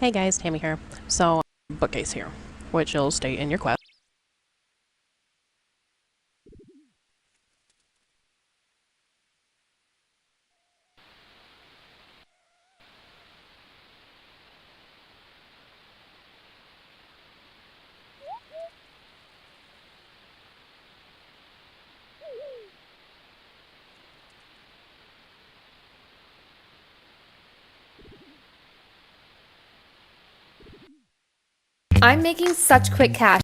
Hey guys, Tammy here. So, bookcase here, which you'll state in your quest. I'm making such quick cash.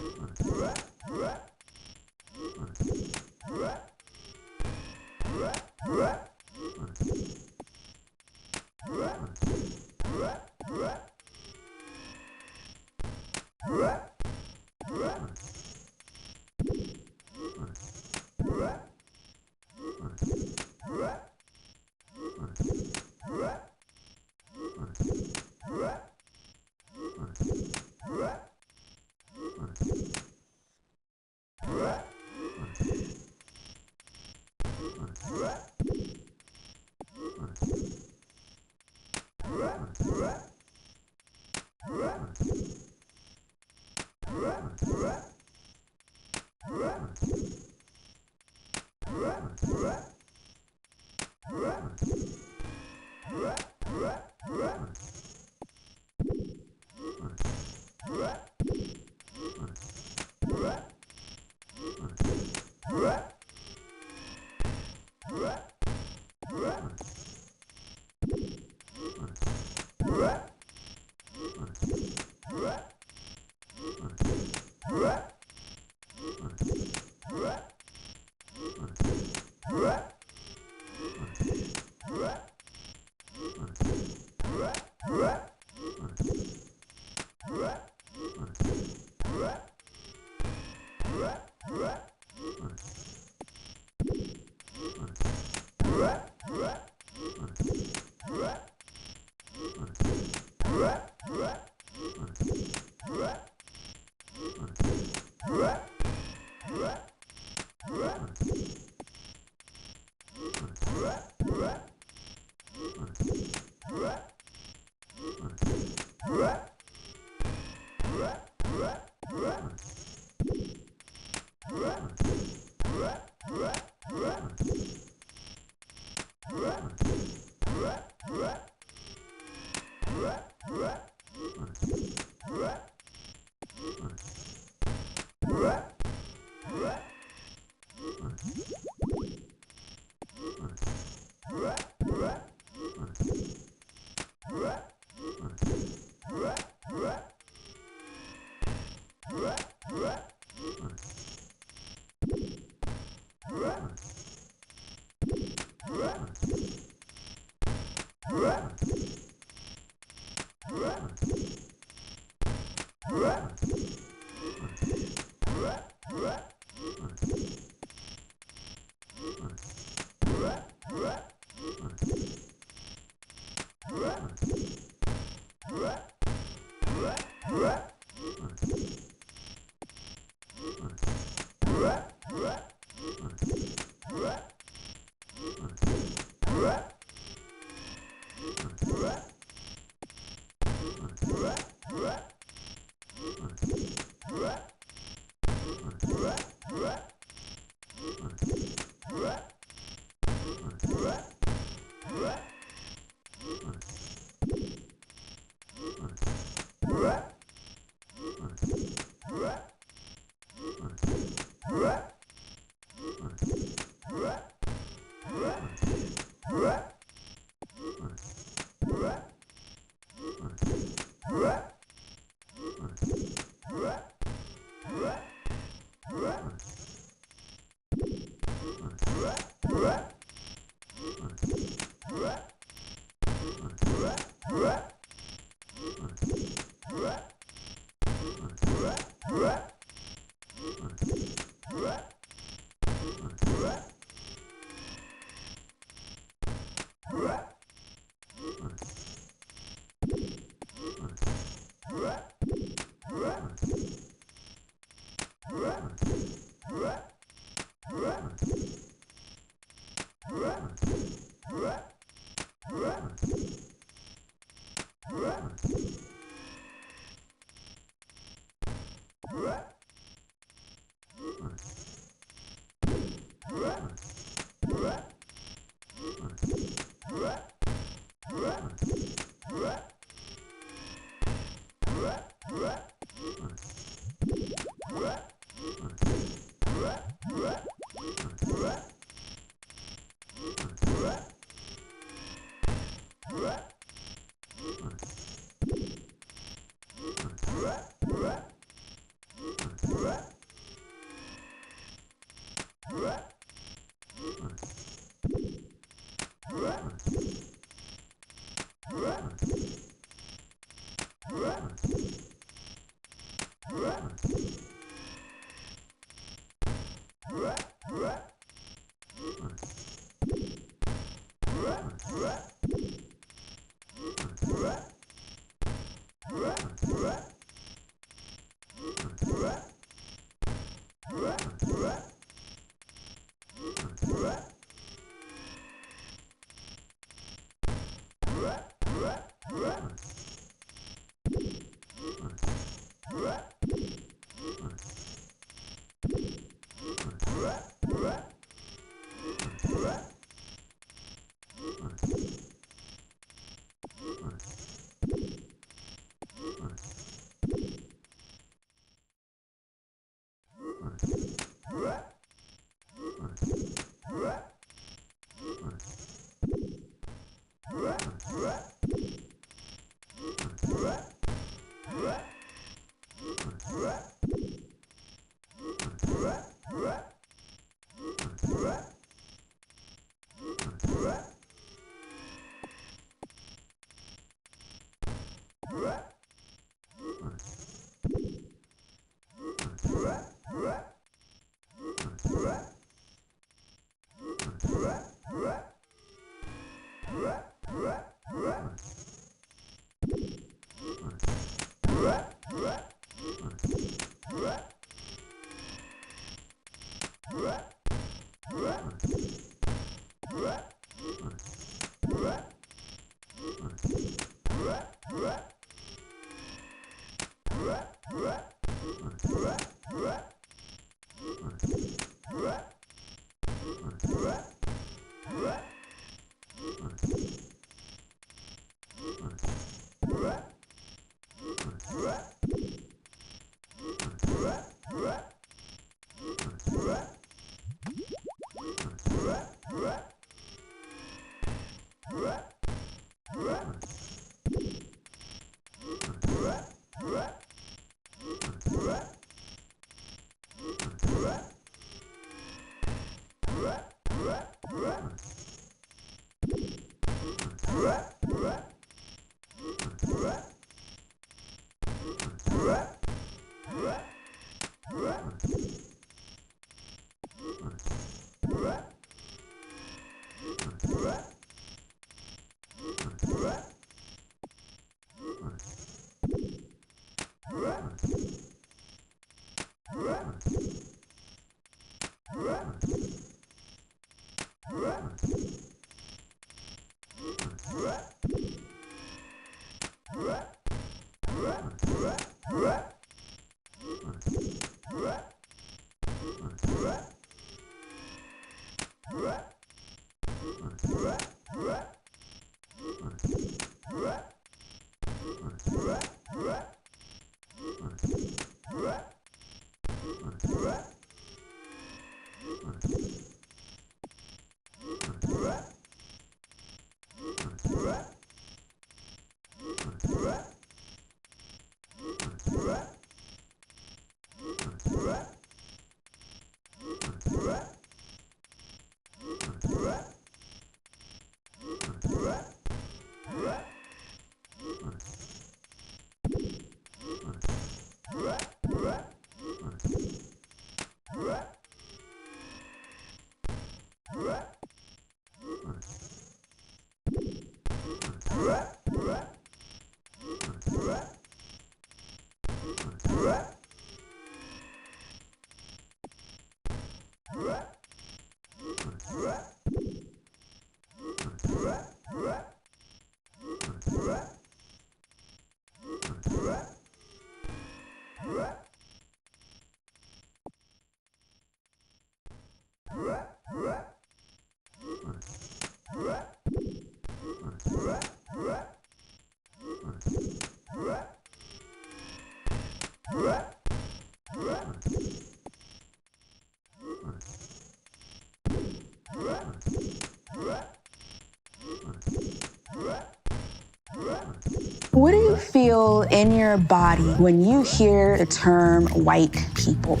What do you feel in your body when you hear the term white people?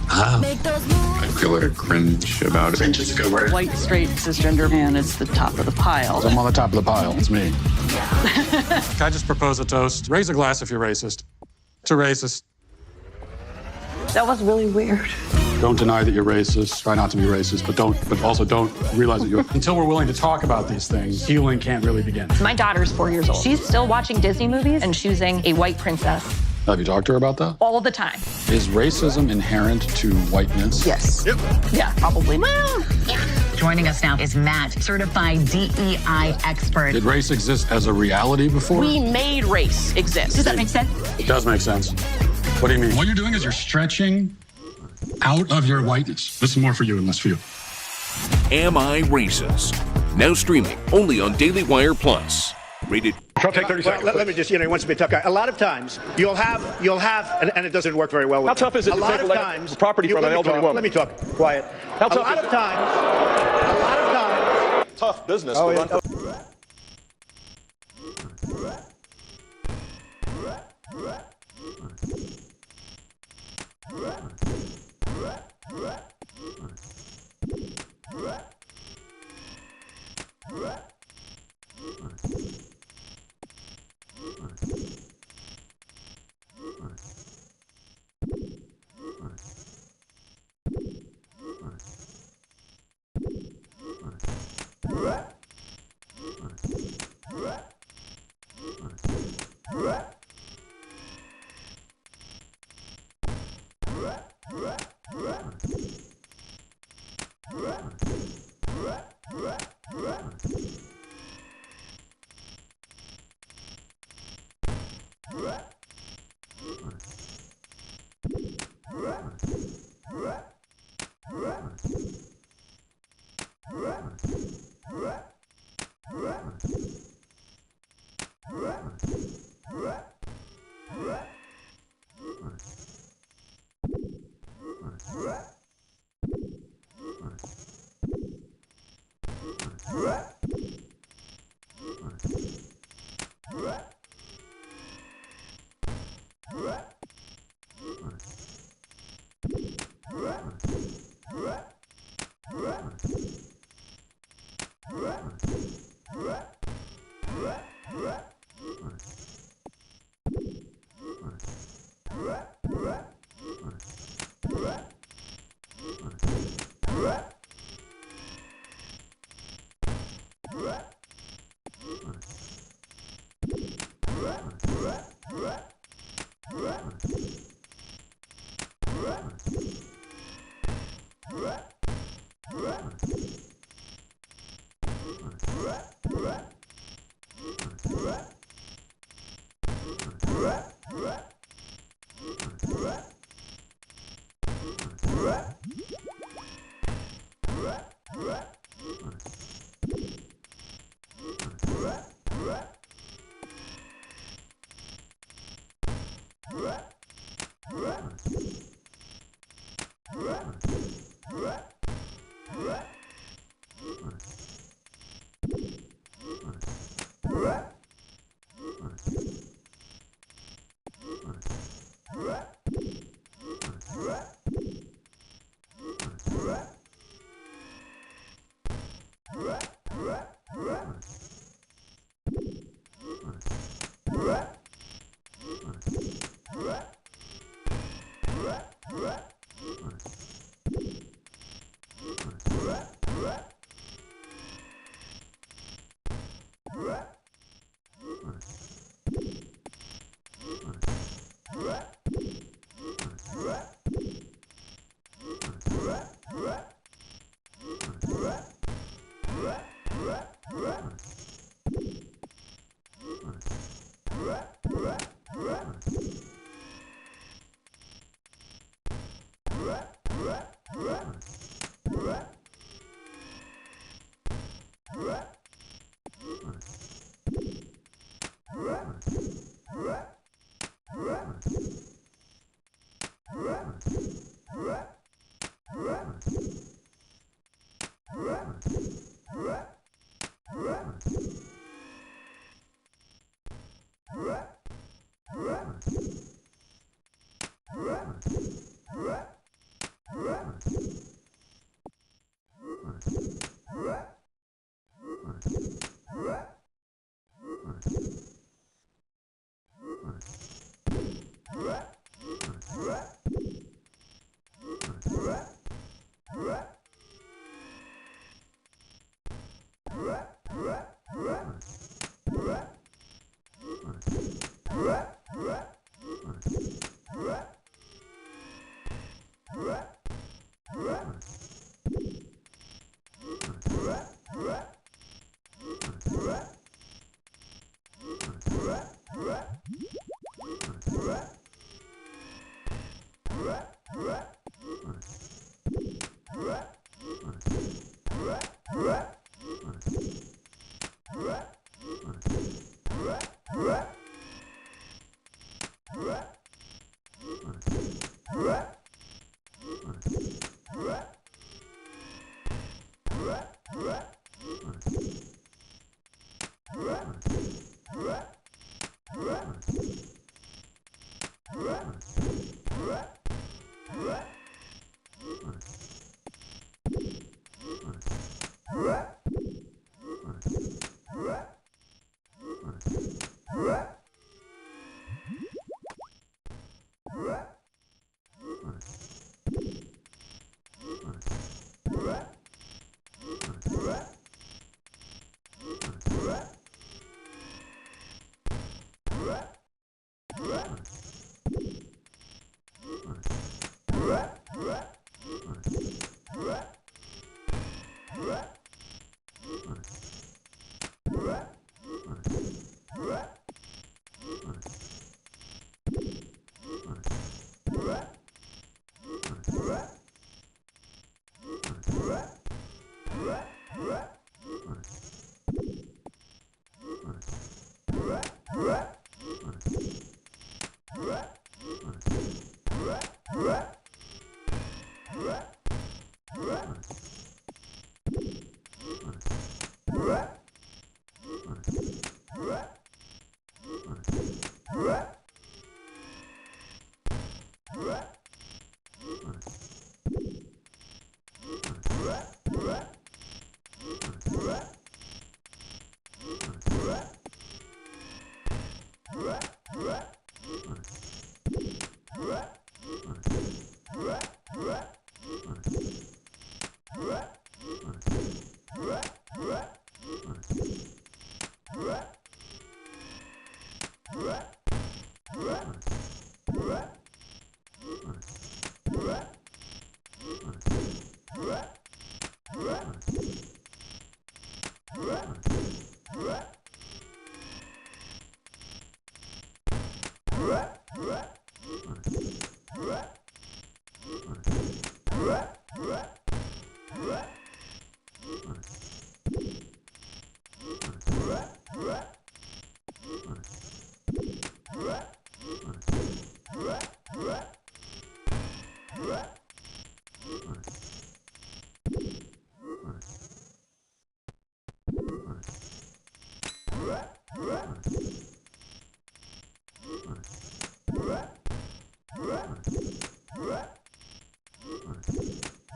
I feel a cringe about it. Cringe is a good word. White, straight, cisgender man is the top of the pile. I'm on the top of the pile. It's me. Can I just propose a toast? Raise a glass if you're racist. To racist. That was really weird. Don't deny that you're racist. Try not to be racist, but also don't realize that you're. Until we're willing to talk about these things, healing can't really begin. My daughter's 4 years old. She's still watching Disney movies and choosing a white princess Have you talked to her about that? all the time. Is racism inherent to whiteness? Yes. Yeah, probably. Joining us now is Matt, certified DEI expert. Did race exist as a reality before? We made race exist. Does that make sense? It does make sense. What do you mean? What you're doing is you're stretching out of your whiteness. This is more for you and less for you. Am I Racist? Now streaming only on Daily Wire Plus. Rated. Trump, take 30 seconds. Let me just, he wants to be a tough guy. A lot of times, you'll have, and it doesn't work very well with How tough is it a to lot take of times, property from an elderly woman? Let me talk. Quiet. How tough a lot of times. Tough business to run.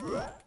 Right.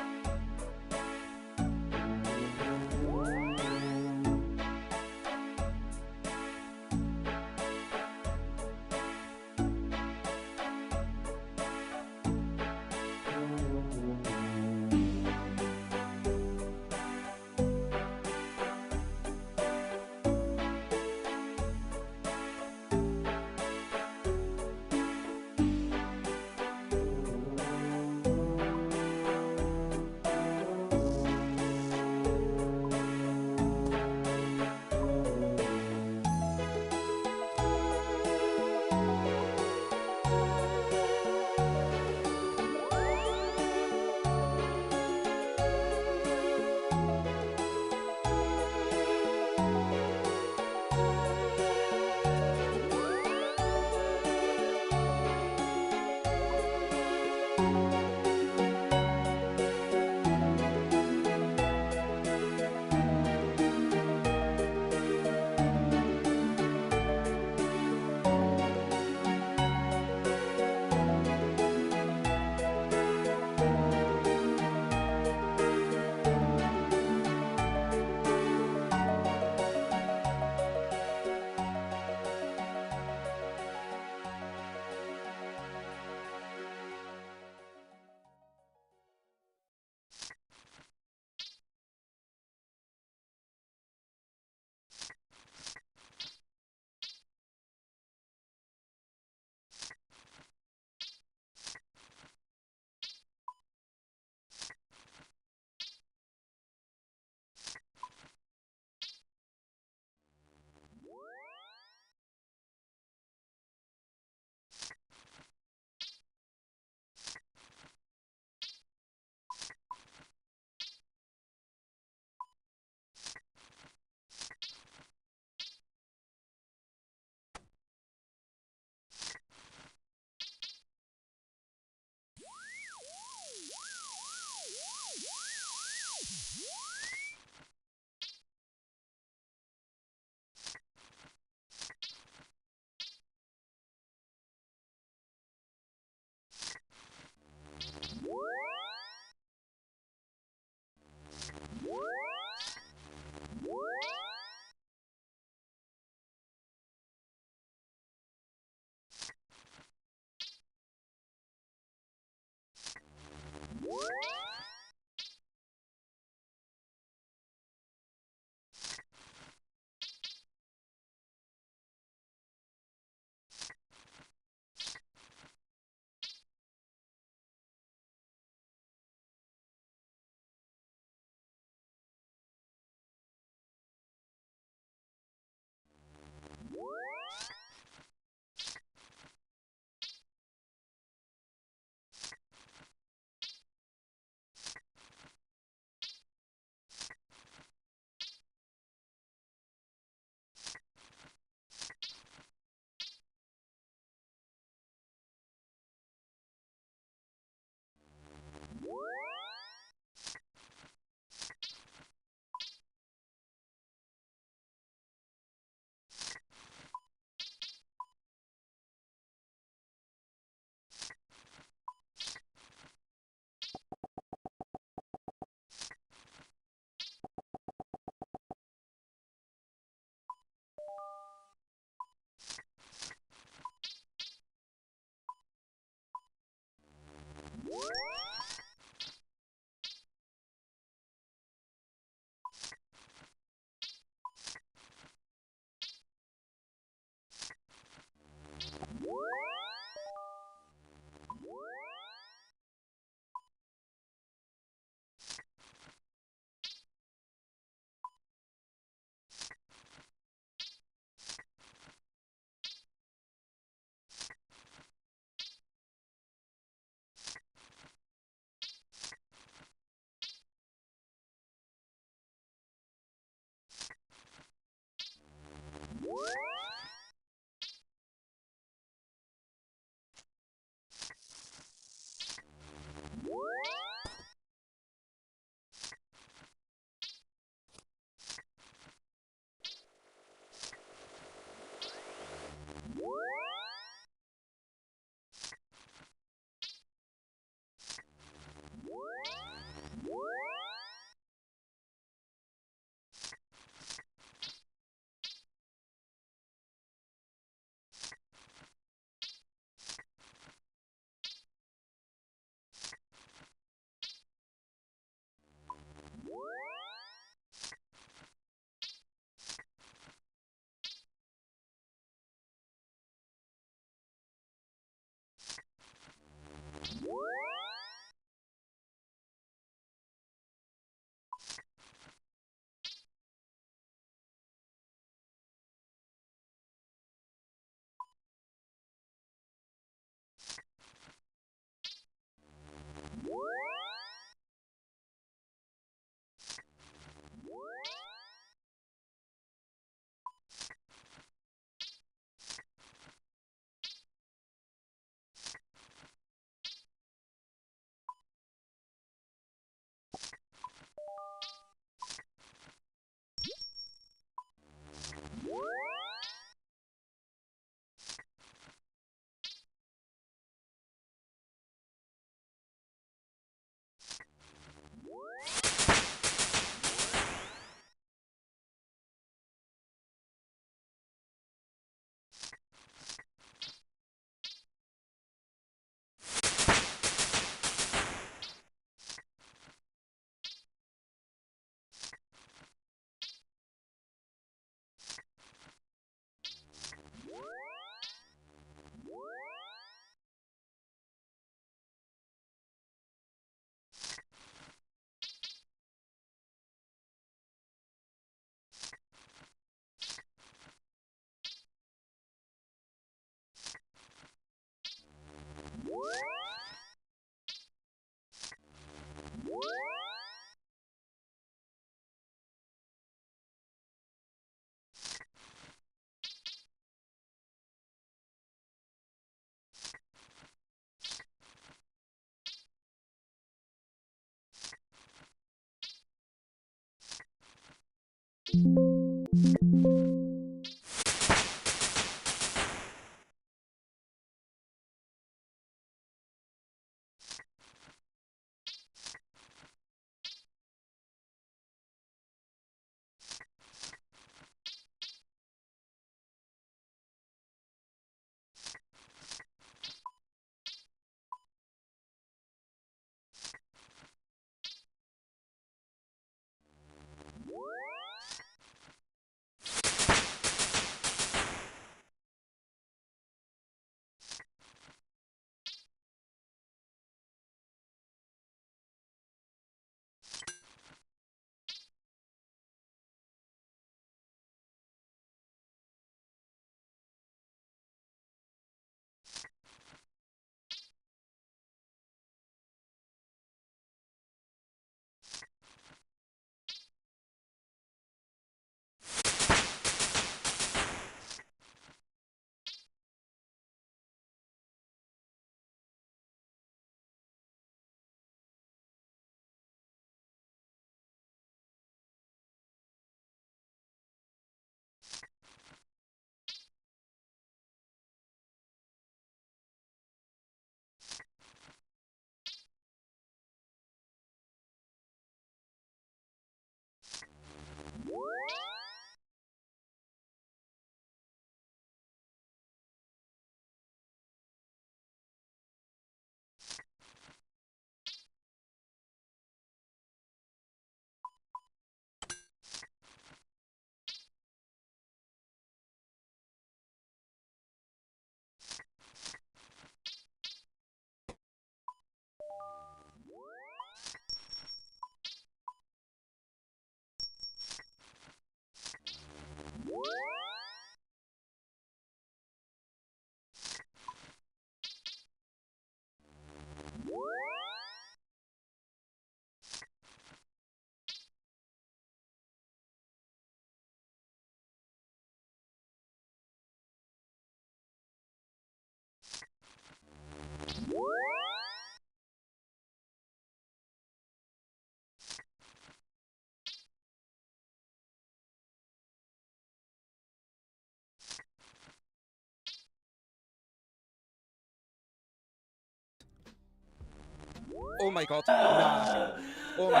Oh my god. Nah. Oh my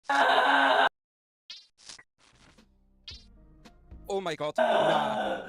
god. Oh my god. Nah.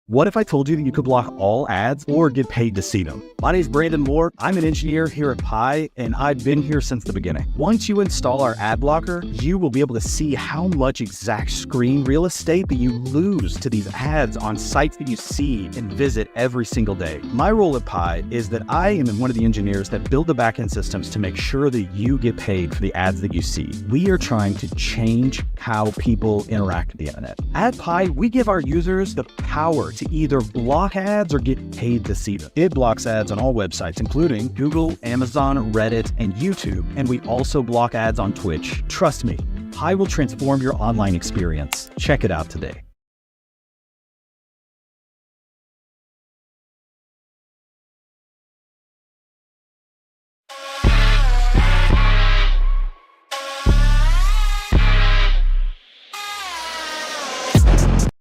What if I told you that you could block all ads or get paid to see them? My name is Brandon Moore. I'm an engineer here at Pi, and I've been here since the beginning. Once you install our ad blocker, you will be able to see how much exact screen real estate that you lose to these ads on sites that you see and visit every single day. My role at Pi is that I am one of the engineers that build the backend systems to make sure that you get paid for the ads that you see. We are trying to change how people interact with the internet. At Pi, we give our users the power to either block ads or get paid to see them. It blocks ads on all websites, including Google, Amazon, Reddit, and YouTube. And we also block ads on Twitch. Trust me, Pi will transform your online experience. Check it out today.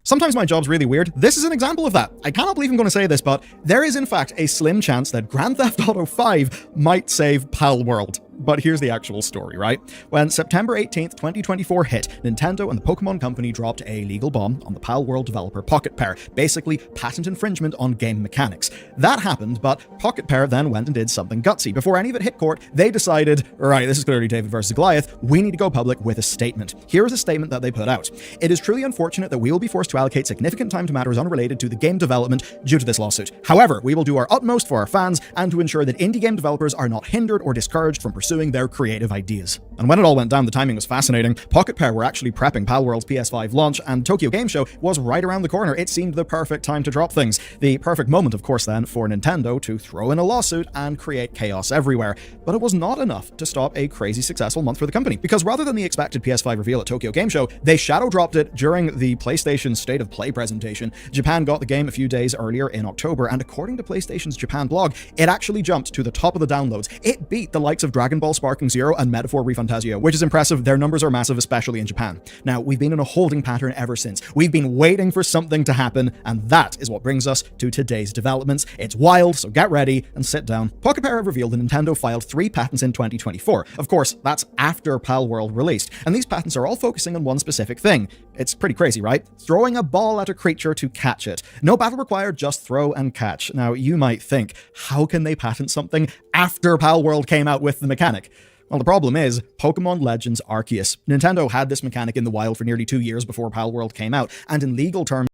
Sometimes my job's really weird. This is an example of that. I cannot believe I'm going to say this, but there is in fact a slim chance that Grand Theft Auto 5 might save Palworld. But here's the actual story, right? When September 18th, 2024 hit, Nintendo and the Pokemon Company dropped a legal bomb on the Palworld developer Pocket Pair, basically patent infringement on game mechanics. That happened, but Pocket Pair then went and did something gutsy. Before any of it hit court, they decided, right, this is clearly David versus Goliath, we need to go public with a statement. Here is a statement that they put out. It is truly unfortunate that we will be forced to allocate significant time to matters unrelated to the game development due to this lawsuit. However, we will do our utmost for our fans and to ensure that indie game developers are not hindered or discouraged from pursuing their creative ideas. And when it all went down, the timing was fascinating. Pocket Pair were actually prepping Palworld's PS5 launch, and Tokyo Game Show was right around the corner. It seemed the perfect time to drop things. The perfect moment, of course, then, for Nintendo to throw in a lawsuit and create chaos everywhere. But it was not enough to stop a crazy successful month for the company, because rather than the expected PS5 reveal at Tokyo Game Show, they shadow dropped it during the PlayStation State of Play presentation. Japan got the game a few days earlier in October, and according to PlayStation's Japan blog, it actually jumped to the top of the downloads. It beat the likes of Dragon Ball Sparking Zero and Metaphor ReFantazio, which is impressive. Their numbers are massive, especially in Japan. Now, we've been in a holding pattern ever since. We've been waiting for something to happen, and that is what brings us to today's developments. It's wild, so get ready and sit down. Pocket Pair have revealed that Nintendo filed 3 patents in 2024. Of course, that's after Palworld released, and these patents are all focusing on one specific thing. It's pretty crazy, right? Throwing a ball at a creature to catch it. No battle required, just throw and catch. Now, you might think, how can they patent something after Palworld came out with the mechanic? Well, the problem is Pokemon Legends Arceus. Nintendo had this mechanic in the wild for nearly 2 years before Palworld came out, and in legal terms,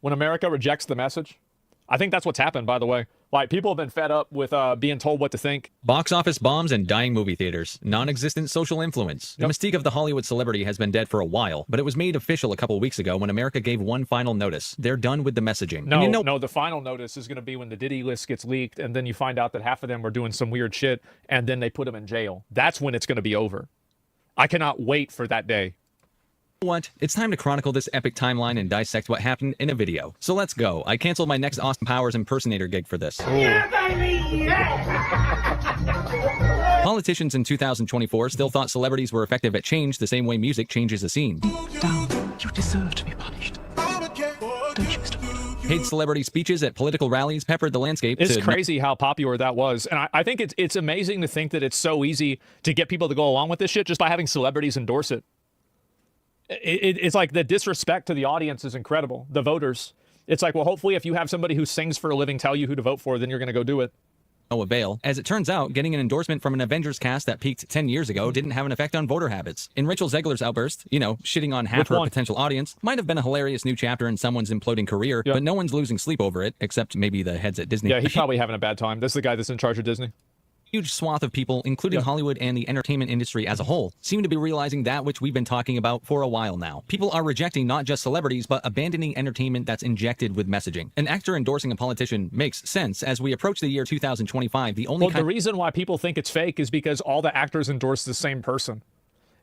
when America rejects the message, I think that's what's happened, by the way. Like, people have been fed up with being told what to think. Box office bombs and dying movie theaters. Non-existent social influence. The mystique of the Hollywood celebrity has been dead for a while, but it was made official a couple weeks ago when America gave one final notice. They're done with the messaging. No, the final notice is going to be when the Diddy list gets leaked, and then you find out that half of them were doing some weird shit, and then they put them in jail. That's when it's going to be over. I cannot wait for that day. What? It's time to chronicle this epic timeline and dissect what happened in a video. So let's go. I canceled my next Austin Powers impersonator gig for this. Politicians in 2024 still thought celebrities were effective at change the same way music changes a scene. Down. You deserve to be punished. Don't you, Mr. Wood? Paid celebrity speeches at political rallies peppered the landscape. It's crazy how popular that was. And I think it's amazing to think that it's so easy to get people to go along with this shit just by having celebrities endorse it. It's like the disrespect to the audience is incredible. The voters. It's like, well, hopefully if you have somebody who sings for a living tell you who to vote for, then you're going to go do it. No avail. As it turns out, getting an endorsement from an Avengers cast that peaked 10 years ago didn't have an effect on voter habits. In Rachel Zegler's outburst, shitting on half her potential audience, might have been a hilarious new chapter in someone's imploding career, but no one's losing sleep over it, except maybe the heads at Disney. Yeah, he's probably having a bad time. This is the guy that's in charge of Disney. Huge swath of people, including Hollywood and the entertainment industry as a whole, seem to be realizing that which we've been talking about for a while now. People are rejecting not just celebrities, but abandoning entertainment that's injected with messaging. An actor endorsing a politician makes sense as we approach the year 2025. The reason why people think it's fake is because all the actors endorse the same person.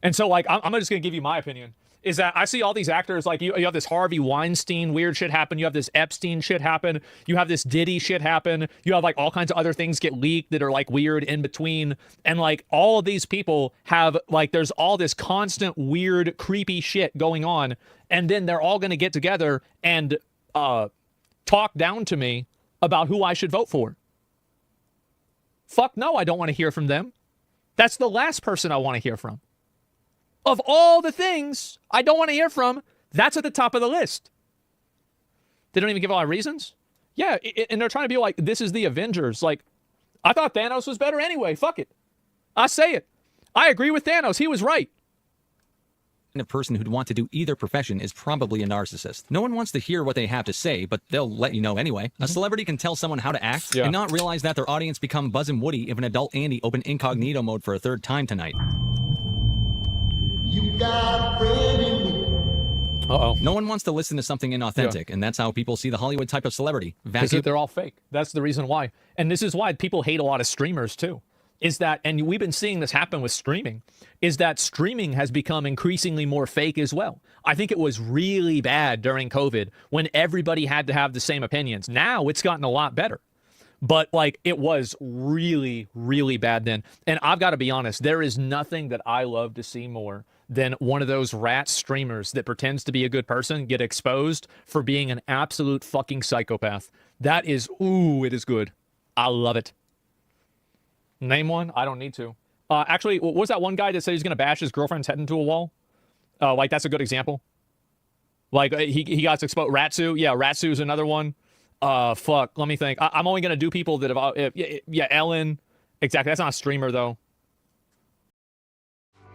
And so, like, I'm just going to give you my opinion. Is that I see all these actors, like you have this Harvey Weinstein weird shit happen. You have this Epstein shit happen. You have this Diddy shit happen. You have like all kinds of other things get leaked that are like weird in between. And like all of these people have like, there's all this constant weird, creepy shit going on. And then they're all going to get together and talk down to me about who I should vote for. Fuck no, I don't want to hear from them. That's the last person I want to hear from. Of all the things I don't want to hear from, that's at the top of the list. They don't even give a lot of reasons. Yeah, and they're trying to be like, this is the Avengers. Like, I thought Thanos was better anyway. Fuck it. I say it. I agree with Thanos. He was right. A person who'd want to do either profession is probably a narcissist. No one wants to hear what they have to say, but they'll let you know anyway. A celebrity can tell someone how to act and not realize that their audience become Buzz and Woody if an adult Andy opened incognito mode for a third time tonight. You got a friend in me. Uh-oh. No one wants to listen to something inauthentic, and that's how people see the Hollywood type of celebrity. Because they're all fake. That's the reason why. And this is why people hate a lot of streamers too. Is that, and we've been seeing this happen with streaming, is that streaming has become increasingly more fake as well. I think it was really bad during COVID when everybody had to have the same opinions. Now it's gotten a lot better. But like, it was really, really bad then. And I've got to be honest, there is nothing that I love to see more than one of those rat streamers that pretends to be a good person get exposed for being an absolute fucking psychopath. That is, ooh, it is good. I love it. Name one? I don't need to. Actually, what was that one guy that said he's going to bash his girlfriend's head into a wall? Like, that's a good example. Like, he got exposed. Ratsu? Yeah, Ratsu's another one. Fuck, let me think. I'm only going to do people that have... yeah, Ellen. Exactly. That's not a streamer, though.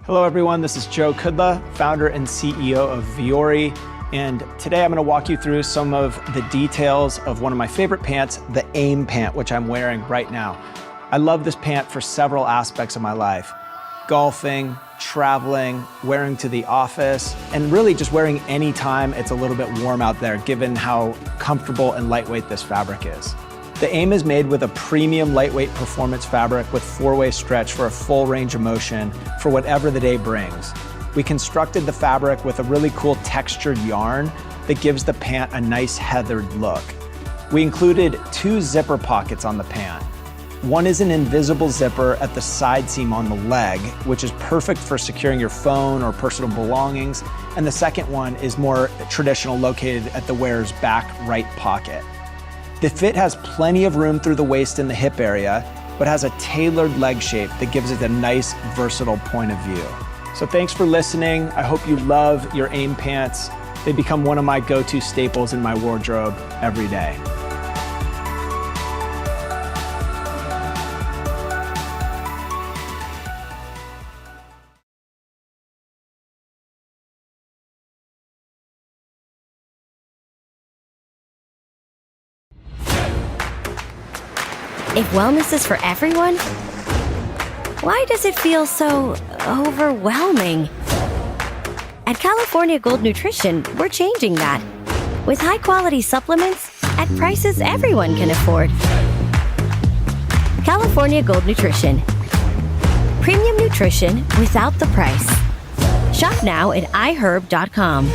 Hello, everyone. This is Joe Kudla, founder and CEO of Viore. And today I'm going to walk you through some of the details of one of my favorite pants, the AIM pant, which I'm wearing right now. I love this pant for several aspects of my life. Golfing, traveling, wearing to the office, and really just wearing any time it's a little bit warm out there, given how comfortable and lightweight this fabric is. The AIM is made with a premium lightweight performance fabric with 4-way stretch for a full range of motion for whatever the day brings. We constructed the fabric with a really cool textured yarn that gives the pant a nice heathered look. We included 2 zipper pockets on the pant. One is an invisible zipper at the side seam on the leg, which is perfect for securing your phone or personal belongings. And the second one is more traditional, located at the wearer's back right pocket. The fit has plenty of room through the waist and the hip area, but has a tailored leg shape that gives it a nice, versatile point of view. So thanks for listening. I hope you love your AIM pants. They become one of my go-to staples in my wardrobe every day. If wellness is for everyone, why does it feel so overwhelming? At California Gold Nutrition, we're changing that. With high-quality supplements at prices everyone can afford. California Gold Nutrition. Premium nutrition without the price. Shop now at iHerb.com.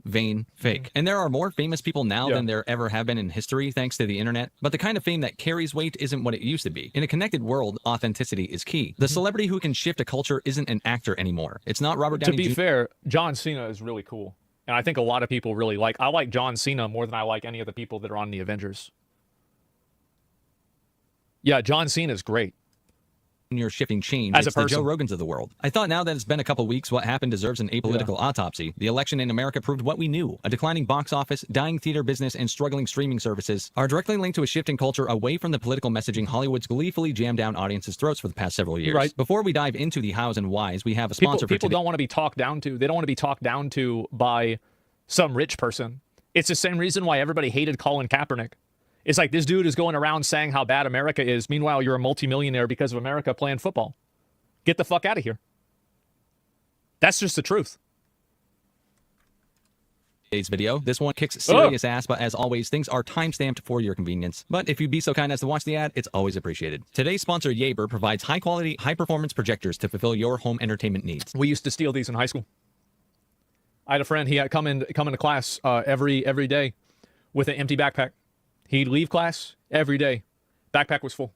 Vain, fake. And there are more famous people now than there ever have been in history thanks to the internet, but the kind of fame that carries weight isn't what it used to be. In a connected world, authenticity is key. The celebrity who can shift a culture isn't an actor anymore. It's not Robert Downey Jr. To be fair, John Cena is really cool. And I think a lot of people really I like John Cena more than I like any of the people that are on the Avengers. Yeah, John Cena is great. You're shifting change. As a It's the Joe person. Rogans of the world. I thought now that it's been a couple weeks, what happened deserves an apolitical autopsy. The election in America proved what we knew. A declining box office, dying theater business, and struggling streaming services are directly linked to a shift in culture away from the political messaging Hollywood's gleefully jammed down audiences' throats for the past several years. Right. Before we dive into the hows and whys, we have a People sponsor for today. don't want to be talked down to. They don't want to be talked down to by some rich person. It's the same reason why everybody hated Colin Kaepernick. It's like this dude is going around saying how bad America is. Meanwhile, you're a multimillionaire because of America playing football. Get the fuck out of here. That's just the truth. Today's video. This one kicks serious ass, but as always, things are time-stamped for your convenience. But if you'd be so kind as to watch the ad, it's always appreciated. Today's sponsor, Yaber, provides high-quality, high-performance projectors to fulfill your home entertainment needs. We used to steal these in high school. I had a friend, he had come into class every day with an empty backpack. He'd leave class every day. Backpack was full.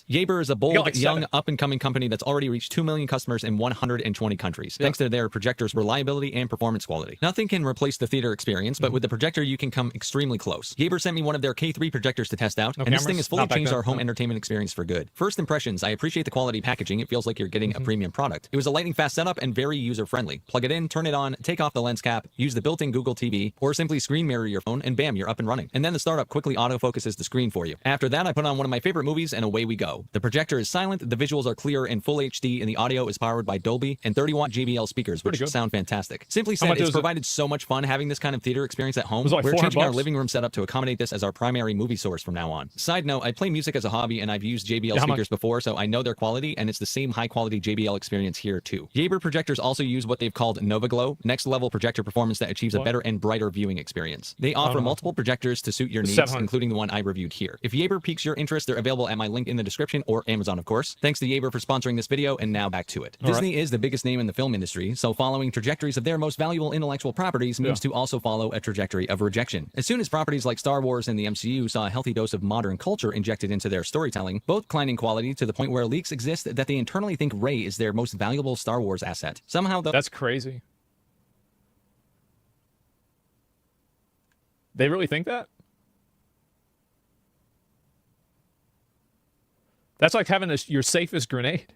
Yaber is a bold, like young, 7. up-and-coming company that's already reached 2 million customers in 120 countries, thanks to their projector's reliability and performance quality. Nothing can replace the theater experience, but with the projector, you can come extremely close. Yaber sent me one of their K3 projectors to test out, and this thing has fully changed our home entertainment experience for good. First impressions, I appreciate the quality packaging. It feels like you're getting a premium product. It was a lightning-fast setup and very user-friendly. Plug it in, turn it on, take off the lens cap, use the built-in Google TV, or simply screen mirror your phone, and bam, you're up and running. And then the startup quickly autofocuses the screen for you. After that, I put on one of my favorite movies, and away we go. The projector is silent, the visuals are clear and full HD, and the audio is powered by Dolby and 30-watt JBL speakers, which sound fantastic. Simply said, it's provided so much fun having this kind of theater experience at home. Like We're changing our $400. living room setup to accommodate this as our primary movie source from now on. Side note, I play music as a hobby, and I've used JBL speakers before, so I know their quality, and it's the same high-quality JBL experience here too. Yaber projectors also use what they've called Nova Glow, next-level projector performance that achieves a better and brighter viewing experience. They offer multiple projectors to suit your needs, 700. including the one I reviewed here. If Yaber piques your interest, they're available at my link in the description or Amazon, of course. Thanks to Yaber for sponsoring this video, and now back to it. Disney is the biggest name in the film industry, so following trajectories of their most valuable intellectual properties means to also follow a trajectory of rejection. As soon as properties like Star Wars and the MCU saw a healthy dose of modern culture injected into their storytelling, both declined in quality to the point where leaks exist that they internally think Rey is their most valuable Star Wars asset. Somehow, though, That's crazy. They really think that? That's like having your safest grenade.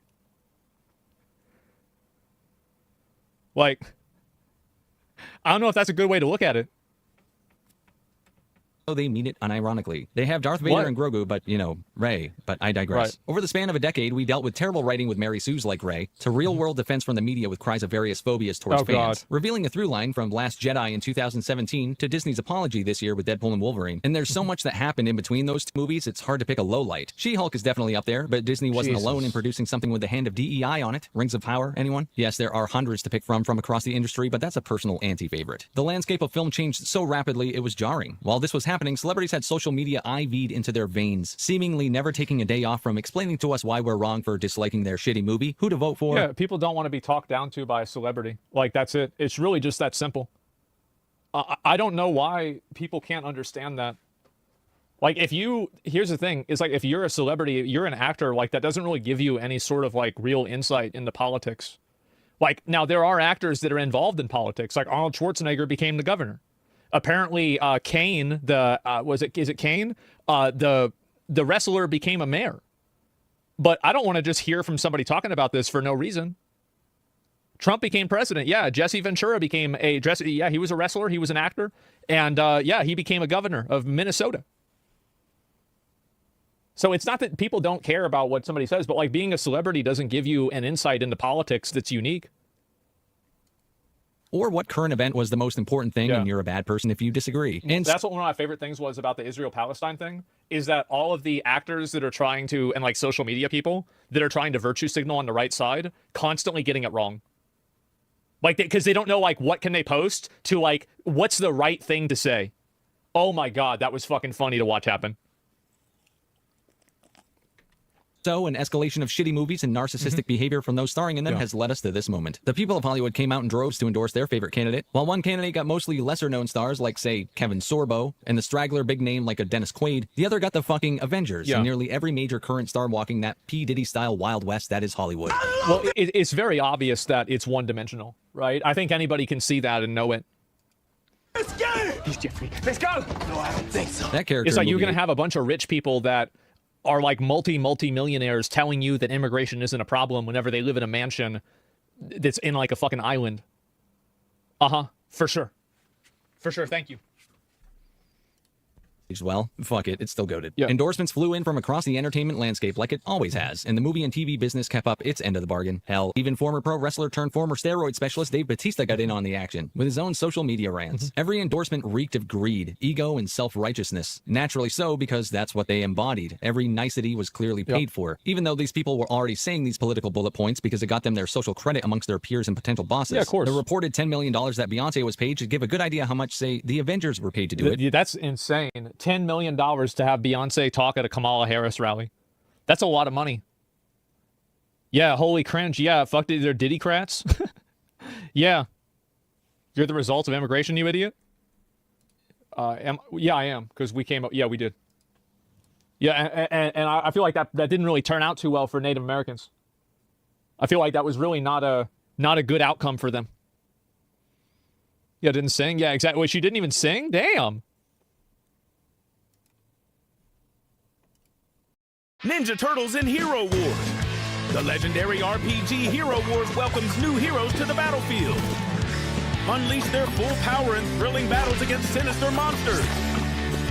Like, I don't know if that's a good way to look at it. they mean it unironically. They have Darth Vader and Grogu, but, you know, Rey. But I digress. Right. Over the span of a decade, we dealt with terrible writing with Mary Sue's like Rey, to real-world defense from the media with cries of various phobias towards fans, revealing a through line from Last Jedi in 2017 to Disney's apology this year with Deadpool and Wolverine. And there's so much that happened in between those two movies, it's hard to pick a low light. She-Hulk is definitely up there, but Disney wasn't alone in producing something with the hand of DEI on it. Rings of Power, anyone? Yes, there are hundreds to pick from across the industry, but that's a personal anti-favorite. The landscape of film changed so rapidly, it was jarring. While this was happening, celebrities had social media IV'd into their veins, seemingly never taking a day off from explaining to us why we're wrong for disliking their shitty movie, who to vote for. Yeah, people don't want to be talked down to by a celebrity. Like, that's it. It's really just that simple. I don't know why people can't understand that. Like, here's the thing, it's like, if you're a celebrity, you're an actor, like, that doesn't really give you any sort of, like, real insight into politics. Like, now, there are actors that are involved in politics, like Arnold Schwarzenegger became the governor. Apparently, Kane, is it Kane? The wrestler became a mayor. But I don't want to just hear from somebody talking about this for no reason. Trump became president. Yeah, Jesse Ventura became he was a wrestler, he was an actor. And yeah, he became a governor of Minnesota. So it's not that people don't care about what somebody says, but like being a celebrity doesn't give you an insight into politics that's unique. Or what current event was the most important thing, and you're a bad person if you disagree. And that's what one of my favorite things was about the Israel-Palestine thing, is that all of the actors that are trying to, and like social media people that are trying to virtue signal on the right side, constantly getting it wrong. Like, because they don't know, like, what can they post to, like, what's the right thing to say? Oh my God, that was fucking funny to watch happen. So, an escalation of shitty movies and narcissistic behavior from those starring in them has led us to this moment. The people of Hollywood came out in droves to endorse their favorite candidate, while one candidate got mostly lesser-known stars like, say, Kevin Sorbo, and the straggler big name like a Dennis Quaid. The other got the fucking Avengers, and nearly every major current star walking that P. Diddy-style Wild West that is Hollywood. Well, it's very obvious that it's one-dimensional, right? I think anybody can see that and know it. Let's go! He's Jeffrey. Let's go! No, I don't think so. That character It's like you're going to have a bunch of rich people that are like multi-millionaires telling you that immigration isn't a problem whenever they live in a mansion that's in like a fucking island. For sure. For sure, thank you. Well, fuck it, it's still goated. Endorsements flew in from across the entertainment landscape like it always has, and the movie and TV business kept up its end of the bargain. Hell, even former pro wrestler turned former steroid specialist Dave Bautista got in on the action, with his own social media rants. Every endorsement reeked of greed, ego, and self-righteousness. Naturally so, because that's what they embodied. Every nicety was clearly paid for, even though these people were already saying these political bullet points because it got them their social credit amongst their peers and potential bosses. Yeah, of course. The reported $10 million that Beyonce was paid should give a good idea how much, say, the Avengers were paid to do it. That's insane. $10 million to have Beyonce talk at a Kamala Harris rally. That's a lot of money. Yeah, holy cringe. Yeah, fuck, they're Diddy-crats. Yeah. You're the result of immigration, you idiot? Yeah, I am, because we came up. Yeah, we did. Yeah, and I feel like that didn't really turn out too well for Native Americans. I feel like that was really not a good outcome for them. Yeah, didn't sing? Yeah, exactly. Wait, she didn't even sing? Damn. Ninja Turtles in Hero Wars. The legendary RPG Hero Wars welcomes new heroes to the battlefield. Unleash their full power in thrilling battles against sinister monsters.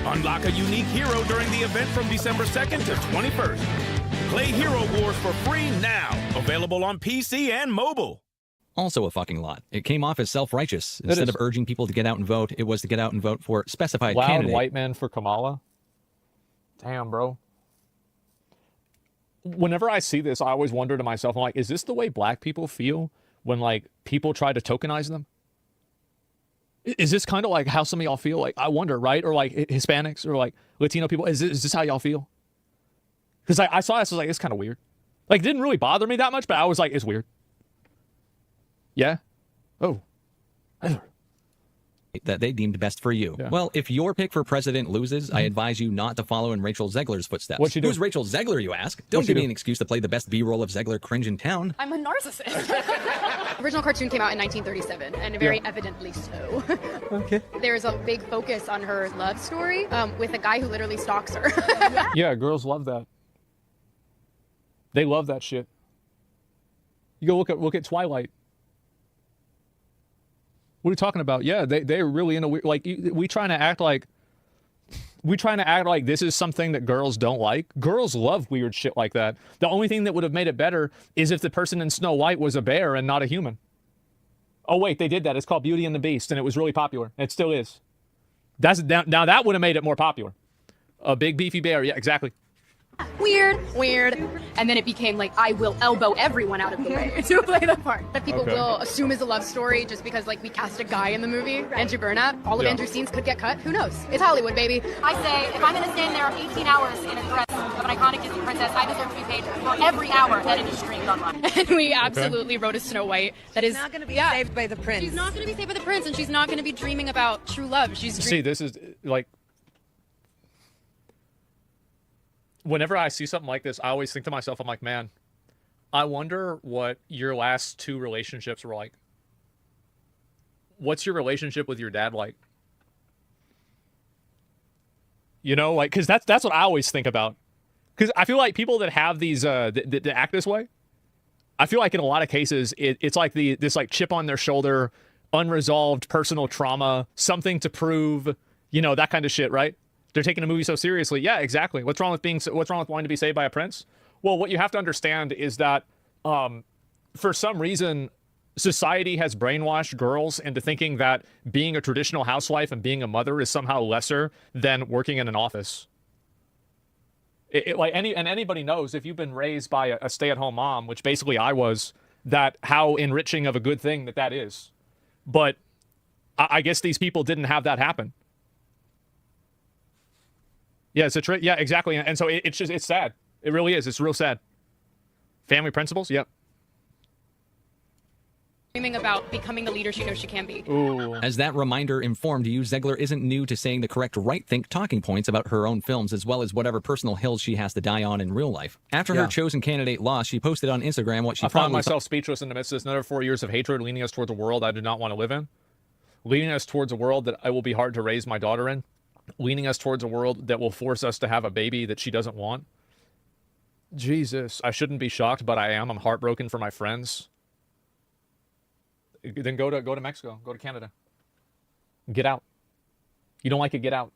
Unlock a unique hero during the event from December 2nd to 21st. Play Hero Wars for free now. Available on PC and mobile. Also a fucking lot. It came off as self-righteous. Instead of urging people to get out and vote, it was to get out and vote for specified Loud candidate. white man for Kamala? Damn, bro. Whenever I see this, I always wonder to myself, I'm like, is this the way black people feel when, like, people try to tokenize them? Is this kind of like how some of y'all feel? Like, I wonder, right? Or like Hispanics or like Latino people. Is this how y'all feel? Because I saw this, I was like, it's kind of weird. Like, it didn't really bother me that much, but I was like, it's weird. Yeah? Oh. That they deemed best for you. Yeah. Well, if your pick for president loses, I advise you not to follow in Rachel Zegler's footsteps. What'd she do? Who's Rachel Zegler, you ask? Don't give me an excuse to play the best B-roll of Zegler cringe in town. I'm a narcissist. Original cartoon came out in 1937, and very evidently so. Okay. There's a big focus on her love story with a guy who literally stalks her. Yeah, girls love that. They love that shit. You go look at Twilight. What are you talking about? Yeah, they're really in a weird, like, we trying to act like this is something that girls don't like. Girls love weird shit like that. The only thing that would have made it better is if the person in Snow White was a bear and not a human. Oh wait, they did that. It's called Beauty and the Beast, and it was really popular. It still is. Now that would have made it more popular. A big beefy bear. Yeah, exactly. Weird. And then it became like, I will elbow everyone out of the way to play the part. That people will assume is a love story just because, like, we cast a guy in the movie, Andrew Burnap. All of Andrew's scenes could get cut. Who knows? It's Hollywood, baby. I say, if I'm going to stand there 18 hours in a dress of an iconic Disney princess, I deserve to be paid for every hour that it is streamed online. And we absolutely wrote a Snow White that is not going to be saved by the prince. She's not going to be saved by the prince, and she's not going to be dreaming about true love. See, this is like, whenever I see something like this, I always think to myself, I'm like, man, I wonder what your last two relationships were like. What's your relationship with your dad like? You know, like, because that's what I always think about. Because I feel like people that have these, that act this way, I feel like in a lot of cases, it's like this like chip on their shoulder, unresolved personal trauma, something to prove, you know, that kind of shit, right? They're taking a movie so seriously. Yeah, exactly. What's wrong with wanting to be saved by a prince? Well, what you have to understand is that for some reason, society has brainwashed girls into thinking that being a traditional housewife and being a mother is somehow lesser than working in an office. Anybody knows, if you've been raised by a stay-at-home mom, which basically I was, that how enriching of a good thing that is. But I guess these people didn't have that happen. Yeah, yeah, exactly. And so it's sad. It really is. It's real sad. Family principles? Yep. dreaming about becoming the leader she knows she can be. Ooh. As that reminder informed you, Zegler isn't new to saying the correct right-think talking points about her own films, as well as whatever personal hills she has to die on in real life. After her chosen candidate lost, she posted on Instagram what she I found myself speechless in the midst of this. Another 4 years of hatred leading us towards a world I do not want to live in. Leading us towards a world that it will be hard to raise my daughter in. Leading us towards a world that will force us to have a baby that she doesn't want. Jesus, I shouldn't be shocked, but I am. I'm heartbroken for my friends. Then go to Mexico, go to Canada. Get out. You don't like it, get out.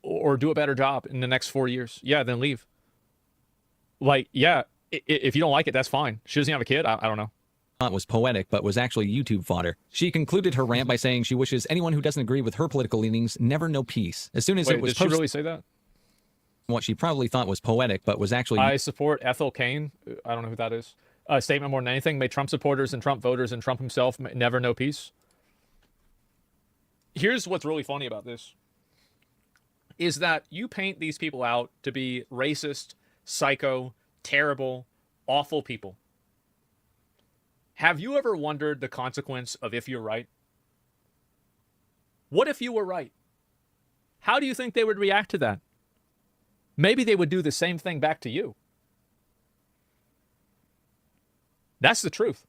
Or do a better job in the next 4 years. Yeah, then leave. Like, yeah, if you don't like it, that's fine. She doesn't have a kid, I don't know. Was poetic, but was actually YouTube fodder. She concluded her rant by saying she wishes anyone who doesn't agree with her political leanings never know peace. As soon as it was did she really say that? What she probably thought was poetic, but was actually... I support Ethel Cain. I don't know who that is. A statement more than anything. May Trump supporters and Trump voters and Trump himself never know peace. Here's what's really funny about this. Is that you paint these people out to be racist, psycho, terrible, awful people. Have you ever wondered the consequence of if you're right? What if you were right? How do you think they would react to that? maybe they would do the same thing back to you. That's the truth.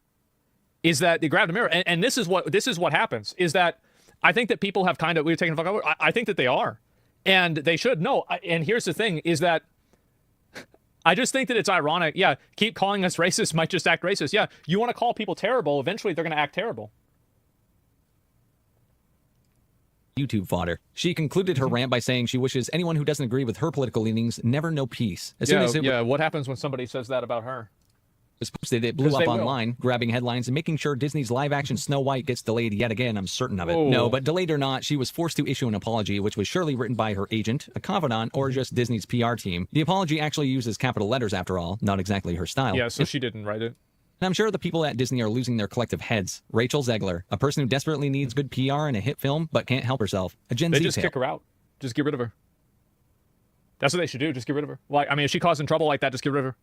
Is that they grab the mirror, and this is what happens. Is that I think that people have kind of we're taking the fuck over. I think that they are, and they should. No, and here's the thing: is that I just think that it's ironic. Yeah, keep calling us racist might just act racist. Yeah, you want to call people terrible, eventually they're going to act terrible. YouTube fodder. She concluded her rant by saying she wishes anyone who doesn't agree with her political leanings never know peace. As soon as what happens when somebody says that about her? Was posted, it blew up online, grabbing headlines and making sure Disney's live-action Snow White gets delayed yet again. I'm certain of it. No, but delayed or not, she was forced to issue an apology, which was surely written by her agent, a confidant, or just Disney's PR team. The apology actually uses capital letters, after all, not exactly her style. Yeah, so she didn't write it. And I'm sure the people at Disney are losing their collective heads. Rachel Zegler, a person who desperately needs good PR and a hit film, but can't help herself. A Gen Z They just kick her out. Just get rid of her. That's what they should do. Just get rid of her. Like, I mean, if she causing trouble like that, just get rid of her.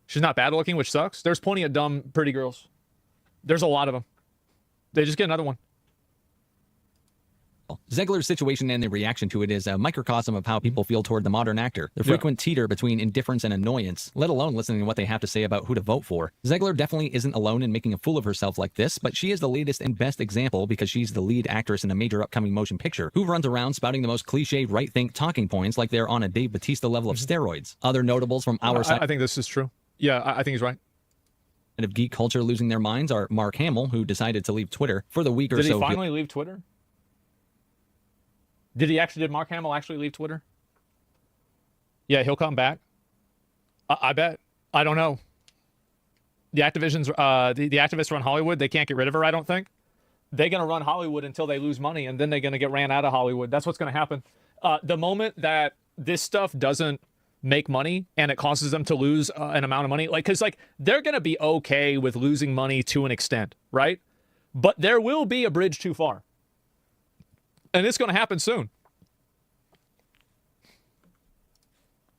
She's not bad looking, which sucks. There's plenty of dumb, pretty girls. There's a lot of them. They just get another one. Zegler's situation and the reaction to it is a microcosm of how people feel toward the modern actor. The frequent teeter between indifference and annoyance, let alone listening to what they have to say about who to vote for. Zegler definitely isn't alone in making a fool of herself like this, but she is the latest and best example because she's the lead actress in a major upcoming motion picture who runs around spouting the most cliche right-think talking points like they're on a Dave Bautista level of steroids. Other notables from our side... I think this is true. Yeah, I think he's right. Of geek culture losing their minds are Mark Hamill, who decided to leave Twitter for the week or so. Did he finally leave Twitter? Did Mark Hamill actually leave Twitter? Yeah, he'll come back. I bet. I don't know. The activists run Hollywood. They can't get rid of her, I don't think. They're going to run Hollywood until they lose money, and then they're going to get ran out of Hollywood. That's what's going to happen. The moment that this stuff doesn't make money and it causes them to lose an amount of money, because they're going to be okay with losing money to an extent, right? But there will be a bridge too far. And it's going to happen soon.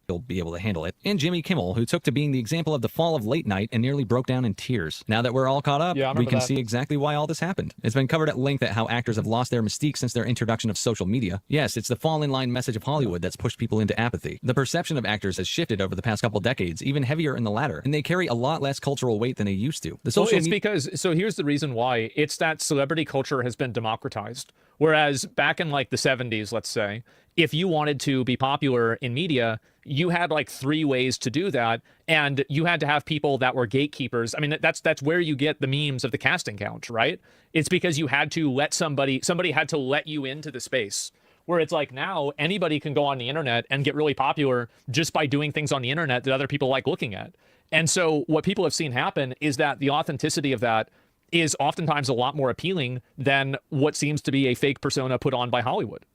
He'll be able to handle it. And Jimmy Kimmel, who took to being the example of the fall of late night and nearly broke down in tears. Now that we're all caught up, we can see exactly why all this happened. It's been covered at length at how actors have lost their mystique since their introduction of social media. Yes, it's the fall in line message of Hollywood that's pushed people into apathy. The perception of actors has shifted over the past couple decades, even heavier in the latter, and they carry a lot less cultural weight than they used to. So here's the reason why. It's that celebrity culture has been democratized. Whereas back in the 70s, let's say, if you wanted to be popular in media, you had 3 ways to do that, and you had to have people that were gatekeepers. I mean, that's where you get the memes of the casting couch, right? It's because you had to let somebody had to let you into the space. Where it's now anybody can go on the internet and get really popular just by doing things on the internet that other people like looking at. And so what people have seen happen is that the authenticity of that is oftentimes a lot more appealing than what seems to be a fake persona put on by Hollywood.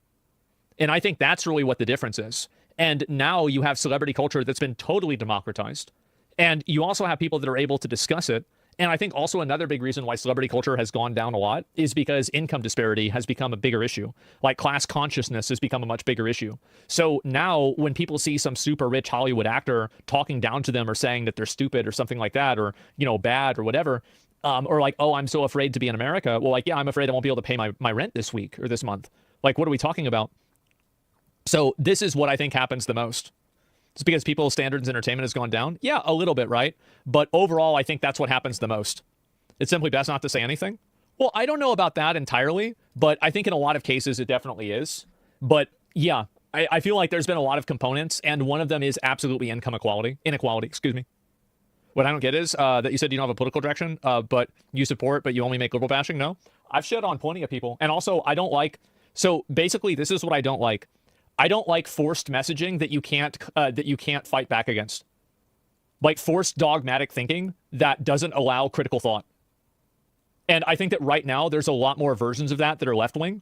And I think that's really what the difference is. And now you have celebrity culture that's been totally democratized. And you also have people that are able to discuss it. And I think also another big reason why celebrity culture has gone down a lot is because income disparity has become a bigger issue. Class consciousness has become a much bigger issue. So now when people see some super rich Hollywood actor talking down to them or saying that they're stupid or something like that, or, bad or whatever, or oh, I'm so afraid to be in America. Well, yeah, I'm afraid I won't be able to pay my rent this week or this month. What are we talking about? So this is what I think happens the most. It's because people's standards in entertainment has gone down. Yeah, a little bit, right? But overall, I think that's what happens the most. It's simply best not to say anything. Well, I don't know about that entirely, but I think in a lot of cases it definitely is. But yeah, I feel like there's been a lot of components, and one of them is absolutely inequality, excuse me. What I don't get is that you said you don't have a political direction, but you support, but you only make liberal bashing. No, I've shit on plenty of people. And also, I don't like, so basically this is what I don't like. I don't like forced messaging that you can't fight back against. Forced dogmatic thinking that doesn't allow critical thought. And I think that right now there's a lot more versions of that are left-wing.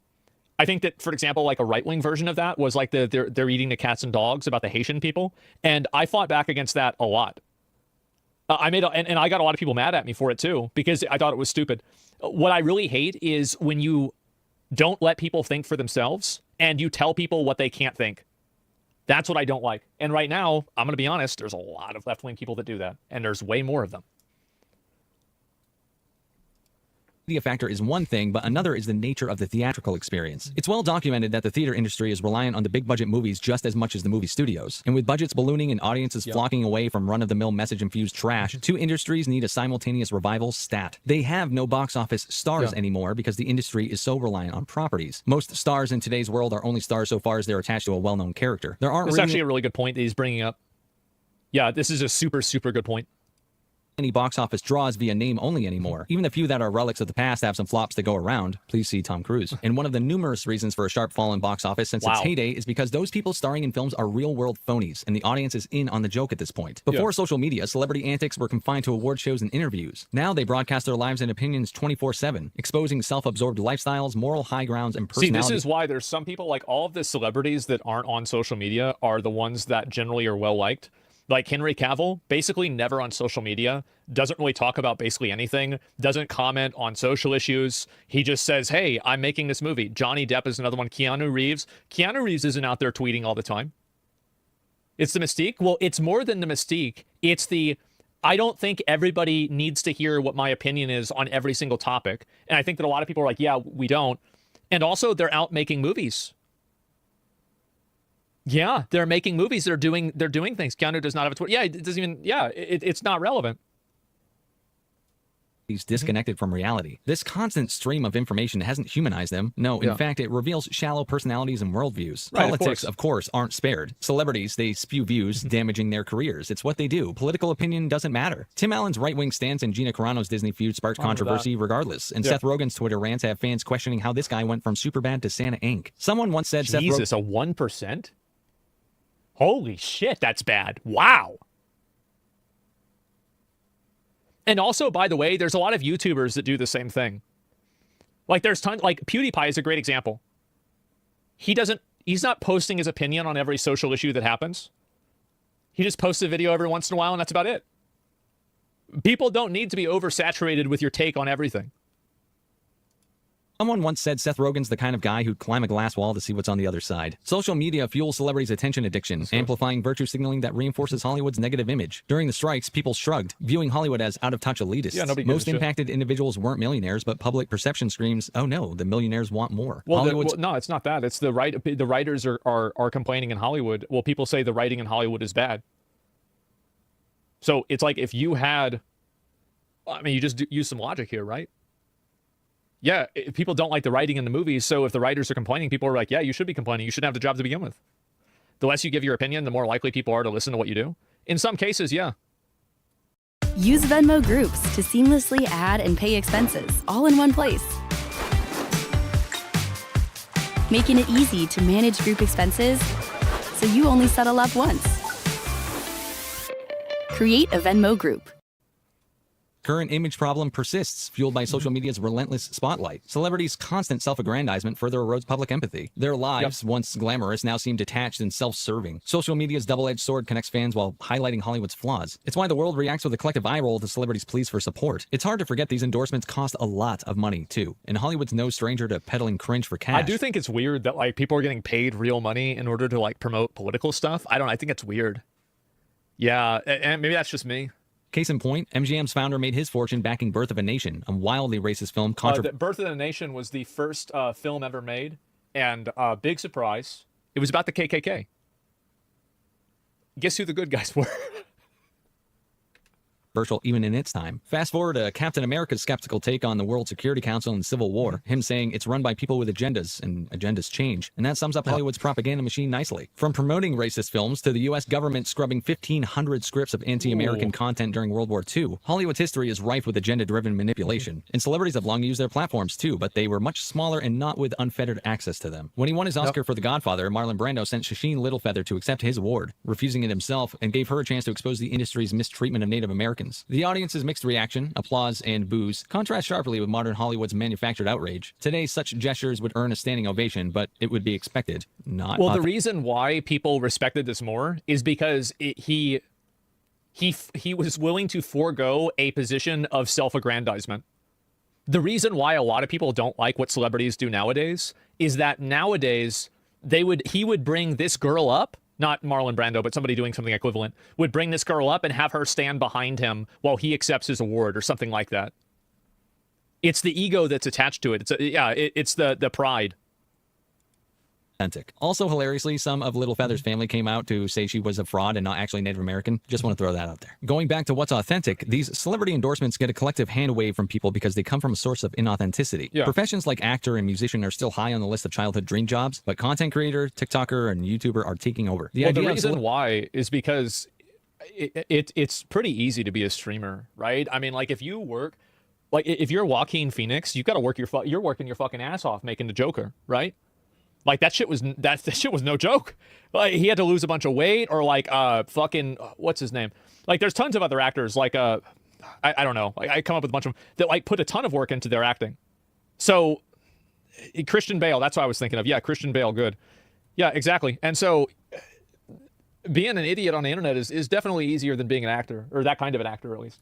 I think that, for example, a right-wing version of that was they're eating the cats and dogs about the Haitian people. And I fought back against that a lot. And I got a lot of people mad at me for it too, because I thought it was stupid. What I really hate is when you don't let people think for themselves and you tell people what they can't think. That's what I don't like. And right now, I'm going to be honest, there's a lot of left-wing people that do that, and there's way more of them. Media factor is one thing, but another is the nature of the theatrical experience. It's well documented that the theater industry is reliant on the big budget movies just as much as the movie studios. And with budgets ballooning and audiences flocking away from run-of-the-mill message-infused trash, two industries need a simultaneous revival stat. They have no box office stars anymore because the industry is so reliant on properties. Most stars in today's world are only stars so far as they're attached to a well-known character. There aren't This is really actually a really good point that he's bringing up. Yeah, this is a super, super good point. Any box office draws via name only anymore. Even the few that are relics of the past have some flops to go around. Please see Tom Cruise. And one of the numerous reasons for a sharp fall in box office since its heyday is because those people starring in films are real-world phonies, and the audience is in on the joke at this point. Before social media, celebrity antics were confined to award shows and interviews. Now they broadcast their lives and opinions 24/7, exposing self-absorbed lifestyles, moral high grounds, and personality. See, this is why there's some people, like all of the celebrities that aren't on social media are the ones that generally are well-liked. Like Henry Cavill, basically never on social media, doesn't really talk about basically anything, doesn't comment on social issues. He just says, hey, I'm making this movie. Johnny Depp is another one. Keanu Reeves. Keanu Reeves isn't out there tweeting all the time. It's the mystique. Well, it's more than the mystique. It's the, I don't think everybody needs to hear what my opinion is on every single topic. And I think that a lot of people are like, yeah, we don't. And also, they're out making movies. Yeah, they're making movies. They're doing things. Keanu does not have a Twitter. Yeah, it doesn't even. Yeah, it's not relevant. He's disconnected from reality. This constant stream of information hasn't humanized them. No, in fact, it reveals shallow personalities and worldviews. Right, Politics, of course, aren't spared. Celebrities, they spew views, damaging their careers. It's what they do. Political opinion doesn't matter. Tim Allen's right-wing stance and Gina Carano's Disney feud sparked controversy regardless. And Seth Rogen's Twitter rants have fans questioning how this guy went from Superbad to Santa Inc. Someone once said Jesus, a 1%? Holy shit, that's bad. Wow. And also, by the way, there's a lot of YouTubers that do the same thing. Like, there's tons, like, PewDiePie is a great example. He's not posting his opinion on every social issue that happens. He just posts a video every once in a while, and that's about it. People don't need to be oversaturated with your take on everything. Someone once said Seth Rogen's the kind of guy who'd climb a glass wall to see what's on the other side. Social media fuels celebrities' attention addiction, amplifying virtue signaling that reinforces Hollywood's negative image. During the strikes, people shrugged, viewing Hollywood as out-of-touch elitists. Yeah, nobody gives Most a shit. impacted individuals weren't millionaires, but public perception screams, oh no, the millionaires want more. Well, no, it's not that. It's the writers are complaining in Hollywood. Well, people say the writing in Hollywood is bad. So it's like if you had, I mean, you just use some logic here, right? Yeah, people don't like the writing in the movies, so if the writers are complaining, people are like, yeah, you should be complaining. You shouldn't have the job to begin with. The less you give your opinion, the more likely people are to listen to what you do. In some cases, yeah. Use Venmo Groups to seamlessly add and pay expenses all in one place, making it easy to manage group expenses so you only settle up once. Create a Venmo Group. Current image problem persists, fueled by social media's relentless spotlight. Celebrities' constant self-aggrandizement further erodes public empathy. Their lives, once glamorous, now seem detached and self-serving. Social media's double-edged sword connects fans while highlighting Hollywood's flaws. It's why the world reacts with a collective eye roll to celebrities' pleas for support. It's hard to forget these endorsements cost a lot of money, too. And Hollywood's no stranger to peddling cringe for cash. I do think it's weird that, like, people are getting paid real money in order to, like, promote political stuff. I think it's weird. Yeah, and maybe that's just me. Case in point, MGM's founder made his fortune backing Birth of a Nation, a wildly racist film. Birth of a Nation was the first film ever made, and big surprise, it was about the KKK. Guess who the good guys were? Controversial even in its time. Fast forward to Captain America's skeptical take on the World Security Council and Civil War, him saying it's run by people with agendas, and agendas change. And that sums up Hollywood's propaganda machine nicely. From promoting racist films to the U.S. government scrubbing 1,500 scripts of anti-American content during World War II, Hollywood's history is rife with agenda-driven manipulation. And celebrities have long used their platforms too, but they were much smaller and not with unfettered access to them. When he won his Oscar for The Godfather, Marlon Brando sent Shasheen Littlefeather to accept his award, refusing it himself, and gave her a chance to expose the industry's mistreatment of Native Americans. The audience's mixed reaction, applause, and boos contrast sharply with modern Hollywood's manufactured outrage. Today, such gestures would earn a standing ovation, but it would be expected, not. Well, the reason why people respected this more is because he was willing to forego a position of self-aggrandizement. The reason why a lot of people don't like what celebrities do nowadays is that nowadays he would bring this girl up. Not Marlon Brando, but somebody doing something equivalent, would bring this girl up and have her stand behind him while he accepts his award or something like that. It's the ego that's attached to it. It's the pride. Authentic. Also, hilariously, some of Little Feather's family came out to say she was a fraud and not actually Native American. Just want to throw that out there. Going back to what's authentic, these celebrity endorsements get a collective hand wave from people because they come from a source of inauthenticity. Yeah. Professions like actor and musician are still high on the list of childhood dream jobs, but content creator, TikToker, and YouTuber are taking over. The reason why is because it's pretty easy to be a streamer, right? I mean, like if you work, like if you're Joaquin Phoenix, you've got to work you're working your fucking ass off making the Joker, right? Like that shit was no joke. Like he had to lose a bunch of weight, or like fucking what's his name? Like there's tons of other actors like I don't know. Like I come up with a bunch of them that like put a ton of work into their acting. So Christian Bale, that's what I was thinking of. Yeah, Christian Bale, good. Yeah, exactly. And so being an idiot on the internet is definitely easier than being an actor, or that kind of an actor at least.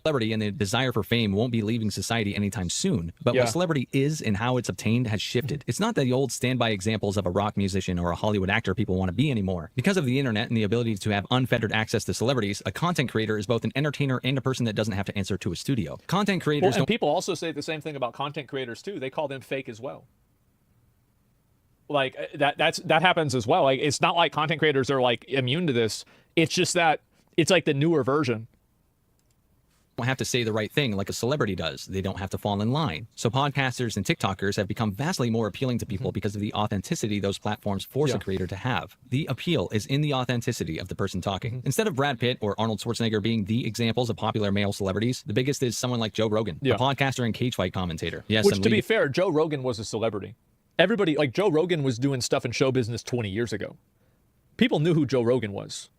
Celebrity and the desire for fame won't be leaving society anytime soon, but what celebrity is and how it's obtained has shifted. It's not the old standby examples of a rock musician or a Hollywood actor people want to be anymore. Because of the internet and the ability to have unfettered access to celebrities, a content creator is both an entertainer and a person that doesn't have to answer to a studio. Content creators and people also say the same thing about content creators too. They call them fake as well. Like that happens as well. Like it's not like content creators are like immune to this. It's just that it's like the newer version. Don't have to say the right thing like a celebrity does. They don't have to fall in line. So podcasters and TikTokers have become vastly more appealing to people because of the authenticity those platforms force a creator to have. The appeal is in the authenticity of the person talking. Instead of Brad Pitt or Arnold Schwarzenegger being the examples of popular male celebrities, the biggest is someone like Joe Rogan, a podcaster and cage fight commentator. Yes, which to be fair, Joe Rogan was a celebrity. Everybody, like Joe Rogan was doing stuff in show business 20 years ago. People knew who Joe Rogan was.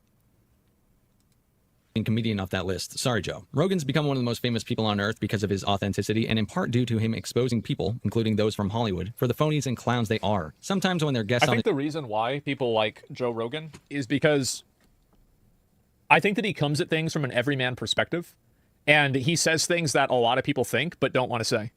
Comedian off that list. Sorry, Joe. Rogan's become one of the most famous people on earth because of his authenticity and in part due to him exposing people, including those from Hollywood, for the phonies and clowns they are. Sometimes when they're guests I think the reason why people like Joe Rogan is because I think that he comes at things from an everyman perspective, and he says things that a lot of people think but don't want to say.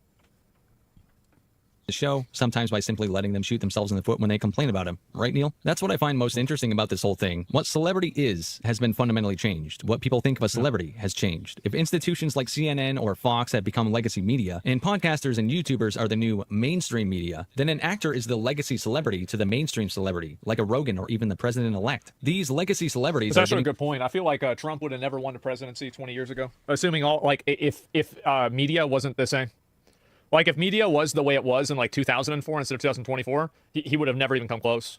The show, sometimes by simply letting them shoot themselves in the foot when they complain about him. Right, Neil? That's what I find most interesting about this whole thing. What celebrity is has been fundamentally changed. What people think of a celebrity has changed. If institutions like CNN or Fox have become legacy media, and podcasters and YouTubers are the new mainstream media, then an actor is the legacy celebrity to the mainstream celebrity, like a Rogan or even the president-elect. These legacy celebrities That's actually a good point. I feel like Trump would have never won the presidency 20 years ago. Assuming all, like, if media wasn't the same. Like, if media was the way it was in, like, 2004 instead of 2024, he would have never even come close.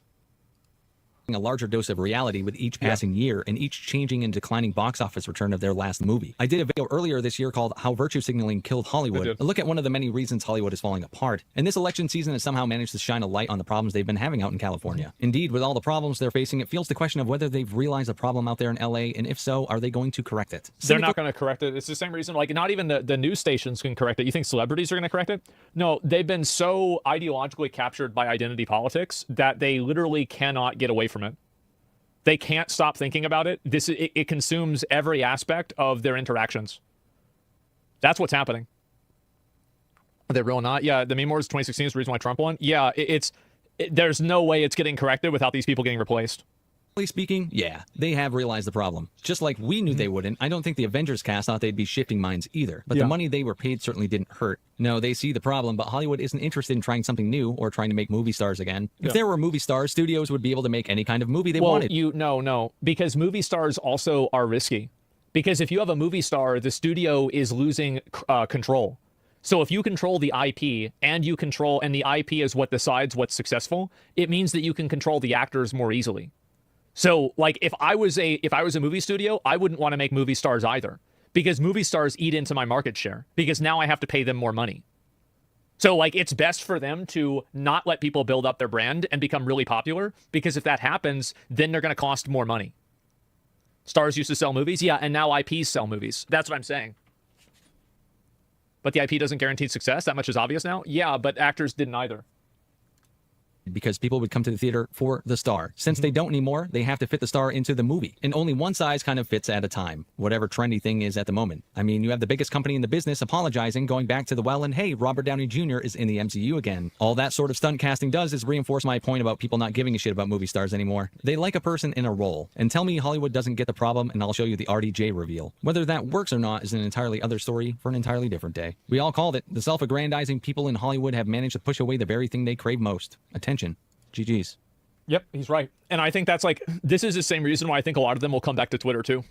A larger dose of reality with each passing year and each changing and declining box office return of their last movie. I did a video earlier this year called How Virtue Signaling Killed Hollywood. A look at one of the many reasons Hollywood is falling apart. And this election season has somehow managed to shine a light on the problems they've been having out in California. Indeed, with all the problems they're facing, it feels the question of whether they've realized a problem out there in LA, and if so, are they going to correct it? They're not going to correct it. It's the same reason, like, not even the news stations can correct it. You think celebrities are going to correct it? No, they've been so ideologically captured by identity politics that they literally cannot get away from it. They can't stop thinking about it. It consumes every aspect of their interactions. That's what's happening. Are they real or not? Yeah, the meme wars 2016 is the reason why Trump won. Yeah, there's no way it's getting corrected without these people getting replaced. Speaking, yeah, they have realized the problem. Just like we knew they wouldn't, I don't think the Avengers cast thought they'd be shifting minds either. But the money they were paid certainly didn't hurt. No, they see the problem, but Hollywood isn't interested in trying something new or trying to make movie stars again. If there were movie stars, studios would be able to make any kind of movie they wanted. No, because movie stars also are risky. Because if you have a movie star, the studio is losing control. So if you control the IP and the IP is what decides what's successful, it means that you can control the actors more easily. So, like, if I was a movie studio, I wouldn't want to make movie stars either, because movie stars eat into my market share, because now I have to pay them more money. So, like, it's best for them to not let people build up their brand and become really popular, because if that happens, then they're going to cost more money. Stars used to sell movies, yeah, and now IPs sell movies. That's what I'm saying. But the IP doesn't guarantee success. That much is obvious now. Yeah, but actors didn't either. because people would come to the theater for the star. Since they don't anymore, they have to fit the star into the movie, and only one size kind of fits at a time, whatever trendy thing is at the moment. I mean, you have the biggest company in the business apologizing, going back to the well, and hey, Robert Downey Jr. is in the MCU again. All that sort of stunt casting does is reinforce my point about people not giving a shit about movie stars anymore. They like a person in a role. And tell me Hollywood doesn't get the problem, and I'll show you the RDJ reveal. Whether that works or not is an entirely other story for an entirely different day. We all called it. The self-aggrandizing people in Hollywood have managed to push away the very thing they crave most: attention. GG's. Yep, he's right. And I think that's like, this is the same reason why I think a lot of them will come back to Twitter too.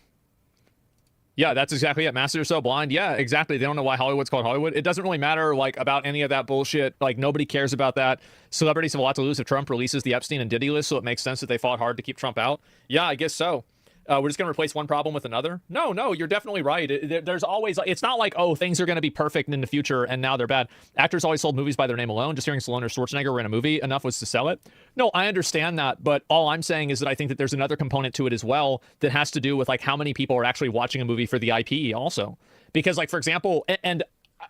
Yeah, that's exactly it. Masters are so blind. Yeah, exactly. They don't know why Hollywood's called Hollywood. It doesn't really matter like about any of that bullshit. Like nobody cares about that. Celebrities have a lot to lose if Trump releases the Epstein and Diddy list, so it makes sense that they fought hard to keep Trump out. Yeah, I guess so. We're just going to replace one problem with another? No, you're definitely right. There's always, it's not like, oh, things are going to be perfect in the future and now they're bad. Actors always sold movies by their name alone. Just hearing Stallone or Schwarzenegger were in a movie, enough was to sell it. No, I understand that, but all I'm saying is that I think that there's another component to it as well that has to do with like how many people are actually watching a movie for the IP also. Because like, for example, and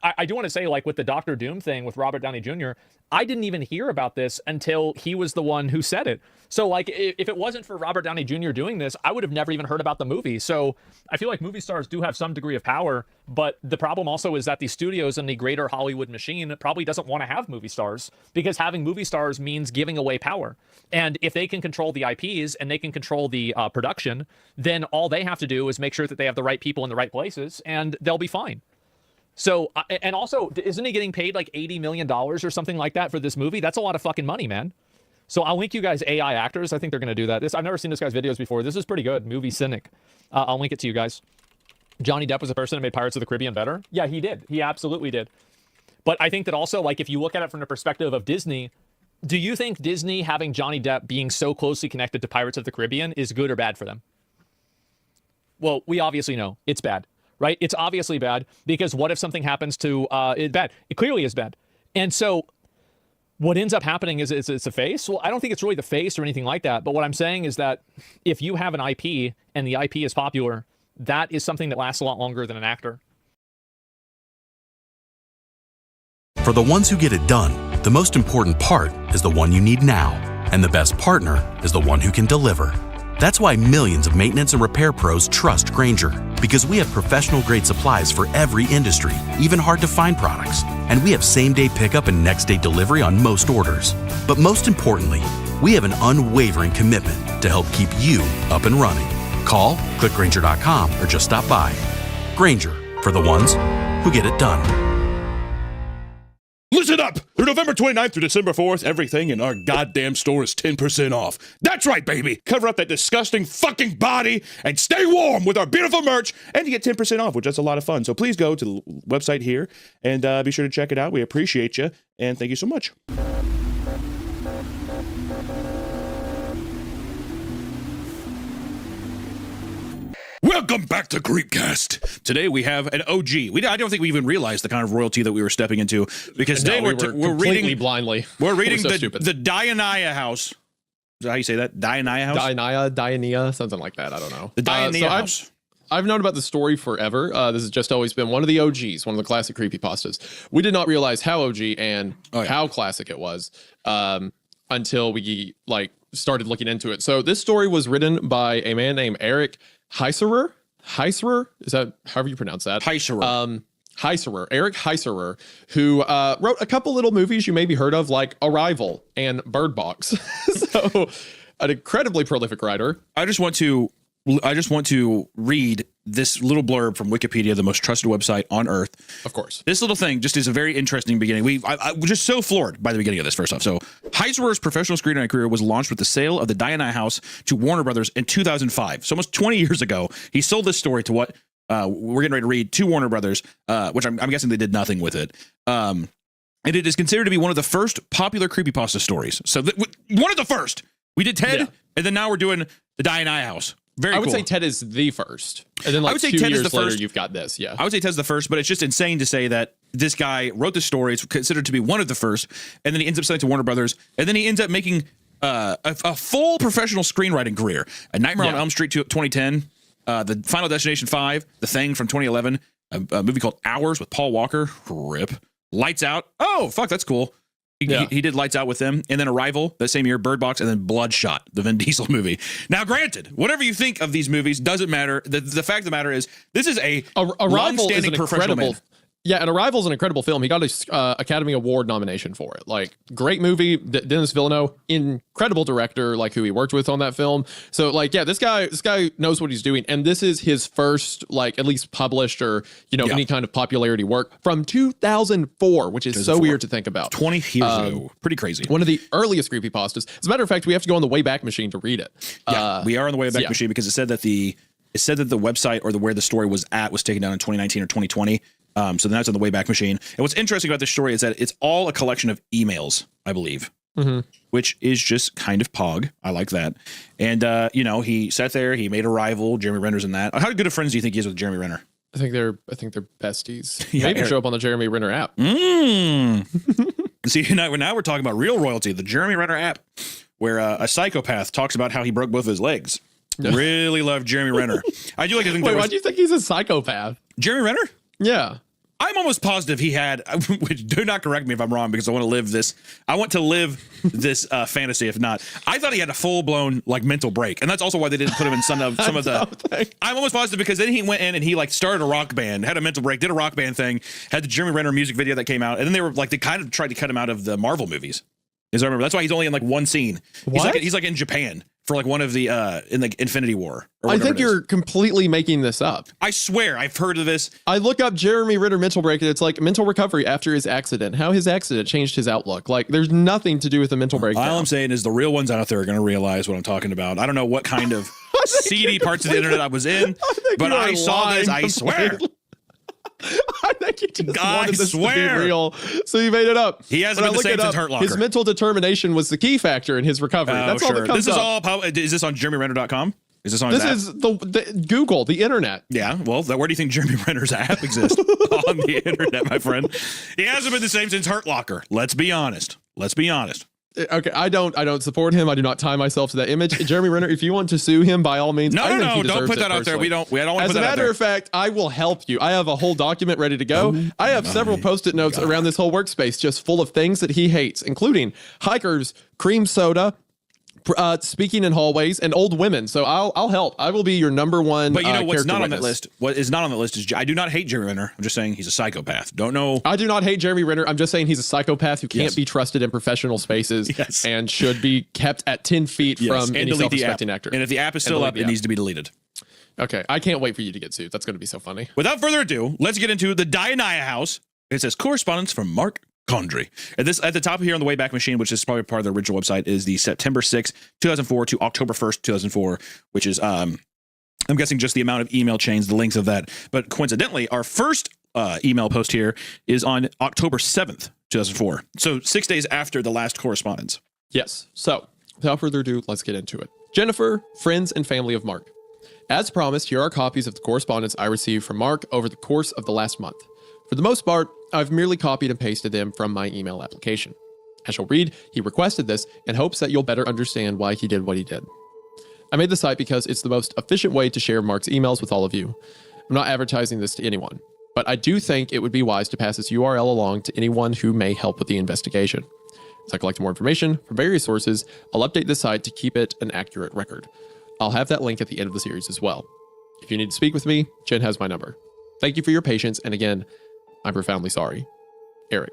I do want to say, like with the Dr. Doom thing with Robert Downey Jr., I didn't even hear about this until he was the one who said it. So like, if it wasn't for Robert Downey Jr. doing this, I would have never even heard about the movie. So I feel like movie stars do have some degree of power, but the problem also is that the studios and the greater Hollywood machine probably doesn't want to have movie stars, because having movie stars means giving away power. And if they can control the IPs and they can control the production, then all they have to do is make sure that they have the right people in the right places and they'll be fine. So, and also, isn't he getting paid like $80 million or something like that for this movie? That's a lot of fucking money, man. So I'll link you guys AI actors. I think they're going to do that. I've never seen this guy's videos before. This is pretty good. Movie Cynic. I'll link it to you guys. Johnny Depp was a person who made Pirates of the Caribbean better. Yeah, he did. He absolutely did. But I think that also, like, if you look at it from the perspective of Disney, do you think Disney having Johnny Depp being so closely connected to Pirates of the Caribbean is good or bad for them? Well, we obviously know it's bad. Right? It's obviously bad, because what if something happens to it bad? It clearly is bad. And so what ends up happening is it's a face. Well, I don't think it's really the face or anything like that. But what I'm saying is that if you have an IP and the IP is popular, that is something that lasts a lot longer than an actor. For the ones who get it done, the most important part is the one you need now. And the best partner is the one who can deliver. That's why millions of maintenance and repair pros trust Grainger, because we have professional-grade supplies for every industry, even hard-to-find products. And we have same-day pickup and next-day delivery on most orders. But most importantly, we have an unwavering commitment to help keep you up and running. Call, click Grainger.com, or just stop by. Grainger, for the ones who get it done. Listen up! Through November 29th through December 4th, everything in our goddamn store is 10% off. That's right, baby! Cover up that disgusting fucking body and stay warm with our beautiful merch, and you get 10% off, which is a lot of fun. So please go to the website here and be sure to check it out. We appreciate you, and thank you so much. Welcome back to Creepcast. Today we have an OG. I don't think we even realized the kind of royalty that we were stepping into, because today we're reading blindly. We're reading the Diania House. Is that how you say that? Diania House? Diania, something like that. I don't know. The Diania House. I've known about the story forever. This has just always been one of the OGs, one of the classic creepypastas. We did not realize how OG and how classic it was until we started looking into it. So this story was written by a man named Eric Heiserer? Is that however you pronounce that? Heiserer. Eric Heiserer, who wrote a couple little movies you maybe heard of, like Arrival and Bird Box. So an incredibly prolific writer. I just want to read this little blurb from Wikipedia, the most trusted website on earth. Of course. This little thing just is a very interesting beginning. I was just so floored by the beginning of this, first off. So Heiserer's professional screenwriting career was launched with the sale of the Diania House to Warner Brothers in 2005. So almost 20 years ago, he sold this story to what we're getting ready to read to Warner Brothers, which I'm guessing they did nothing with it. And it is considered to be one of the first popular creepypasta stories. So one of the first. We did Ted, and then now we're doing the Diania House. Very cool. I would say Ted is the first. And then I would say 2 Ted years is the later, first. you've got this. Yeah. I would say Ted's the first, but it's just insane to say that this guy wrote this story. It's considered to be one of the first. And then he ends up selling to Warner Brothers. And then he ends up making a full professional screenwriting career. A Nightmare on Elm Street 2010, the Final Destination 5, The Thing from 2011, a movie called Hours with Paul Walker. RIP. Lights Out. Oh, fuck, that's cool. He did Lights Out with them, and then Arrival that same year, Bird Box, and then Bloodshot, the Vin Diesel movie. Now, granted, whatever you think of these movies doesn't matter. The fact of the matter is, this is a long-standing professional man. Yeah, and Arrival's an incredible film. He got a Academy Award nomination for it. Like, great movie. Denis Villeneuve, incredible director, like who he worked with on that film. So, like, yeah, this guy knows what he's doing, and this is his first, like, at least published or any kind of popularity work from 2004, which is so weird to think about. 20 years ago, pretty crazy. One of the earliest creepypastas. As a matter of fact, we have to go on the Wayback Machine to read it. Yeah, we are on the Wayback Machine because it said that the website or where the story was at was taken down in 2019 or 2020. So then that's on the Wayback Machine. And what's interesting about this story is that it's all a collection of emails, I believe, which is just kind of pog. I like that. And, he sat there, he made Arrival, Jeremy Renner's in that. How good of friends do you think he is with Jeremy Renner? I think they're besties. Yeah, maybe show up on the Jeremy Renner app. See, now we're talking about real royalty, the Jeremy Renner app, where a psychopath talks about how he broke both of his legs. Really love Jeremy Renner. I do like to think. Wait, why do you think he's a psychopath? Jeremy Renner? Yeah. I'm almost positive he had, which do not correct me if I'm wrong, because I want to live this fantasy. If not, I thought he had a full blown mental break. And that's also why they didn't put him in some of the, I'm almost positive because then he went in and he started a rock band, had a mental break, did a rock band thing, had the Jeremy Renner music video that came out. And then they kind of tried to cut him out of the Marvel movies. As I remember, that's why he's only in one scene. He's like in Japan for one of the in the Infinity War. I think you're completely making this up. I swear I've heard of this. I look up Jeremy Renner mental break and it's mental recovery after his accident. How his accident changed his outlook. There's nothing to do with the mental breakdown. All I'm saying is the real ones out there are going to realize what I'm talking about. I don't know what kind of seedy parts of the internet I was in, but I saw this. I swear. I think you just wanted this to be real, so you made it up. He hasn't been the same since Hurt Locker. His mental determination was the key factor in his recovery. That's all that comes up. Is this on JeremyRenner.com? Is this on This is the Google, the internet. Yeah, well, where do you think Jeremy Renner's app exists? On the internet, my friend. He hasn't been the same since Hurt Locker. Let's be honest. Okay, I don't support him. I do not tie myself to that image. Jeremy Renner, if you want to sue him, by all means. No, don't put that out there. We don't want to put that out there. As a matter of fact, I will help you. I have a whole document ready to go. I have several Post-it notes around this whole workspace just full of things that he hates, including hikers, cream soda, speaking in hallways, and old women. So I'll help. I will be your number one. But what's not on that list? What is not on the list is I do not hate Jeremy Renner. I'm just saying he's a psychopath. Don't know. I do not hate Jeremy Renner. I'm just saying he's a psychopath who can't be trusted in professional spaces and should be kept at 10 feet from any self-respecting actor. And if the app is still up, it needs to be deleted. Okay, I can't wait for you to get sued. That's going to be so funny. Without further ado, let's get into the Diania House. It says correspondence from Mark Condry. And this at the top here on the Wayback Machine, which is probably part of the original website, is the September 6th, 2004 to October 1st, 2004, which is I'm guessing just the amount of email chains, the length of that. But coincidentally, our first email post here is on October 7th, 2004. So 6 days after the last correspondence. Yes. So without further ado, let's get into it. Jennifer, friends, and family of Mark. As promised, here are copies of the correspondence I received from Mark over the course of the last month. For the most part, I've merely copied and pasted them from my email application. As you'll read, he requested this in hopes that you'll better understand why he did what he did. I made the site because it's the most efficient way to share Mark's emails with all of you. I'm not advertising this to anyone, but I do think it would be wise to pass this URL along to anyone who may help with the investigation. As I collect more information from various sources, I'll update this site to keep it an accurate record. I'll have that link at the end of the series as well. If you need to speak with me, Jen has my number. Thank you for your patience, and again, I'm profoundly sorry. Eric.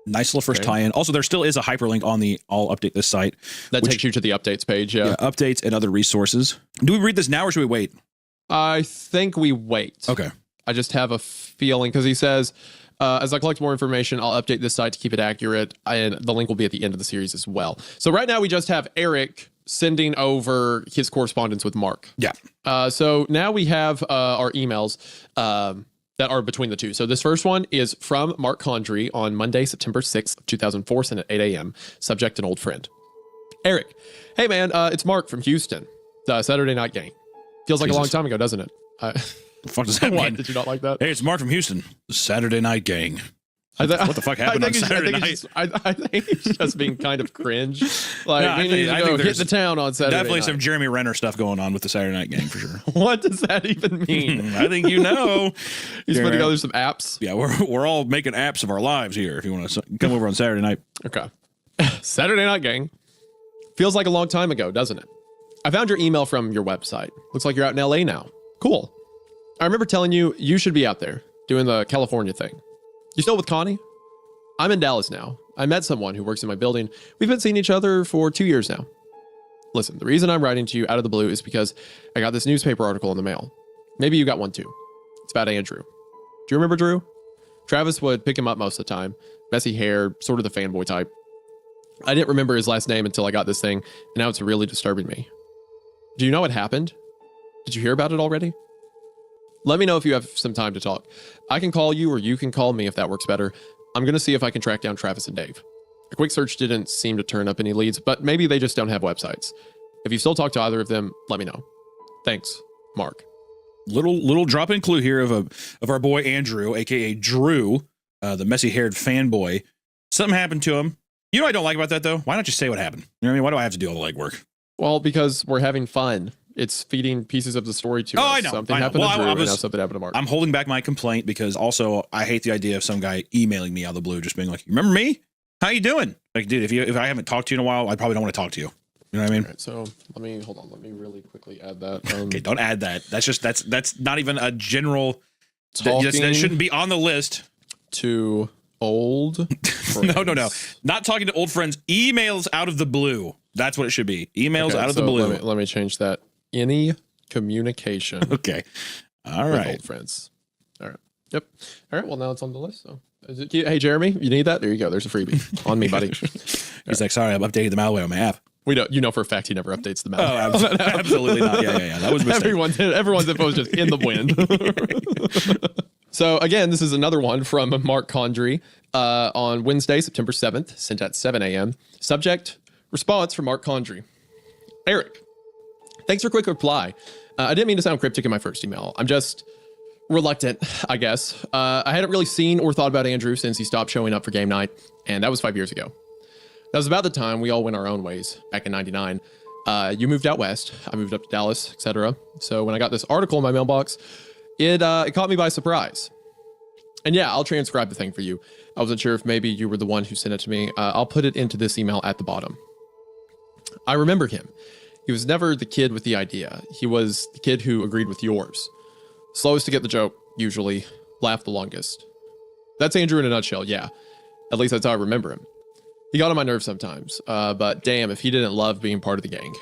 Nice little first tie-in. Also, there still is a hyperlink on the I'll update this site. That takes you to the updates page, yeah. Updates and other resources. Do we read this now or should we wait? I think we wait. Okay. I just have a feeling, because he says, as I collect more information, I'll update this site to keep it accurate, and the link will be at the end of the series as well. So right now we just have Eric sending over his correspondence with Mark. Yeah. So now we have our emails that are between the two. So this first one is from Mark Condry on Monday, September 6th, 2004, sent at 8 a.m. Subject, an old friend. Eric, hey man, it's Mark from Houston. The Saturday Night Gang. Feels like a long time ago, doesn't it? What the fuck does that mean? Did you not like that? Hey, it's Mark from Houston. The Saturday Night Gang. What the fuck happened on Saturday night? I think he's just being kind of cringe. Like, I think hit the town on Saturday definitely night. Some Jeremy Renner stuff going on with the Saturday Night Gang for sure. What does that even mean? I think you know. He's putting together some apps. Yeah, we're all making apps of our lives here if you want to come over on Saturday night. Okay. Saturday Night Gang. Feels like a long time ago, doesn't it? I found your email from your website. Looks like you're out in LA now. Cool. I remember telling you should be out there doing the California thing. You still with Connie? I'm in Dallas now. I met someone who works in my building. We've been seeing each other for 2 years now. Listen, the reason I'm writing to you out of the blue is because I got this newspaper article in the mail. Maybe you got one too. It's about Andrew. Do you remember Drew? Travis would pick him up most of the time. Messy hair, sort of the fanboy type. I didn't remember his last name until I got this thing, and now it's really disturbing me. Do you know what happened? Did you hear about it already? Let me know if you have some time to talk. I can call you or you can call me if that works better. I'm going to see if I can track down Travis and Dave. A quick search didn't seem to turn up any leads, but maybe they just don't have websites. If you still talk to either of them, let me know. Thanks, Mark. Little drop-in clue here of our boy Andrew, aka Drew, the messy-haired fanboy. Something happened to him. You know what I don't like about that, though? Why not just say what happened? You know what I mean? Why do I have to do all the legwork? Well, because we're having fun. It's feeding pieces of the story to us. I know. Something happened to Drew, and now something happened to Mark. I'm holding back my complaint because also I hate the idea of some guy emailing me out of the blue, just being like, "You remember me? How you doing?" Like, dude, if I haven't talked to you in a while, I probably don't want to talk to you. You know what I mean? All right, so let me really quickly add that. Okay, don't add that. That's not even a general. Talking that shouldn't be on the list. To old friends. No. Not talking to old friends. Emails out of the blue. That's what it should be. Emails out of the blue. Let me change that. Any communication. Okay. All right. With old friends. All right. Yep. All right. Well, now it's on the list. So, hey, Jeremy, you need that? There you go. There's a freebie on me, buddy. He's like, sorry, I've updated the malware on my app. We know, you know for a fact he never updates the malware. Oh, absolutely not. Yeah. That was a mistake. Everyone's info is just in the wind. So again, this is another one from Mark Condry on Wednesday, September 7th, sent at 7 a.m. Subject, response from Mark Condry. Eric, thanks for quick reply. I didn't mean to sound cryptic in my first email. I'm just reluctant, I guess. I hadn't really seen or thought about Andrew since he stopped showing up for game night, and that was 5 years ago. That was about the time we all went our own ways, back in 99. You moved out west, I moved up to Dallas, etc. So when I got this article in my mailbox, it caught me by surprise. And yeah, I'll transcribe the thing for you. I wasn't sure if maybe you were the one who sent it to me. I'll put it into this email at the bottom. I remember him. He was never the kid with the idea. He was the kid who agreed with yours. Slowest to get the joke, usually. Laughed the longest. That's Andrew in a nutshell, yeah. At least that's how I remember him. He got on my nerves sometimes, but damn if he didn't love being part of the gang.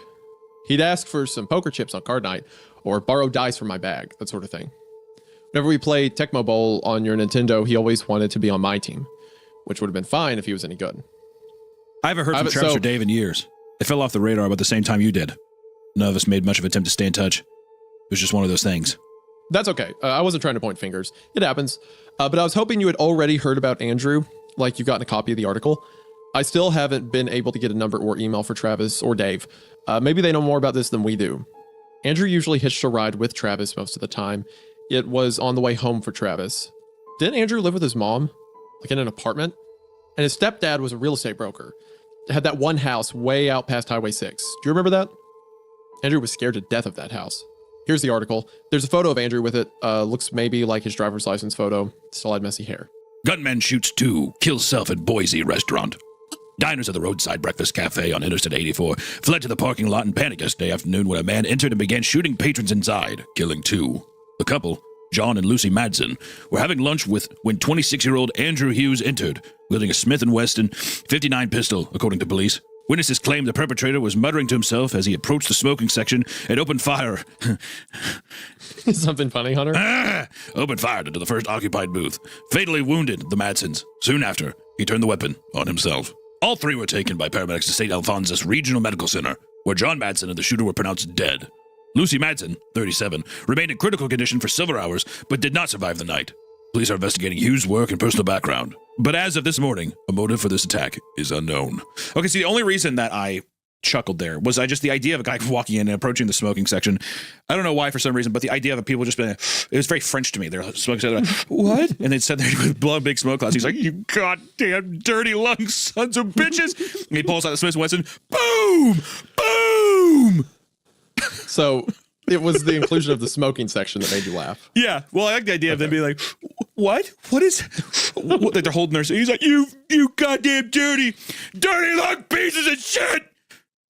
He'd ask for some poker chips on card night, or borrow dice from my bag, that sort of thing. Whenever we played Tecmo Bowl on your Nintendo, he always wanted to be on my team, which would have been fine if he was any good. I haven't heard from Travis or Dave in years. They fell off the radar about the same time you did. None of us made much of an attempt to stay in touch. It was just one of those things. That's okay. I wasn't trying to point fingers. It happens. But I was hoping you had already heard about Andrew, like you've gotten a copy of the article. I still haven't been able to get a number or email for Travis or Dave. Maybe they know more about this than we do. Andrew usually hitched a ride with Travis most of the time. It was on the way home for Travis. Didn't Andrew live with his mom? Like in an apartment? And his stepdad was a real estate broker. Had that one house way out past Highway 6. Do you remember that? Andrew was scared to death of that house. Here's the article. There's a photo of Andrew with it. Looks maybe like his driver's license photo. Still had messy hair. Gunman shoots 2, kills self at Boise restaurant. Diners at the roadside breakfast cafe on Interstate 84 fled to the parking lot in panic yesterday afternoon when a man entered and began shooting patrons inside, killing 2. The couple, John and Lucy Madsen, were having lunch when 26-year-old Andrew Hughes entered, wielding a Smith & Wesson .59 pistol, according to police. Witnesses claim the perpetrator was muttering to himself as he approached the smoking section and opened fire. Something funny, Hunter? Opened fire into the first occupied booth, fatally wounded the Madsens. Soon after, he turned the weapon on himself. All 3 were taken by paramedics to St. Alphonsus Regional Medical Center, where John Madsen and the shooter were pronounced dead. Lucy Madsen, 37, remained in critical condition for several hours, but did not survive the night. Police are investigating Hughes' work and personal background. But as of this morning, a motive for this attack is unknown. Okay, see, the only reason that I chuckled there was just the idea of a guy walking in and approaching the smoking section. I don't know why for some reason, but the idea of people just being, it was very French to me. They're smoking, like, what? And they'd sit there with blow big smoke clouds. He's like, you goddamn dirty lung sons of bitches. And he pulls out the Smith & Wesson. Boom! Boom! So it was the inclusion of the smoking section that made you laugh. Yeah. Well, I like the idea of them being like, what? What is? What, they're holding their. He's like, you goddamn dirty long pieces of shit.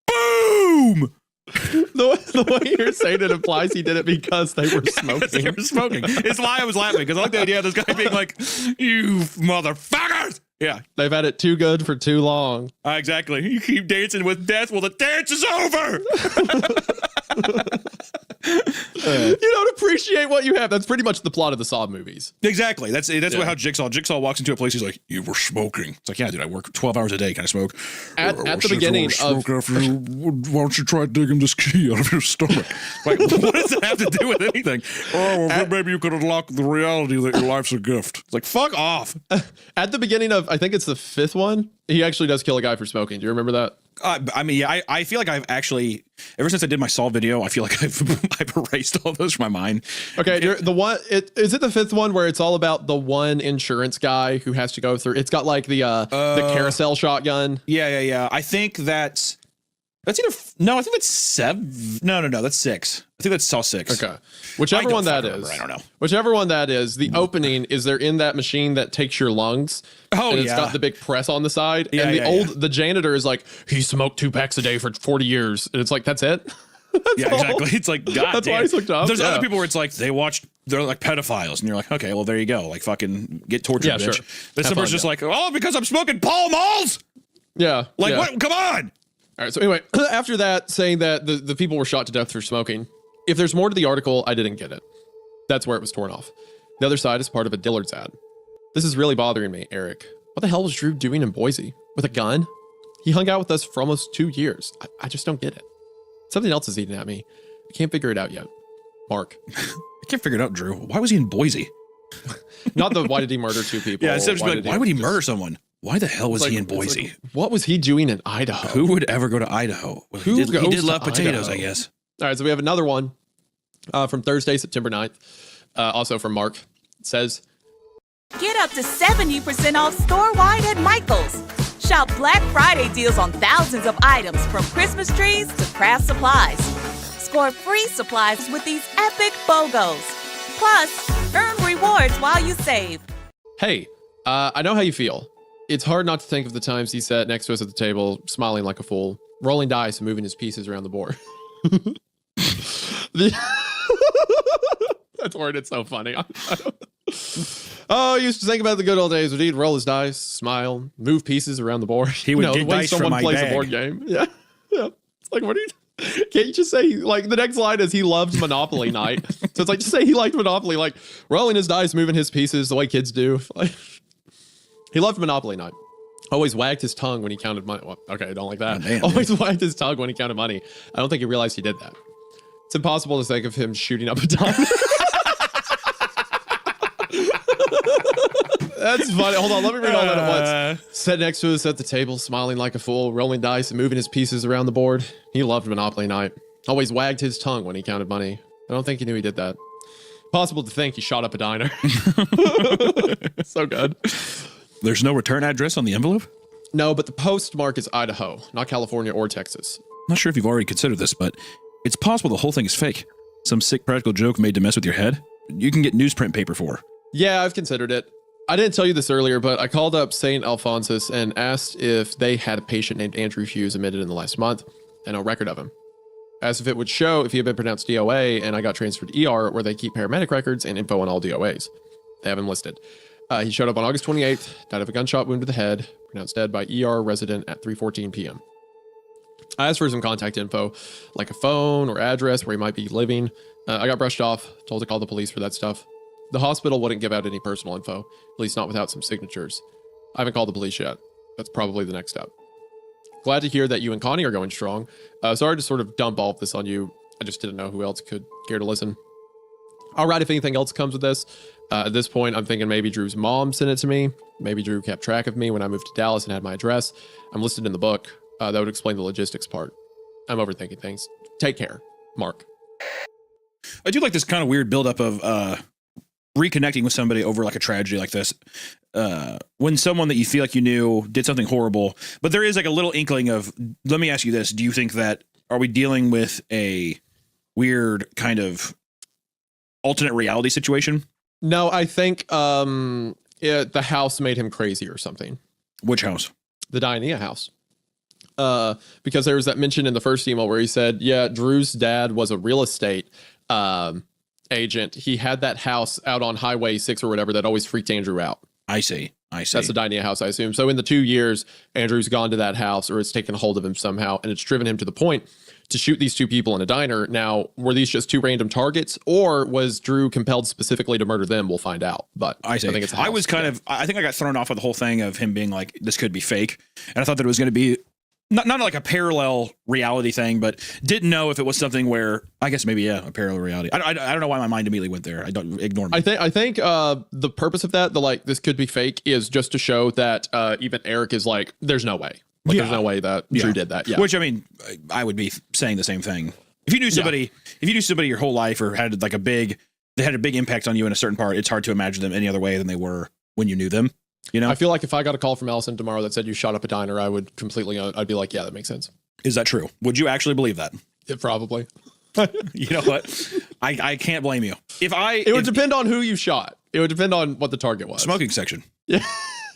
Boom. The way you're saying it implies he did it because they were smoking. They were smoking. It's why I was laughing, because I like the idea of this guy being like, you motherfuckers. Yeah. They've had it too good for too long. Exactly. You keep dancing with death. Well, the dance is over. You don't appreciate what you have. That's pretty much the plot of the Saw movies. Exactly. That's what how Jigsaw walks into a place. He's like, you were smoking. It's like, yeah, dude, I work 12 hours a day. Can I smoke? At the beginning of... Why don't you try digging this key out of your stomach? Like, what does that have to do with anything? Oh, well, maybe you could unlock the reality that your life's a gift. It's like, fuck off. At the beginning of, I think it's the 5th one, he actually does kill a guy for smoking. Do you remember that? I mean, yeah, I feel like I've actually, ever since I did my Saw video, I feel like I've erased all those from my mind. Okay, the one, is it the 5th one where it's all about the one insurance guy who has to go through? It's got like the carousel shotgun. Yeah. I think that's either no. I think that's 7. No, that's 6. I think that's Saw 6. Okay, whichever one that is. I don't know. Whichever one that is. The opening is they're in that machine that takes your lungs. Oh, and it's got the big press on the side. Yeah, and the janitor is like, he smoked 2 packs a day for 40 years. And it's like, that's it? Yeah, exactly. It's like, God that's damn. why he's hooked up. There's other people where it's like, they're like pedophiles. And you're like, okay, well, there you go. Like, fucking get tortured, bitch. Sure. This number's just like, oh, because I'm smoking Pall Malls? Yeah. Like, what? Come on. All right. So anyway, after that, saying that the people were shot to death for smoking, if there's more to the article, I didn't get it. That's where it was torn off. The other side is part of a Dillard's ad. This is really bothering me, Eric. What the hell was Drew doing in Boise? With a gun? He hung out with us for almost 2 years. I just don't get it. Something else is eating at me. I can't figure it out yet. Mark. I can't figure it out, Drew. Why was he in Boise? Not the why did he murder 2 people? Yeah, instead of just why would he murder someone? Why the hell was he in Boise? Like, what was he doing in Idaho? Who would ever go to Idaho? Well, he did love potatoes, Idaho? I guess. All right, so we have another one from Thursday, September 9th. Also from Mark. It says, get up to 70% off store-wide at Michael's. Shop Black Friday deals on thousands of items from Christmas trees to craft supplies. Score free supplies with these epic BOGOs. Plus, earn rewards while you save. Hey, I know how you feel. It's hard not to think of the times he sat next to us at the table, smiling like a fool, rolling dice and moving his pieces around the board. That's worded so funny. Oh, I used to think about the good old days when he'd roll his dice, smile, move pieces around the board. He would get dice from my bag. A board game. Yeah. It's like, what are you... Can't you just say, like, the next line is he loved Monopoly night. So it's like, just say he liked Monopoly, like, rolling his dice, moving his pieces the way kids do. Like, he loved Monopoly night. Always wagged his tongue when he counted money. Well, okay, I don't like that. Oh, damn, always wagged his tongue when he counted money. I don't think he realized he did that. It's impossible to think of him shooting up a dime. That's funny. Hold on, let me read all that at once. Sat next to us at the table, smiling like a fool, rolling dice and moving his pieces around the board. He loved Monopoly night. Always wagged his tongue when he counted money. I don't think he knew he did that. Possible to think he shot up a diner. So good. There's no return address on the envelope? No, but the postmark is Idaho, not California or Texas. Not sure if you've already considered this, but it's possible the whole thing is fake. Some sick practical joke made to mess with your head. You can get newsprint paper for. Yeah, I've considered it. I didn't tell you this earlier, but I called up St. Alphonsus and asked if they had a patient named Andrew Hughes admitted in the last month and no record of him. Asked if it would show if he had been pronounced DOA, and I got transferred to ER where they keep paramedic records and info on all DOAs. They have him listed. He showed up on August 28th, died of a gunshot wound to the head, pronounced dead by ER resident at 3:14 p.m. I asked for some contact info, like a phone or address where he might be living. I got brushed off, told to call the police for that stuff. The hospital wouldn't give out any personal info, at least not without some signatures. I haven't called the police yet. That's probably the next step. Glad to hear that you and Connie are going strong. Sorry to sort of dump all of this on you. I just didn't know who else could care to listen. All right, if anything else comes with this. At this point, I'm thinking maybe Drew's mom sent it to me. Maybe Drew kept track of me when I moved to Dallas and had my address. I'm listed in the book. That would explain the logistics part. I'm overthinking things. Take care, Mark. I do like this kind of weird buildup of reconnecting with somebody over like a tragedy like this. When someone that you feel like you knew did something horrible, but there is like a little inkling of, let me ask you this. Do you think that, are we dealing with a weird kind of alternate reality situation No, I think the house made him crazy or something. Which house? The Diania house. Because there was that mention in the first email where he said, yeah, Drew's dad was a real estate agent. He had that house out on Highway 6 or whatever that always freaked Andrew out. I see. That's the Diania house, I assume. So in the 2 years, Andrew's gone to that house, or it's taken hold of him somehow, and it's driven him to the point to shoot these two people in a diner. Now, were these just two random targets, or was Drew compelled specifically to murder them? We'll find out. But I see. think it's I think I got thrown off with the whole thing of him being like, this could be fake. And I thought that it was going to be not like a parallel reality thing, but didn't know if it was something where, I guess maybe, yeah, a parallel reality. I don't know why my mind immediately went there. I don't ignore me. I think the purpose of that, this could be fake, is just to show that even Eric is like, there's no way. There's no way that Drew did that. Yeah. Which, I mean, I would be saying the same thing. If you knew somebody, your whole life, or had like they had a big impact on you in a certain part, it's hard to imagine them any other way than they were when you knew them. You know, I feel like if I got a call from Allison tomorrow that said you shot up a diner, I would I'd be like, yeah, that makes sense. Is that true? Would you actually believe that? Yeah, probably. You know what? I can't blame you. It would depend on who you shot. It would depend on what the target was. Smoking section. Yeah.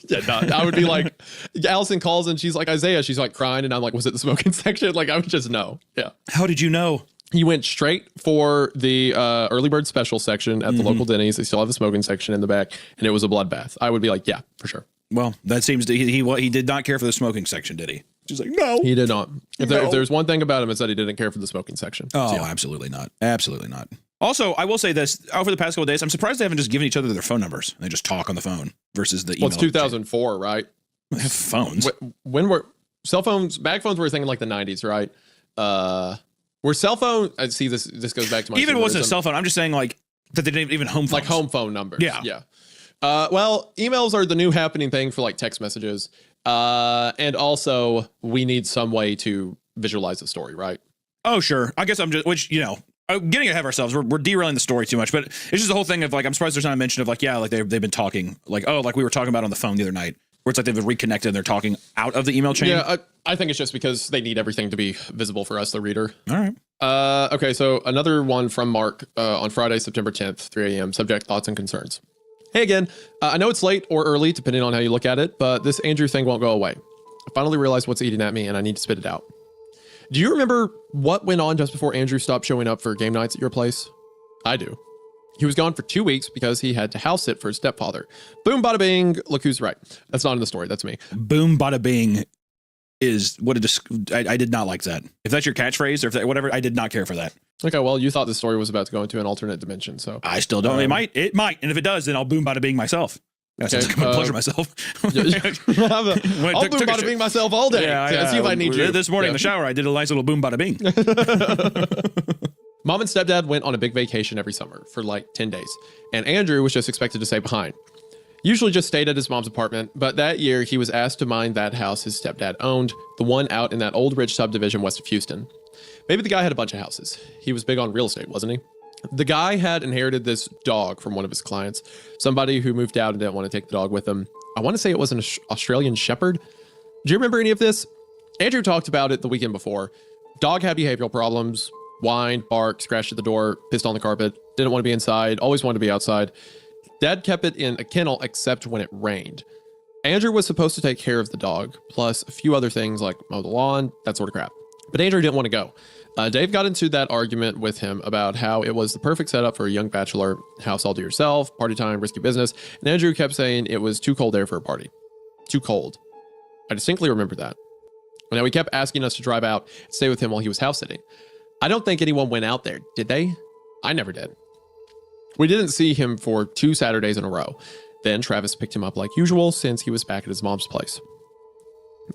Yeah, no, I would be like, Allison calls and she's like, Isaiah, she's like crying. And I'm like, was it the smoking section? Like, I would just know. Yeah. How did you know? He went straight for the early bird special section at the local Denny's. They still have a smoking section in the back, and it was a bloodbath. I would be like, yeah, for sure. Well, that seems to, he did not care for the smoking section, did he? She's like, no. He did not. If there's one thing about him, it's that he didn't care for the smoking section. Oh, so, yeah. Absolutely not. Absolutely not. Also, I will say this, over the past couple of days, I'm surprised they haven't just given each other their phone numbers. They just talk on the phone versus the email. Well, it's 2004, right? They have phones. When were cell phones, bag phones were a thing in like the 90s, right? Were cell phone, I see this goes back to my even if it wasn't a cell phone, I'm just saying like that they didn't even home phones. Like home phone numbers. Yeah. Yeah. Well, emails are the new happening thing for like text messages. And also we need some way to visualize the story, right? Oh, sure. I guess I'm just, which, you know, getting ahead of ourselves. We're derailing the story too much, but it's just the whole thing of like, I'm surprised there's not a mention of like, yeah, like they've been talking like, oh, like we were talking about on the phone the other night, where it's like they've reconnected and they're talking out of the email chain. Yeah, I think it's just because they need everything to be visible for us, the reader. All right. Okay, so another one from Mark on Friday, September 10th, 3 a.m. Subject, thoughts and concerns. Hey again, I know it's late or early, depending on how you look at it, but this Andrew thing won't go away. I finally realized what's eating at me and I need to spit it out. Do you remember what went on just before Andrew stopped showing up for game nights at your place? I do. He was gone for 2 weeks because he had to house sit for his stepfather. Boom, bada bing. Look who's right. That's not in the story. That's me. Boom, bada bing is what I did not like that. If that's your catchphrase or if that, whatever, I did not care for that. Okay, well, you thought the story was about to go into an alternate dimension, so I still don't. It might, and if it does, then I'll boom, bada bing myself. That's okay, I'm gonna pleasure myself. I'll boom, bada bing myself all day. Yeah, see if I need you. This morning in the shower, I did a nice little boom, bada bing. Mom and stepdad went on a big vacation every summer for like 10 days, and Andrew was just expected to stay behind. Usually just stayed at his mom's apartment, but that year he was asked to mind that house his stepdad owned, the one out in that old rich subdivision west of Houston. Maybe the guy had a bunch of houses. He was big on real estate, wasn't he? The guy had inherited this dog from one of his clients, somebody who moved out and didn't want to take the dog with him. I want to say it was an Australian Shepherd. Do you remember any of this? Andrew talked about it the weekend before. Dog had behavioral problems, whined, barked, scratched at the door, pissed on the carpet, didn't want to be inside, always wanted to be outside. Dad kept it in a kennel except when it rained. Andrew was supposed to take care of the dog, plus a few other things like mow the lawn, that sort of crap. But Andrew didn't want to go. Dave got into that argument with him about how it was the perfect setup for a young bachelor, house all to yourself, party time, risky business, and Andrew kept saying it was too cold there for a party. Too cold. I distinctly remember that. Now he kept asking us to drive out and stay with him while he was house sitting. I don't think anyone went out there, did they? I never did. We didn't see him for 2 Saturdays in a row. Then Travis picked him up like usual since he was back at his mom's place.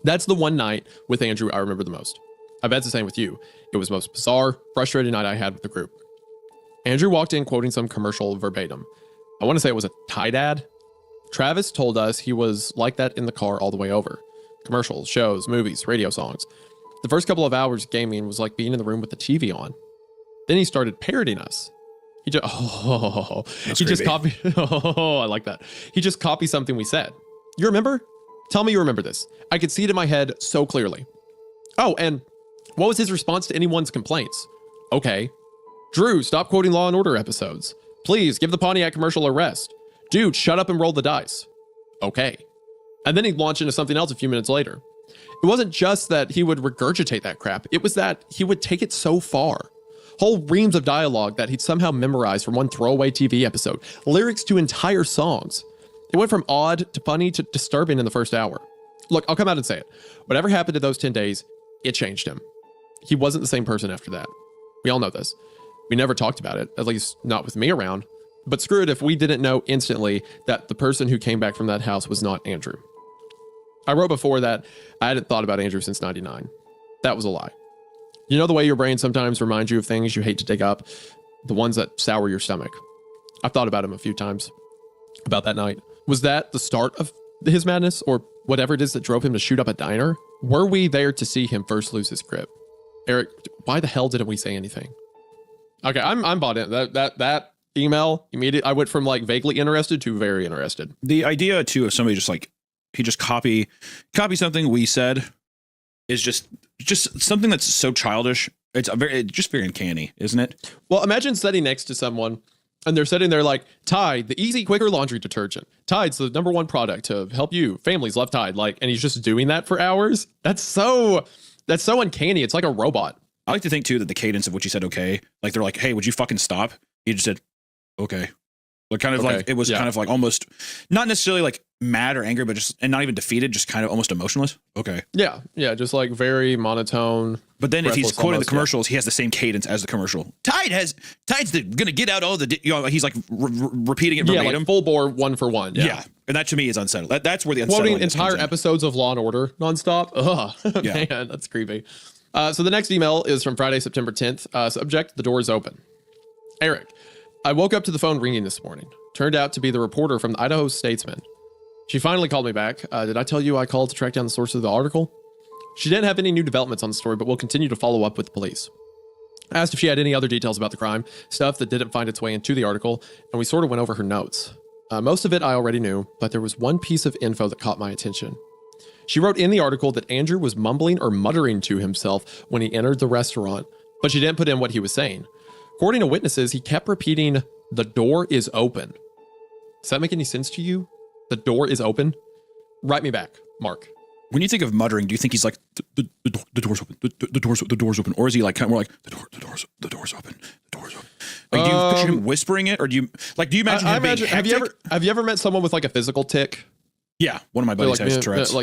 That's the one night with Andrew I remember the most. I bet it's the same with you. It was the most bizarre, frustrating night I had with the group. Andrew walked in quoting some commercial verbatim. I want to say it was a Tide ad. Travis told us he was like that in the car all the way over. Commercials, shows, movies, radio songs. The first couple of hours gaming was like being in the room with the TV on. Then he started parodying us. He just copied. Oh, I like that. He just copied something we said. You remember? Tell me you remember this. I could see it in my head so clearly. Oh, and what was his response to anyone's complaints? Okay. Drew, stop quoting Law and Order episodes. Please give the Pontiac commercial a rest. Dude, shut up and roll the dice. Okay. And then he'd launch into something else a few minutes later. It wasn't just that he would regurgitate that crap. It was that he would take it so far. Whole reams of dialogue that he'd somehow memorized from one throwaway TV episode. Lyrics to entire songs. It went from odd to funny to disturbing in the first hour. Look, I'll come out and say it. Whatever happened to those 10 days, it changed him. He wasn't the same person after that. We all know this. We never talked about it, at least not with me around. But screw it if we didn't know instantly that the person who came back from that house was not Andrew. I wrote before that I hadn't thought about Andrew since 99. That was a lie. You know the way your brain sometimes reminds you of things you hate to dig up? The ones that sour your stomach. I've thought about him a few times. About that night. Was that the start of his madness? Or whatever it is that drove him to shoot up a diner? Were we there to see him first lose his grip? Eric, why the hell didn't we say anything? Okay, I'm bought in. That email, immediately, I went from like vaguely interested to very interested. The idea too of somebody just like, he just copy something we said is just something that's so childish. It's just very uncanny, isn't it? Well, imagine sitting next to someone and they're sitting there like, Tide, the easy, quicker laundry detergent. Tide's the #1 product to help you. Families love Tide. Like, and he's just doing that for hours. That's so uncanny. It's like a robot. I like to think too that the cadence of what you said, okay, like they're like, hey, would you fucking stop? He just said, okay. Like kind of Okay, like, it was kind of like almost not necessarily like mad or angry, but just, and not even defeated, just kind of almost emotionless. Okay. Yeah. Just like very monotone. But then if he's breathless quoting almost, the commercials, he has the same cadence as the commercial. Tide's gonna get out all the, he's like repeating it verbatim. Like full bore 1 for 1. Yeah. And that to me is unsettling. That's where the Quoting unsettling entire episodes of Law and Order nonstop. Ugh. Yeah. Man, that's creepy. So the next email is from Friday, September 10th. Subject, the door is open. Eric, I woke up to the phone ringing this morning. Turned out to be the reporter from the Idaho Statesman. She finally called me back. Did I tell you I called to track down the source of the article? She didn't have any new developments on the story, but we'll continue to follow up with the police. I asked if she had any other details about the crime, stuff that didn't find its way into the article, and we sort of went over her notes. Most of it I already knew, but there was one piece of info that caught my attention. She wrote in the article that Andrew was mumbling or muttering to himself when he entered the restaurant, but she didn't put in what he was saying. According to witnesses, he kept repeating, "The door is open." Does that make any sense to you? The door is open? Write me back, Mark. When you think of muttering, do you think he's like, the door's open, the door's open? Or is he like, kind of more like, the door's open, the door's open? Like, do you picture him whispering it? Or do you imagine him being hectic? Have you ever met someone with like a physical tic? Yeah, one of my buddies has Tourette's.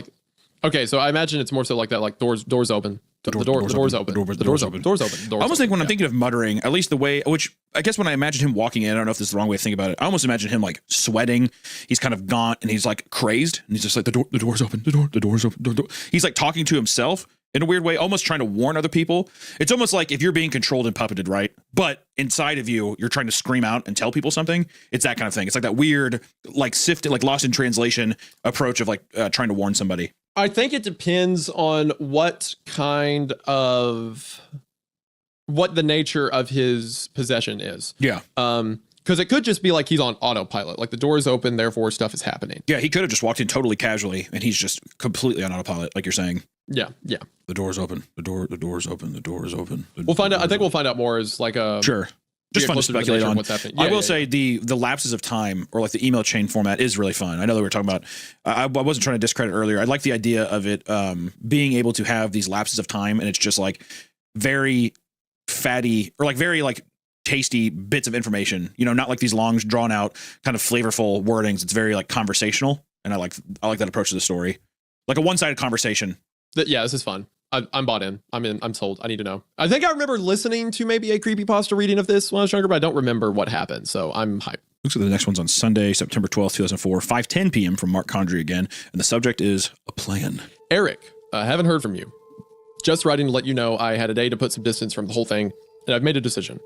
Okay, so I imagine it's more so like that, like doors open. The door's open. The door's open. I almost think when I'm thinking of muttering, at least the way, which I guess when I imagine him walking in, I don't know if this is the wrong way to think about it. I almost imagine him like sweating. He's kind of gaunt and he's like crazed. And he's just like, the door's open. The door's open. He's like talking to himself in a weird way, almost trying to warn other people. It's almost like if you're being controlled and puppeted, right? But inside of you, you're trying to scream out and tell people something. It's that kind of thing. It's like that weird, like sifted, like lost in translation approach of like trying to warn somebody. I think it depends on what the nature of his possession is. Yeah. Because it could just be like he's on autopilot, like the door is open, therefore stuff is happening. Yeah, he could have just walked in totally casually and he's just completely on autopilot, like you're saying. Yeah. The door's open. The door's open. The door is open. We'll find out. I think we'll find out more as like a sure. Just fun to speculate on. What's happening. I will say the lapses of time or like the email chain format is really fun. I know that we were talking about, I wasn't trying to discredit earlier. I like the idea of it being able to have these lapses of time and it's just like very fatty or like very like tasty bits of information, not like these long drawn out kind of flavorful wordings. It's very like conversational. And I like that approach to the story. Like a one-sided conversation. Yeah, this is fun. I'm bought in. I'm sold. I need to know. I think I remember listening to maybe a creepypasta reading of this when I was younger, but I don't remember what happened. So I'm hyped. Looks like the next one's on Sunday, September 12th, 2004, 5:10 p.m. from Mark Condry again. And the subject is a plan. Eric, I haven't heard from you. Just writing to let you know I had a day to put some distance from the whole thing, and I've made a decision.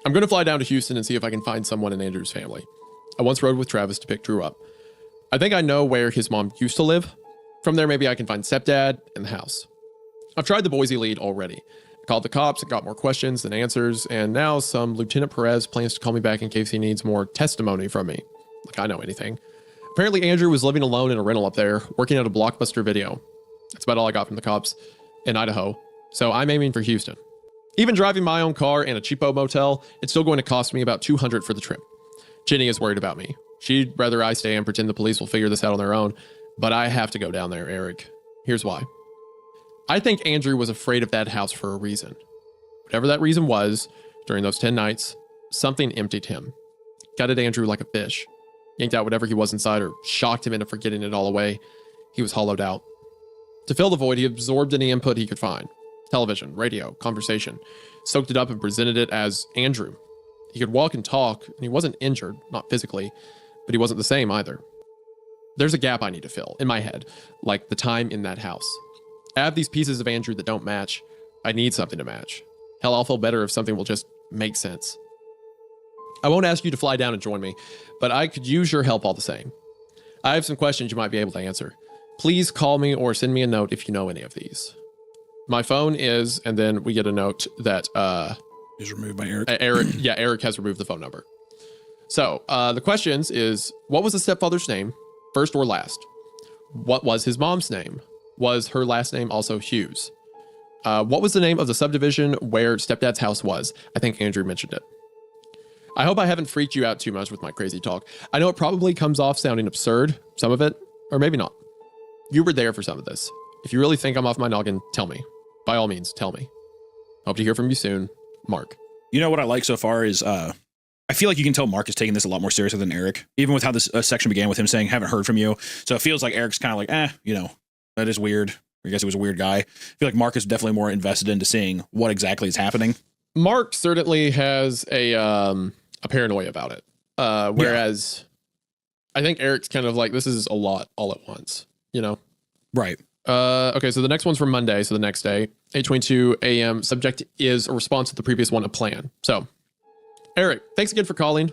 I'm going to fly down to Houston and see if I can find someone in Andrew's family. I once rode with Travis to pick Drew up. I think I know where his mom used to live. From there, maybe I can find stepdad and the house. I've tried the Boise lead already. I called the cops and got more questions than answers, and now some Lieutenant Perez plans to call me back in case he needs more testimony from me. Like I know anything. Apparently Andrew was living alone in a rental up there, working at a Blockbuster Video. That's about all I got from the cops in Idaho, so I'm aiming for Houston. Even driving my own car and a cheapo motel, it's still going to cost me about $200 for the trip. Ginny is worried about me. She'd rather I stay and pretend the police will figure this out on their own, but I have to go down there, Eric. Here's why. I think Andrew was afraid of that house for a reason. Whatever that reason was, during those 10 nights, something emptied him. Gutted Andrew like a fish. Yanked out whatever he was inside or shocked him into forgetting it all away. He was hollowed out. To fill the void, he absorbed any input he could find. Television, radio, conversation. Soaked it up and presented it as Andrew. He could walk and talk, and he wasn't injured, not physically, but he wasn't the same either. There's a gap I need to fill in my head, like the time in that house. I have these pieces of Andrew that don't match. I need something to match. Hell, I'll feel better if something will just make sense. I won't ask you to fly down and join me, but I could use your help all the same. I have some questions you might be able to answer. Please call me or send me a note if you know any of these. My phone is, and then we get a note that is removed by Eric. Eric has removed the phone number. So the questions is, what was the stepfather's name, first or last? What was his mom's name? Was her last name also Hughes? What was the name of the subdivision where stepdad's house was? I think Andrew mentioned it. I hope I haven't freaked you out too much with my crazy talk. I know it probably comes off sounding absurd, some of it, or maybe not. You were there for some of this. If you really think I'm off my noggin, tell me. By all means, tell me. Hope to hear from you soon, Mark. You know what I like so far is I feel like you can tell Mark is taking this a lot more seriously than Eric, even with how this section began with him saying, haven't heard from you. So it feels like Eric's kind of like, that is weird. I guess he was a weird guy. I feel like Mark is definitely more invested into seeing what exactly is happening. Mark certainly has a paranoia about it. Whereas I think Eric's kind of like, this is a lot all at once, Right. Okay, so the next one's from Monday, so the next day, 8:22 a.m. Subject is a response to the previous one, a plan. So, Eric, thanks again for calling.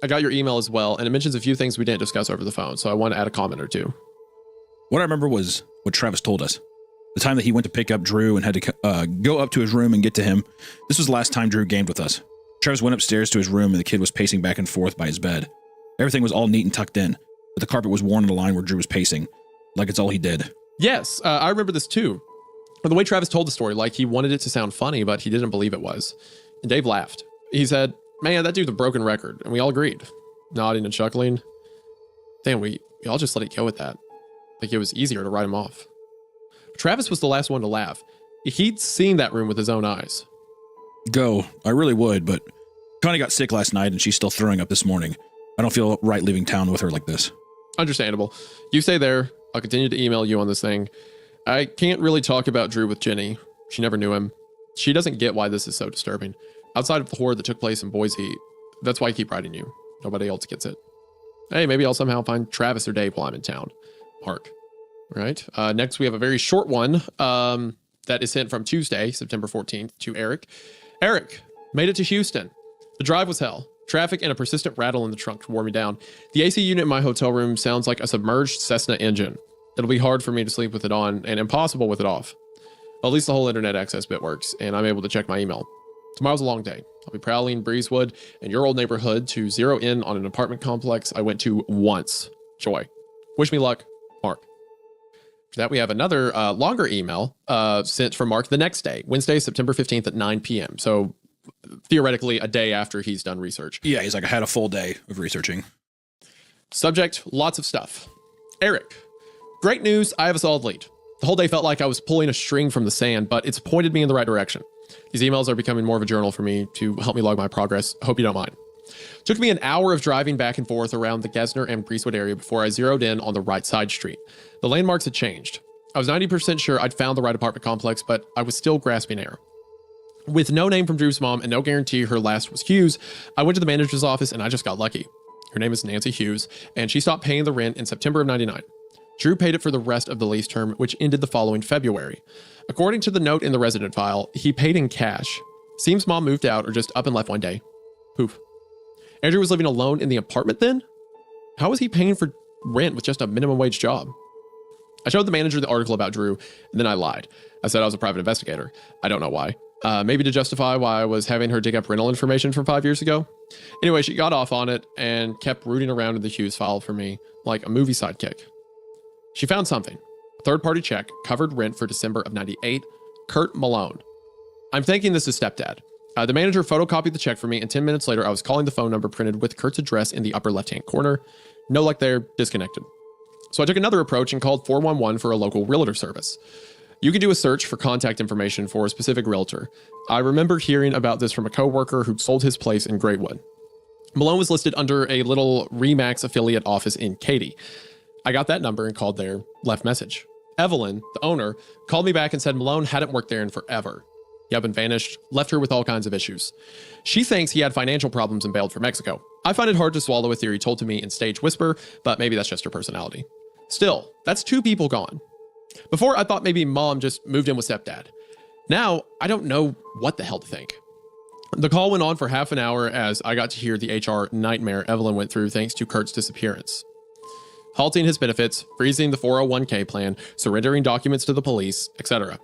I got your email as well, and it mentions a few things we didn't discuss over the phone, so I want to add a comment or two. What I remember was what Travis told us. The time that he went to pick up Drew and had to go up to his room and get to him. This was the last time Drew gamed with us. Travis went upstairs to his room, and the kid was pacing back and forth by his bed. Everything was all neat and tucked in, but the carpet was worn in a line where Drew was pacing. Like it's all he did. Yes, I remember this too. But the way Travis told the story, like he wanted it to sound funny, but he didn't believe it was. And Dave laughed. He said, man, that dude's a broken record. And we all agreed, nodding and chuckling. Damn, we all just let it go with that. Like it was easier to write him off. Travis was the last one to laugh. He'd seen that room with his own eyes. Go. I really would, but Connie got sick last night and she's still throwing up this morning. I don't feel right leaving town with her like this. Understandable. You stay there. I'll continue to email you on this thing. I can't really talk about Drew with Jenny. She never knew him. She doesn't get why this is so disturbing. Outside of the horror that took place in Boise, that's why I keep writing you. Nobody else gets it. Hey, maybe I'll somehow find Travis or Dave while I'm in town. Mark. All right. Next, we have a very short one that is sent from Tuesday, September 14th, to Eric. Eric, made it to Houston. The drive was hell. Traffic and a persistent rattle in the trunk wore me down. The AC unit in my hotel room sounds like a submerged Cessna engine. It'll be hard for me to sleep with it on and impossible with it off. Well, at least the whole internet access bit works, and I'm able to check my email. Tomorrow's a long day. I'll be prowling Breezewood and your old neighborhood to zero in on an apartment complex I went to once. Joy. Wish me luck, Mark. After that, we have another longer email sent from Mark the next day, Wednesday, September 15th at 9 p.m. So theoretically a day after he's done research. Yeah, he's like, I had a full day of researching. Subject, lots of stuff. Eric, great news. I have a solid lead. The whole day felt like I was pulling a string from the sand, but it's pointed me in the right direction. These emails are becoming more of a journal for me to help me log my progress. Hope you don't mind. Took me an hour of driving back and forth around the Gesner and Breezewood area before I zeroed in on the right side street. The landmarks had changed. I was 90% sure I'd found the right apartment complex, but I was still grasping air. With no name from Drew's mom and no guarantee her last was Hughes, I went to the manager's office and I just got lucky. Her name is Nancy Hughes, and she stopped paying the rent in September of 99. Drew paid it for the rest of the lease term, which ended the following February. According to the note in the resident file, he paid in cash. Seems mom moved out or just up and left one day. Poof. Andrew was living alone in the apartment then? How was he paying for rent with just a minimum wage job? I showed the manager the article about Drew, and then I lied. I said I was a private investigator. I don't know why. Maybe to justify why I was having her dig up rental information from 5 years ago. Anyway, she got off on it and kept rooting around in the Hughes file for me, like a movie sidekick. She found something. A third-party check, covered rent for December of 98, Kurt Malone. I'm thinking this is stepdad. The manager photocopied the check for me, and 10 minutes later, I was calling the phone number printed with Kurt's address in the upper left-hand corner. No luck there, disconnected. So I took another approach and called 411 for a local realtor service. You can do a search for contact information for a specific realtor. I remember hearing about this from a coworker who sold his place in Greatwood. Malone was listed under a little Remax affiliate office in Katy. I got that number and called there, left message. Evelyn, the owner, called me back and said Malone hadn't worked there in forever. He up and vanished, left her with all kinds of issues. She thinks he had financial problems and bailed for Mexico. I find it hard to swallow a theory told to me in stage whisper, but maybe that's just her personality. Still, that's 2 people gone. Before, I thought maybe mom just moved in with stepdad. Now, I don't know what the hell to think. The call went on for half an hour as I got to hear the HR nightmare Evelyn went through thanks to Kurt's disappearance. Halting his benefits, freezing the 401k plan, surrendering documents to the police, etc.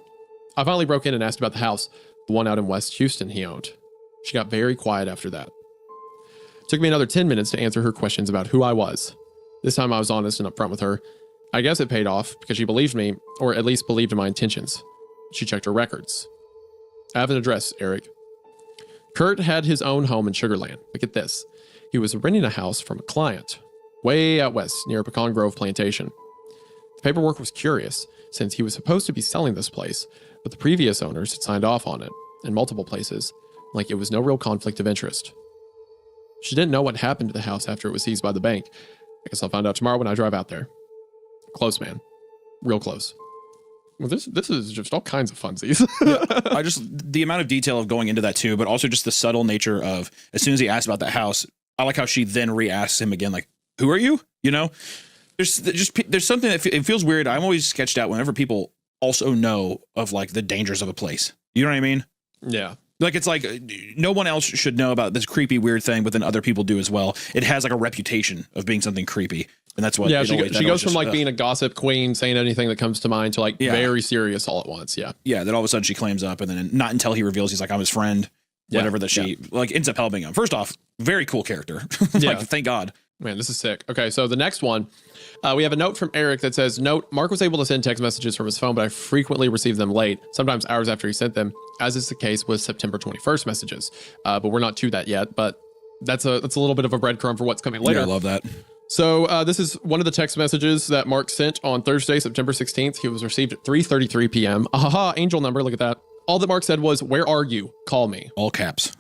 I finally broke in and asked about the house, the one out in West Houston he owned. She got very quiet after that. It took me another 10 minutes to answer her questions about who I was. This time I was honest and upfront with her. I guess it paid off because she believed me, or at least believed in my intentions. She checked her records. I have an address, Eric. Kurt had his own home in Sugar Land. Look at this. He was renting a house from a client, way out west near Pecan Grove Plantation. The paperwork was curious, since he was supposed to be selling this place, but the previous owners had signed off on it, in multiple places, like it was no real conflict of interest. She didn't know what happened to the house after it was seized by the bank. I guess I'll find out tomorrow when I drive out there. Close, man. Real close. Well, this is just all kinds of funsies. I just, the amount of detail of going into that too, but also just the subtle nature of, as soon as he asked about that house, I like how she then re-asks him again, like, who are you? You know, there's something that it feels weird. I'm always sketched out whenever people also know of like the dangers of a place. You know what I mean? Yeah. Like, it's like no one else should know about this creepy, weird thing, but then other people do as well. It has like a reputation of being something creepy. And that's what, yeah, she goes from like being a gossip queen, saying anything that comes to mind, to like very serious all at once. Yeah. Yeah. Then all of a sudden she claims up, and then not until he reveals he's like, I'm his friend, whatever, that she like ends up helping him. First off, very cool character. Like, thank God. Man, this is sick. Okay. So the next one, we have a note from Eric that says, note, Mark was able to send text messages from his phone, but I frequently receive them late, sometimes hours after he sent them, as is the case with September 21st messages. But we're not to that yet, but that's a little bit of a breadcrumb for what's coming later. Yeah, I love that. So this is one of the text messages that Mark sent on Thursday, September 16th. He was received at 3:33 p.m. Ahaha, angel number. Look at that. All that Mark said was, where are you? Call me. All caps.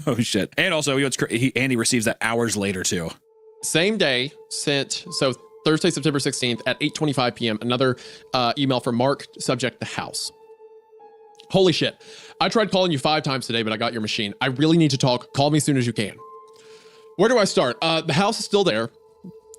Oh, shit. And also, Andy receives that hours later, too. Same day, sent, so Thursday, September 16th at 8:25 p.m., another email from Mark, subject the house. Holy shit. I tried calling you 5 times today, but I got your machine. I really need to talk. Call me as soon as you can. Where do I start? The house is still there.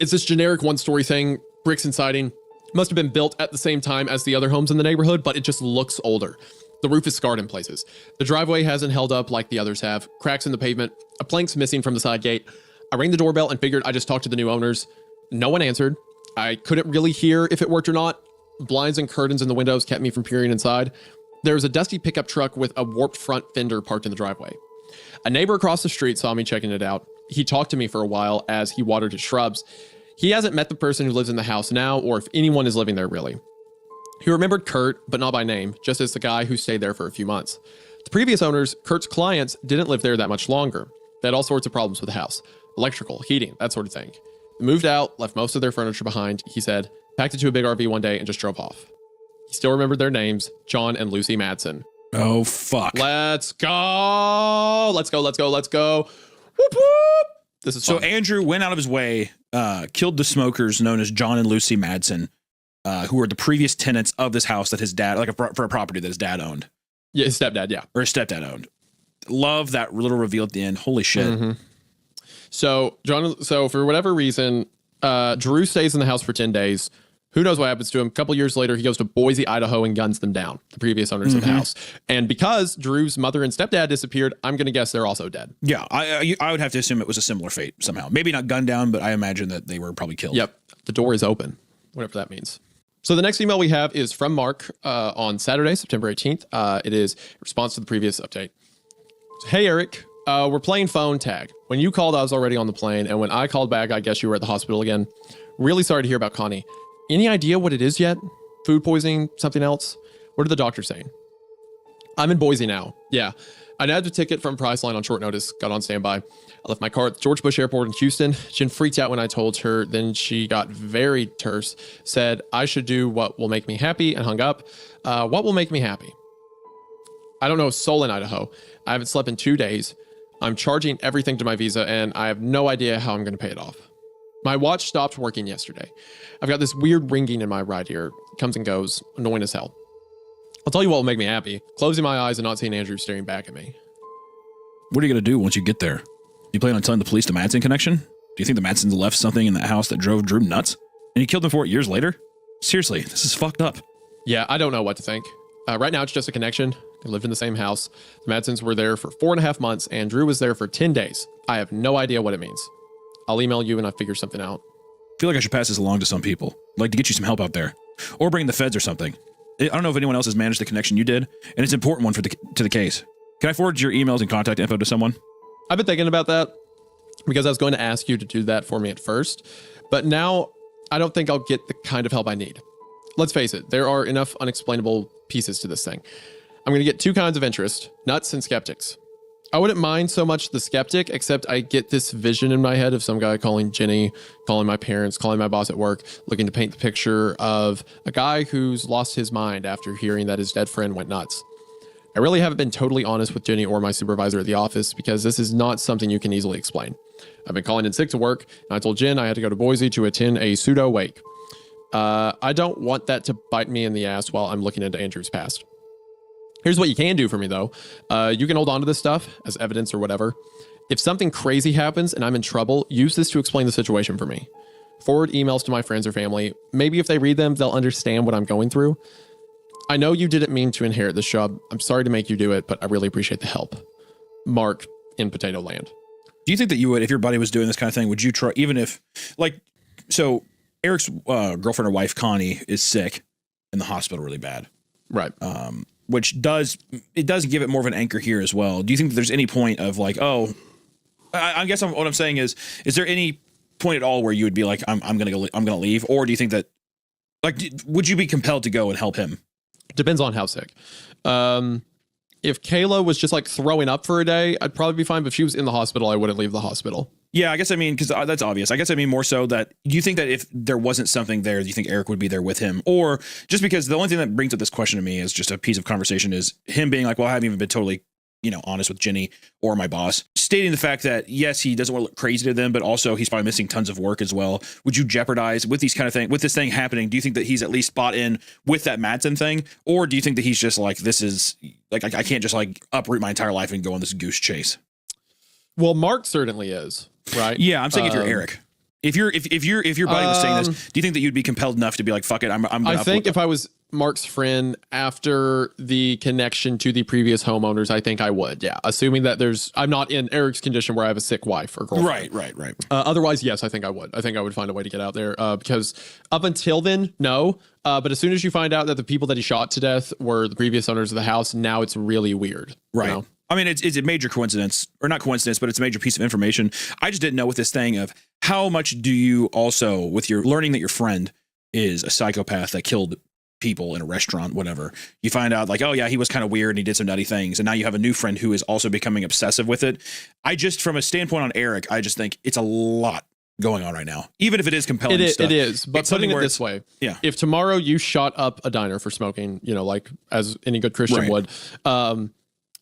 It's this generic 1-story thing, bricks and siding. Must have been built at the same time as the other homes in the neighborhood, but it just looks older. The roof is scarred in places. The driveway hasn't held up like the others have. Cracks in the pavement. A plank's missing from the side gate. I rang the doorbell and figured I'd just talk to the new owners. No one answered. I couldn't really hear if it worked or not. Blinds and curtains in the windows kept me from peering inside. There was a dusty pickup truck with a warped front fender parked in the driveway. A neighbor across the street saw me checking it out. He talked to me for a while as he watered his shrubs. He hasn't met the person who lives in the house now, or if anyone is living there really. He remembered Kurt, but not by name, just as the guy who stayed there for a few months. The previous owners, Kurt's clients, didn't live there that much longer. They had all sorts of problems with the house. Electrical, heating, that sort of thing. They moved out, left most of their furniture behind, he said, packed it to a big RV one day and just drove off. He still remembered their names, John and Lucy Madsen. Oh, fuck. Let's go. Let's go. Let's go. Let's go. Whoop, whoop. This is fun. So Andrew went out of his way, killed the smokers known as John and Lucy Madsen, who were the previous tenants of this house that his dad, like for a property that his dad owned. Yeah, his stepdad, yeah. Or his stepdad owned. Love that little reveal at the end. Holy shit. Mm-hmm. So for whatever reason, Drew stays in the house for 10 days. Who knows what happens to him? A couple years later, he goes to Boise, Idaho, and guns them down, the previous owners of the house. And because Drew's mother and stepdad disappeared, I'm going to guess they're also dead. Yeah, I would have to assume it was a similar fate somehow. Maybe not gunned down, but I imagine that they were probably killed. Yep, the door is open, whatever that means. So the next email we have is from Mark on Saturday, September 18th. It is a response to the previous update. Hey, Eric, we're playing phone tag. When you called, I was already on the plane. And when I called back, I guess you were at the hospital again. Really sorry to hear about Connie. Any idea what it is yet? Food poisoning? Something else? What are the doctors saying? I'm in Boise now. Yeah. I nabbed a ticket from Priceline on short notice, got on standby. I left my car at the George Bush Airport in Houston. Jen freaked out when I told her. Then she got very terse, said I should do what will make me happy, and hung up. What will make me happy? I don't know a soul in Idaho. I haven't slept in 2 days. I'm charging everything to my Visa, and I have no idea how I'm going to pay it off. My watch stopped working yesterday. I've got this weird ringing in my right ear. It comes and goes, annoying as hell. I'll tell you what will make me happy. Closing my eyes and not seeing Andrew staring back at me. What are you going to do once you get there? You plan on telling the police the Madsen connection? Do you think the Madsens left something in that house that drove Drew nuts? And you killed them for it years later? Seriously, this is fucked up. Yeah, I don't know what to think. Right now, it's just a connection. They lived in the same house. The Madsens were there for 4.5 months, and Drew was there for 10 days. I have no idea what it means. I'll email you and I'll figure something out. I feel like I should pass this along to some people. I'd like to get you some help out there. Or bring the feds or something. I don't know if anyone else has managed the connection you did, and it's an important one to the case. Can I forward your emails and contact info to someone? I've been thinking about that because I was going to ask you to do that for me at first, but now I don't think I'll get the kind of help I need. Let's face it, there are enough unexplainable pieces to this thing. I'm going to get two kinds of interest, nuts and skeptics. I wouldn't mind so much the skeptic, except I get this vision in my head of some guy calling Jenny, calling my parents, calling my boss at work, looking to paint the picture of a guy who's lost his mind after hearing that his dead friend went nuts. I really haven't been totally honest with Jenny or my supervisor at the office because this is not something you can easily explain. I've been calling in sick to work, and I told Jen I had to go to Boise to attend a pseudo wake. I don't want that to bite me in the ass while I'm looking into Andrew's past. Here's what you can do for me, though. You can hold on to this stuff as evidence or whatever. If something crazy happens and I'm in trouble, use this to explain the situation for me. Forward emails to my friends or family. Maybe if they read them, they'll understand what I'm going through. I know you didn't mean to inherit this job. I'm sorry to make you do it, but I really appreciate the help. Mark in Potato Land. Do you think that you would, if your buddy was doing this kind of thing, would you try, even if, like, so Eric's girlfriend or wife, Connie, is sick in the hospital really bad. Right. Which does give it more of an anchor here as well. Do you think that there's any point of like, oh, I guess what I'm saying is there any point at all where you would be like, I'm gonna leave, or do you think that, like, would you be compelled to go and help him? Depends on how sick. If Kayla was just like throwing up for a day, I'd probably be fine. But if she was in the hospital, I wouldn't leave the hospital. Yeah, I guess I mean, because that's obvious. I guess I mean more so that, do you think that if there wasn't something there, do you think Eric would be there with him? Or just because the only thing that brings up this question to me is just a piece of conversation is him being like, well, I haven't even been totally, honest with Jenny or my boss, stating the fact that, yes, he doesn't want to look crazy to them, but also he's probably missing tons of work as well. Would you jeopardize with these kind of things, with this thing happening? Do you think that he's at least bought in with that Madsen thing? Or do you think that he's just like, this is like, I can't just like uproot my entire life and go on this goose chase? Well, Mark certainly is, right? Yeah, I'm saying if you're Eric. If your buddy was saying this, do you think that you'd be compelled enough to be like, fuck it, I'm gonna I think if I was Mark's friend after the connection to the previous homeowners, I think I would. Yeah. Assuming that I'm not in Eric's condition where I have a sick wife or girlfriend. Right. Otherwise, yes, I think I would. I think I would find a way to get out there because up until then, no. But as soon as you find out that the people that he shot to death were the previous owners of the house, now it's really weird. Right. You know? I mean, it's a major coincidence, or not coincidence, but it's a major piece of information. I just didn't know with this thing of how much do you also, with your learning that your friend is a psychopath that killed people in a restaurant, whatever, you find out like, oh yeah, he was kind of weird and he did some nutty things. And now you have a new friend who is also becoming obsessive with it. I just, from a standpoint on Eric, I just think it's a lot going on right now, even if it is compelling stuff. It is, but putting it this way, yeah. If tomorrow you shot up a diner for smoking, like as any good Christian would,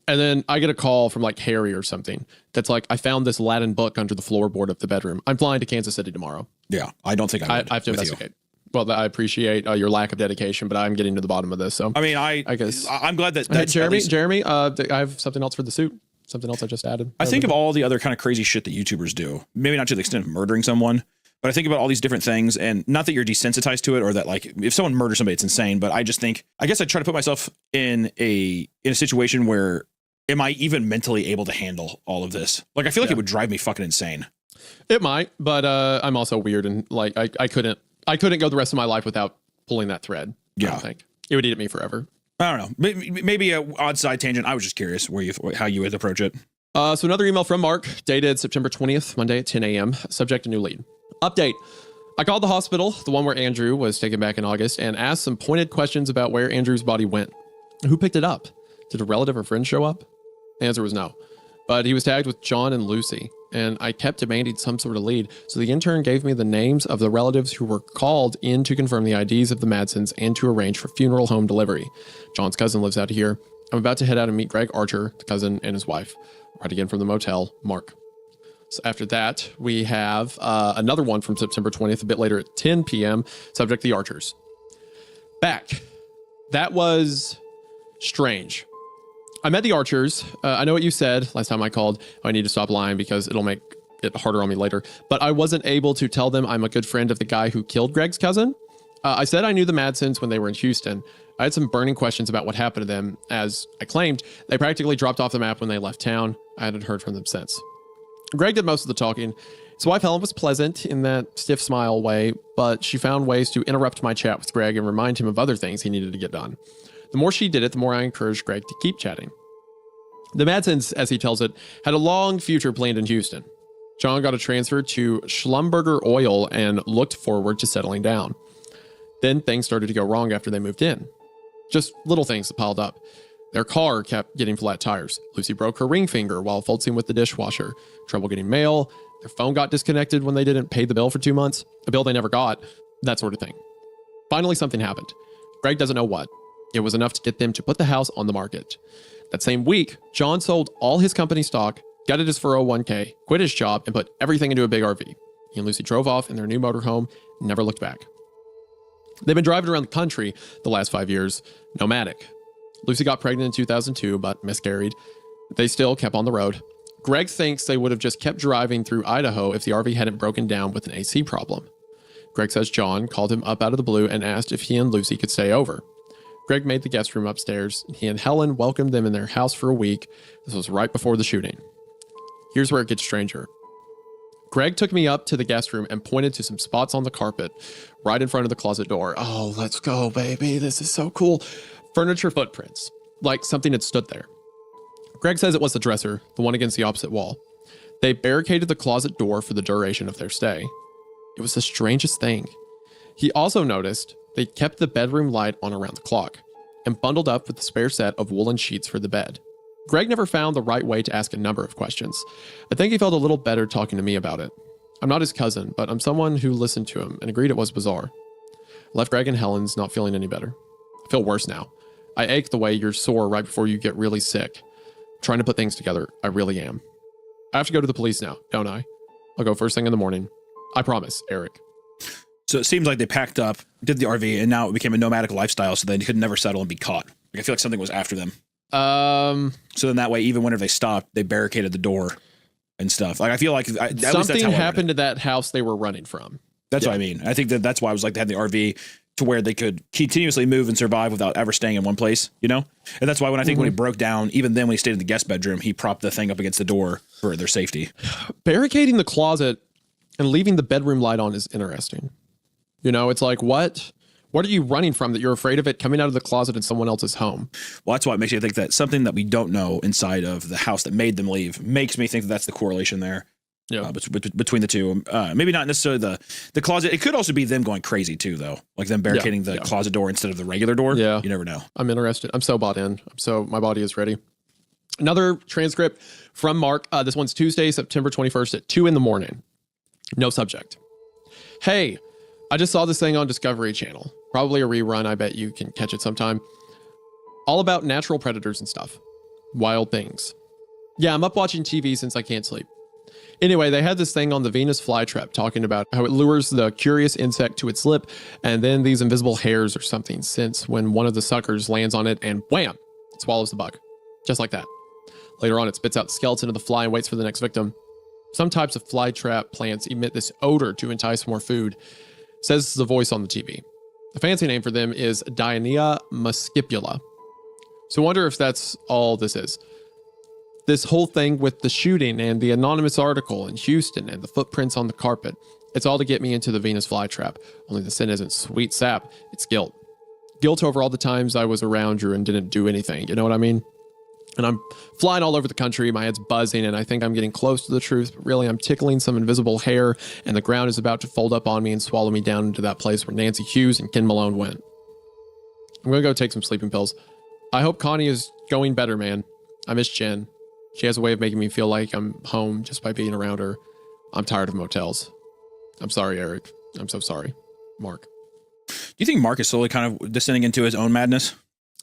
and then I get a call from like Harry or something that's like, I found this Latin book under the floorboard of the bedroom. I'm flying to Kansas City tomorrow. Yeah, I don't think I have to investigate. Well, I appreciate your lack of dedication, but I'm getting to the bottom of this. So I mean, I guess I'm glad that Jeremy, I have something else for the suit. Something else I just added. I think of all the other kind of crazy shit that YouTubers do. Maybe not to the extent of murdering someone, but I think about all these different things, and not that you're desensitized to it or that like if someone murders somebody, it's insane. But I just think, I guess I try to put myself in a situation where, am I even mentally able to handle all of this? Like, I feel like it would drive me fucking insane. It might, but I'm also weird and like I couldn't go the rest of my life without pulling that thread. Yeah, I don't think it would eat at me forever. I don't know. Maybe a odd side tangent. I was just curious how you would approach it. So another email from Mark, dated September 20th, Monday at 10 a.m. Subject: a new lead. Update. I called the hospital, the one where Andrew was taken back in August, and asked some pointed questions about where Andrew's body went. Who picked it up? Did a relative or friend show up? The answer was no. But he was tagged with John and Lucy, and I kept demanding some sort of lead, so the intern gave me the names of the relatives who were called in to confirm the IDs of the Madsons and to arrange for funeral home delivery. John's cousin lives out here. I'm about to head out and meet Greg Archer, the cousin, and his wife. Right again from the motel, Mark. So after that, we have another one from September 20th, a bit later at 10 p.m., subject the Archers. Back. That was strange. I met the Archers. I know what you said last time I called. I need to stop lying because it'll make it harder on me later. But I wasn't able to tell them I'm a good friend of the guy who killed Greg's cousin. I said I knew the Madsons when they were in Houston. I had some burning questions about what happened to them. As I claimed, they practically dropped off the map when they left town. I hadn't heard from them since. Greg did most of the talking. His wife Helen was pleasant in that stiff smile way, but she found ways to interrupt my chat with Greg and remind him of other things he needed to get done. The more she did it, the more I encouraged Greg to keep chatting. The Madsons, as he tells it, had a long future planned in Houston. John got a transfer to Schlumberger Oil and looked forward to settling down. Then things started to go wrong after they moved in. Just little things that piled up. Their car kept getting flat tires. Lucy broke her ring finger while fultzing with the dishwasher. Trouble getting mail. Their phone got disconnected when they didn't pay the bill for 2 months. A bill they never got. That sort of thing. Finally, something happened. Greg doesn't know what. It was enough to get them to put the house on the market. That same week, John sold all his company stock, gutted his 401k, quit his job, and put everything into a big RV. He and Lucy drove off in their new motorhome and never looked back. They've been driving around the country the last 5 years, nomadic. Lucy got pregnant in 2002, but miscarried. They still kept on the road. Greg thinks they would have just kept driving through Idaho if the RV hadn't broken down with an AC problem. Greg says John called him up out of the blue and asked if he and Lucy could stay over. Greg made the guest room upstairs. He and Helen welcomed them in their house for a week. This was right before the shooting. Here's where it gets stranger. Greg took me up to the guest room and pointed to some spots on the carpet right in front of the closet door. Oh, let's go, baby. This is so cool. Furniture footprints, like something had stood there. Greg says it was the dresser, the one against the opposite wall. They barricaded the closet door for the duration of their stay. It was the strangest thing. He also noticed they kept the bedroom light on around the clock and bundled up with the spare set of woolen sheets for the bed. Greg never found the right way to ask a number of questions. I think he felt a little better talking to me about it. I'm not his cousin, but I'm someone who listened to him and agreed it was bizarre. Left Greg and Helen's not feeling any better. I feel worse now. I ache the way you're sore right before you get really sick. Trying to put things together, I really am. I have to go to the police now, don't I? I'll go first thing in the morning. I promise, Eric. So it seems like they packed up, did the RV, and now it became a nomadic lifestyle, so they could never settle and be caught. Like, I feel like something was after them. So then that way, even whenever they stopped, they barricaded the door and stuff. Like, I feel like something happened to that house they were running from. That's what I mean. I think that's why I was like, they had the RV to where they could continuously move and survive without ever staying in one place, you know? And that's why when I think when he broke down, even then when he stayed in the guest bedroom, he propped the thing up against the door for their safety. Barricading the closet and leaving the bedroom light on is interesting. You know, it's like, what are you running from that you're afraid of it coming out of the closet in someone else's home? Well, that's why it makes you think that something that we don't know inside of the house that made them leave makes me think that that's the correlation there. Yeah, between the two. Maybe not necessarily the closet. It could also be them going crazy too, though. Like them barricading the closet door instead of the regular door. Yeah, you never know. I'm interested. I'm so bought in. My body is ready. Another transcript from Mark. This one's Tuesday, September 21st at 2 a.m. No subject. Hey, I just saw this thing on Discovery Channel. Probably a rerun. I bet you can catch it sometime. All about natural predators and stuff. Wild things. Yeah, I'm up watching TV since I can't sleep. Anyway, they had this thing on the Venus flytrap talking about how it lures the curious insect to its lip and then these invisible hairs or something sense when one of the suckers lands on it and wham, it swallows the bug. Just like that. Later on, it spits out the skeleton of the fly and waits for the next victim. Some types of flytrap plants emit this odor to entice more food, says the voice on the TV. The fancy name for them is Dionea muscipula. So I wonder if that's all this is. This whole thing with the shooting and the anonymous article in Houston and the footprints on the carpet, it's all to get me into the Venus flytrap. Only the sin isn't sweet sap, it's guilt. Guilt over all the times I was around you and didn't do anything, you know what I mean? And I'm flying all over the country, my head's buzzing, and I think I'm getting close to the truth, but really I'm tickling some invisible hair, and the ground is about to fold up on me and swallow me down into that place where Nancy Hughes and Ken Malone went. I'm gonna go take some sleeping pills. I hope Connie is going better, man. I miss Jen. She has a way of making me feel like I'm home just by being around her. I'm tired of motels. I'm sorry, Eric. I'm so sorry. Mark. Do you think Mark is slowly kind of descending into his own madness?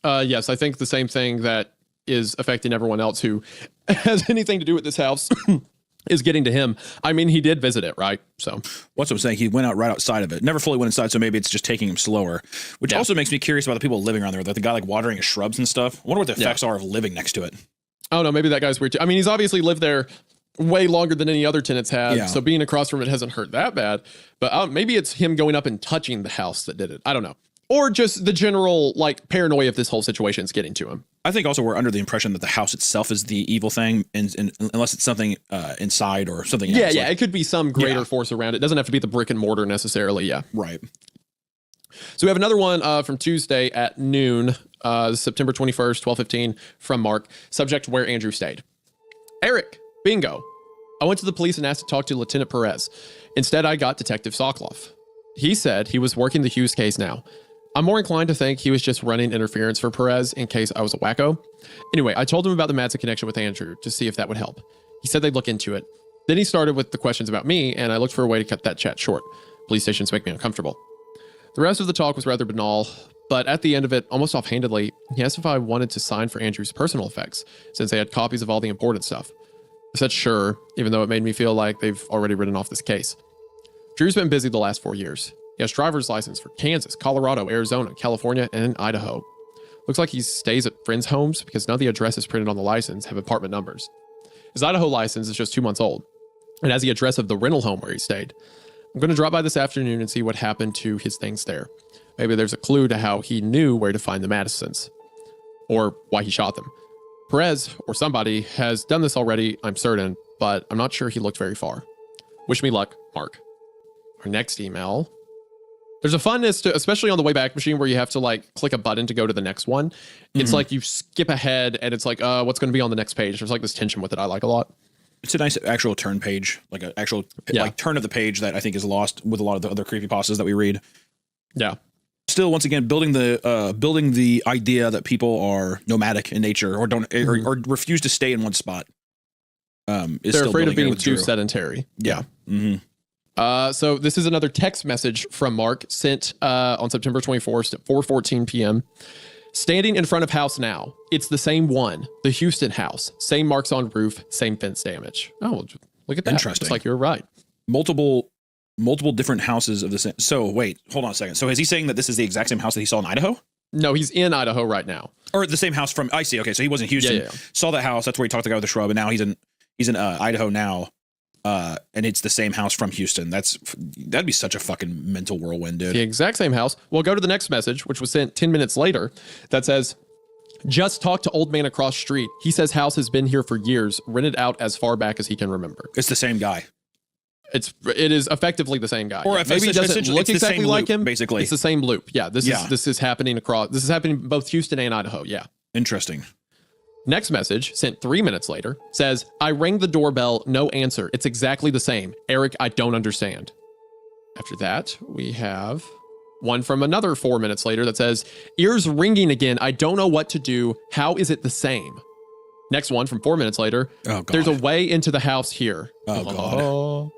Yes, I think the same thing that is affecting everyone else who has anything to do with this house is getting to him. I mean, he did visit it, right? So what's what I'm saying? He went out right outside of it. Never fully went inside, so maybe it's just taking him slower. Which also makes me curious about the people living around there. Like the guy like watering his shrubs and stuff. I wonder what the effects are of living next to it. I don't know. Maybe that guy's weird too. I mean, he's obviously lived there way longer than any other tenants had. Yeah. So being across from it hasn't hurt that bad. But maybe it's him going up and touching the house that did it. I don't know. Or just the general like paranoia of this whole situation is getting to him. I think also we're under the impression that the house itself is the evil thing, and unless it's something inside or something else. Yeah, it could be some greater force around it. It doesn't have to be the brick and mortar necessarily. Yeah. Right. So we have another one from Tuesday at noon, September 21st, 12:15 from Mark. Subject where Andrew stayed. Eric, bingo. I went to the police and asked to talk to Lieutenant Perez. Instead, I got Detective Sokoloff. He said he was working the Hughes case now. I'm more inclined to think he was just running interference for Perez in case I was a wacko. Anyway, I told him about the Madsen connection with Andrew to see if that would help. He said they'd look into it. Then he started with the questions about me, and I looked for a way to cut that chat short. Police stations make me uncomfortable. The rest of the talk was rather banal, but at the end of it, almost offhandedly, he asked if I wanted to sign for Andrew's personal effects, since they had copies of all the important stuff. I said sure, even though it made me feel like they've already written off this case. Drew's been busy the last 4 years. He has driver's license for Kansas, Colorado, Arizona, California, and Idaho. Looks like he stays at friends' homes because none of the addresses printed on the license have apartment numbers. His Idaho license is just 2 months old and has the address of the rental home where he stayed. I'm going to drop by this afternoon and see what happened to his things there. Maybe there's a clue to how he knew where to find the Madisons or why he shot them. Perez, or somebody, has done this already, I'm certain, but I'm not sure he looked very far. Wish me luck, Mark. Our next email. There's a funness to, especially on the Wayback Machine, where you have to like click a button to go to the next one. It's like you skip ahead and it's like, what's going to be on the next page? There's like this tension with it I like a lot. It's a nice actual turn page, like an actual like turn of the page that I think is lost with a lot of the other creepypastas that we read. Yeah. Still, once again, building the idea that people are nomadic in nature or don't or refuse to stay in one spot. They're afraid of being too sedentary. Yeah. So this is another text message from Mark sent on September 24th at 4:14 p.m. Standing in front of house now. It's the same one, the Houston house. Same marks on roof, same fence damage. Oh, well, look at that. Interesting. It's like you're right. Multiple different houses of the same. So wait, hold on a second. So is he saying that this is the exact same house that he saw in Idaho? No, he's in Idaho right now. Or the same house from, I see. Okay, so he was in Houston, saw that house. That's where he talked to the guy with the shrub, and now he's in Idaho now. And it's the same house from Houston. That'd be such a fucking mental whirlwind, dude. The exact same house. We'll go to the next message, which was sent 10 minutes later, that says, just talked to old man across street. He says house has been here for years, rented out as far back as he can remember. It's the same guy. It is effectively the same guy. Or maybe he doesn't look exactly like loop, him. Basically, it's the same loop. Yeah, this is happening across. This is happening in both Houston and Idaho. Yeah, interesting. Next message, sent 3 minutes later, says, I rang the doorbell, no answer. It's exactly the same. Eric, I don't understand. After that, we have one from another 4 minutes later that says, ears ringing again. I don't know what to do. How is it the same? Next one from 4 minutes later. Oh, God. There's a way into the house here. Oh, God.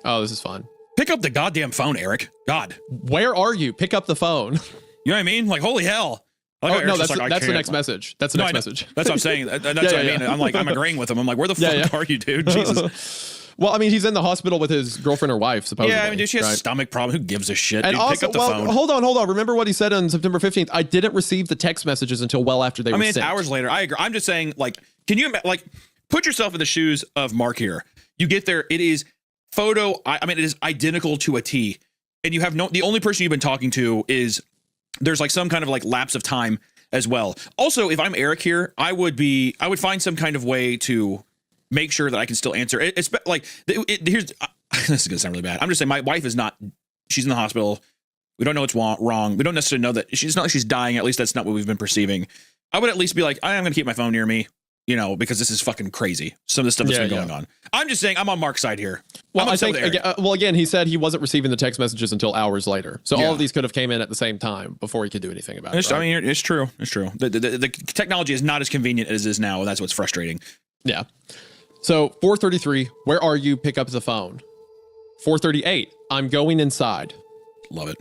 Oh, this is fun. Pick up the goddamn phone, Eric. God. Where are you? Pick up the phone. You know what I mean? Like, holy hell. No, that's the next message. That's the next message. That's what I'm saying. That's what I mean. I'm like, I'm agreeing with him. I'm like, where the fuck are you, dude? Jesus. Well, I mean, he's in the hospital with his girlfriend or wife, supposedly. Yeah, I mean, dude, she has a stomach problem. Who gives a shit? And dude, also, pick up the phone. Hold on. Remember what he said on September 15th? I didn't receive the text messages until well after they were sent. It's hours later. I agree. I'm just saying, like, can you, like, put yourself in the shoes of Mark here. You get there. It is it is identical to a T. And you have the only person you've been talking to is, there's like some kind of like lapse of time as well. Also, if I'm Eric here, I would find some kind of way to make sure that I can still answer. It's like, here's, this is gonna sound really bad. I'm just saying, my wife is not, she's in the hospital. We don't know what's wrong. We don't necessarily know that she's not like she's dying. At least that's not what we've been perceiving. I would at least be like, I'm gonna keep my phone near me. You know, because this is fucking crazy. Some of the stuff that's been going on. I'm just saying, I'm on Mark's side here. Well, I think, again, he said he wasn't receiving the text messages until hours later. So all of these could have came in at the same time before he could do anything about it. I mean, it's true. It's true. The technology is not as convenient as it is now, and that's what's frustrating. Yeah. So 4:33, where are you? Pick up the phone. 4:38, I'm going inside. Love it.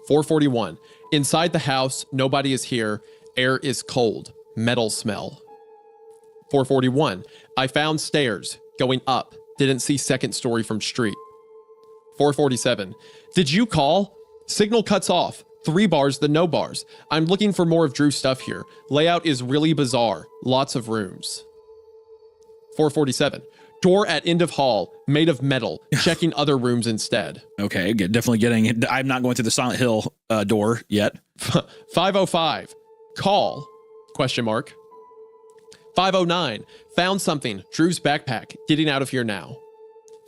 4:41, inside the house, nobody is here. Air is cold. Metal smell. 4:41, I found stairs going up. Didn't see second story from street. 4:47, did you call? Signal cuts off. 3 bars, then no bars. I'm looking for more of Drew's stuff here. Layout is really bizarre. Lots of rooms. 4:47, door at end of hall, made of metal. Checking other rooms instead. Okay, definitely getting. I'm not going through the Silent Hill door yet. 5:05, call? Question mark. 5:09, found something. Drew's backpack. Getting out of here now.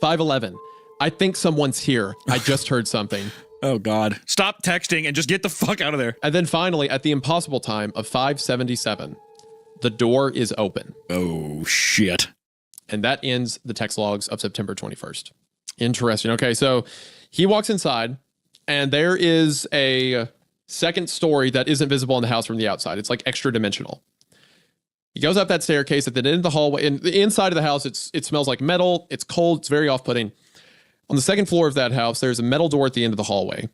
5:11, I think someone's here. I just heard something. Oh, God. Stop texting and just get the fuck out of there. And then finally, at the impossible time of 5:77, the door is open. Oh, shit. And that ends the text logs of September 21st. Interesting. Okay, so he walks inside, and there is a second story that isn't visible in the house from the outside. It's like extra dimensional. He goes up that staircase at the end of the hallway. In the inside of the house, it smells like metal. It's cold. It's very off-putting. On the second floor of that house, there's a metal door at the end of the hallway.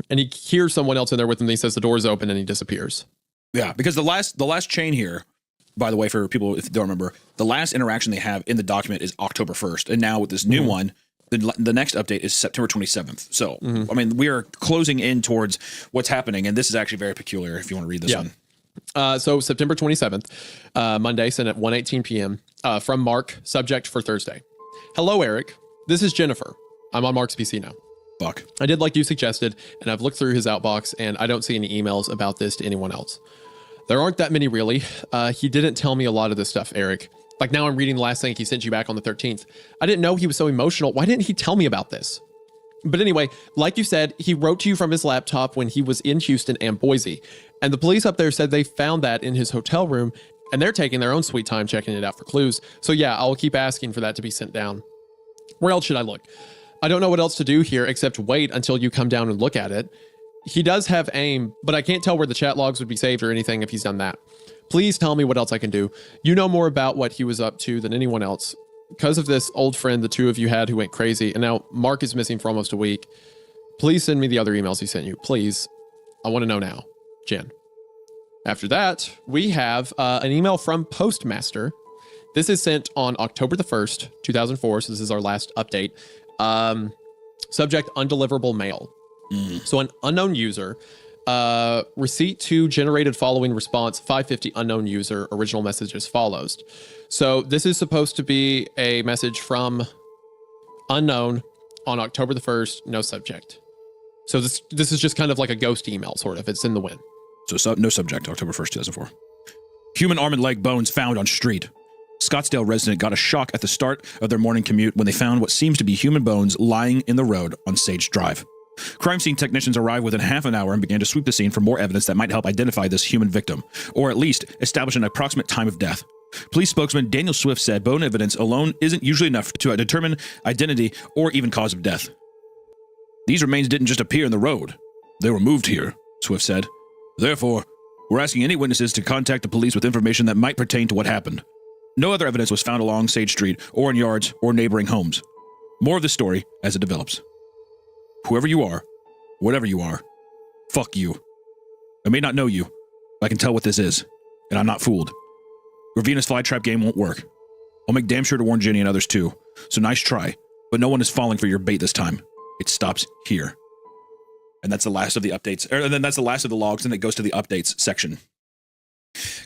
And he hears someone else in there with him. And he says the door's open, and he disappears. Yeah, because the last chain here, by the way, for people if you don't remember, the last interaction they have in the document is October 1st. And now with this new one, the next update is September 27th. So, I mean, we are closing in towards what's happening. And this is actually very peculiar if you want to read this one. So September 27th, Monday, sent at 1:18 p.m. From Mark, subject for Thursday. Hello, Eric. This is Jennifer. I'm on Mark's PC now. Fuck. I did like you suggested, and I've looked through his outbox, and I don't see any emails about this to anyone else. There aren't that many, really. He didn't tell me a lot of this stuff, Eric. Like now I'm reading the last thing he sent you back on the 13th. I didn't know he was so emotional. Why didn't he tell me about this? But anyway, like you said, he wrote to you from his laptop when he was in Houston and Boise. And the police up there said they found that in his hotel room, and they're taking their own sweet time checking it out for clues. So yeah, I'll keep asking for that to be sent down. Where else should I look? I don't know what else to do here except wait until you come down and look at it. He does have AIM, but I can't tell where the chat logs would be saved or anything if he's done that. Please tell me what else I can do. You know more about what he was up to than anyone else. Because of this old friend the two of you had who went crazy, and now Mark is missing for almost a week. Please send me the other emails he sent you. Please. I want to know now. Jen. After that, we have an email from Postmaster. This is sent on October the 1st, 2004. So this is our last update. Subject, undeliverable mail. So an unknown user, receipt to generated following response, 550 unknown user, original message as follows. So this is supposed to be a message from unknown on October the 1st, no subject. So this is just kind of like a ghost email, sort of. It's in the wind. So no subject, October 1st, 2004. Human arm and leg bones found on street. Scottsdale resident got a shock at the start of their morning commute when they found what seems to be human bones lying in the road on Sage Drive. Crime scene technicians arrived within half an hour and began to sweep the scene for more evidence that might help identify this human victim, or at least establish an approximate time of death. Police spokesman Daniel Swift said bone evidence alone isn't usually enough to determine identity or even cause of death. These remains didn't just appear in the road. They were moved here, Swift said. Therefore, we're asking any witnesses to contact the police with information that might pertain to what happened. No other evidence was found along Sage Street or in yards or neighboring homes. More of the story as it develops. Whoever you are, whatever you are, fuck you. I may not know you, but I can tell what this is, and I'm not fooled. Your Venus flytrap game won't work. I'll make damn sure to warn Jenny and others too, so nice try, but no one is falling for your bait this time. It stops here. And that's the last of the updates, and then that's the last of the logs, and it goes to the updates section.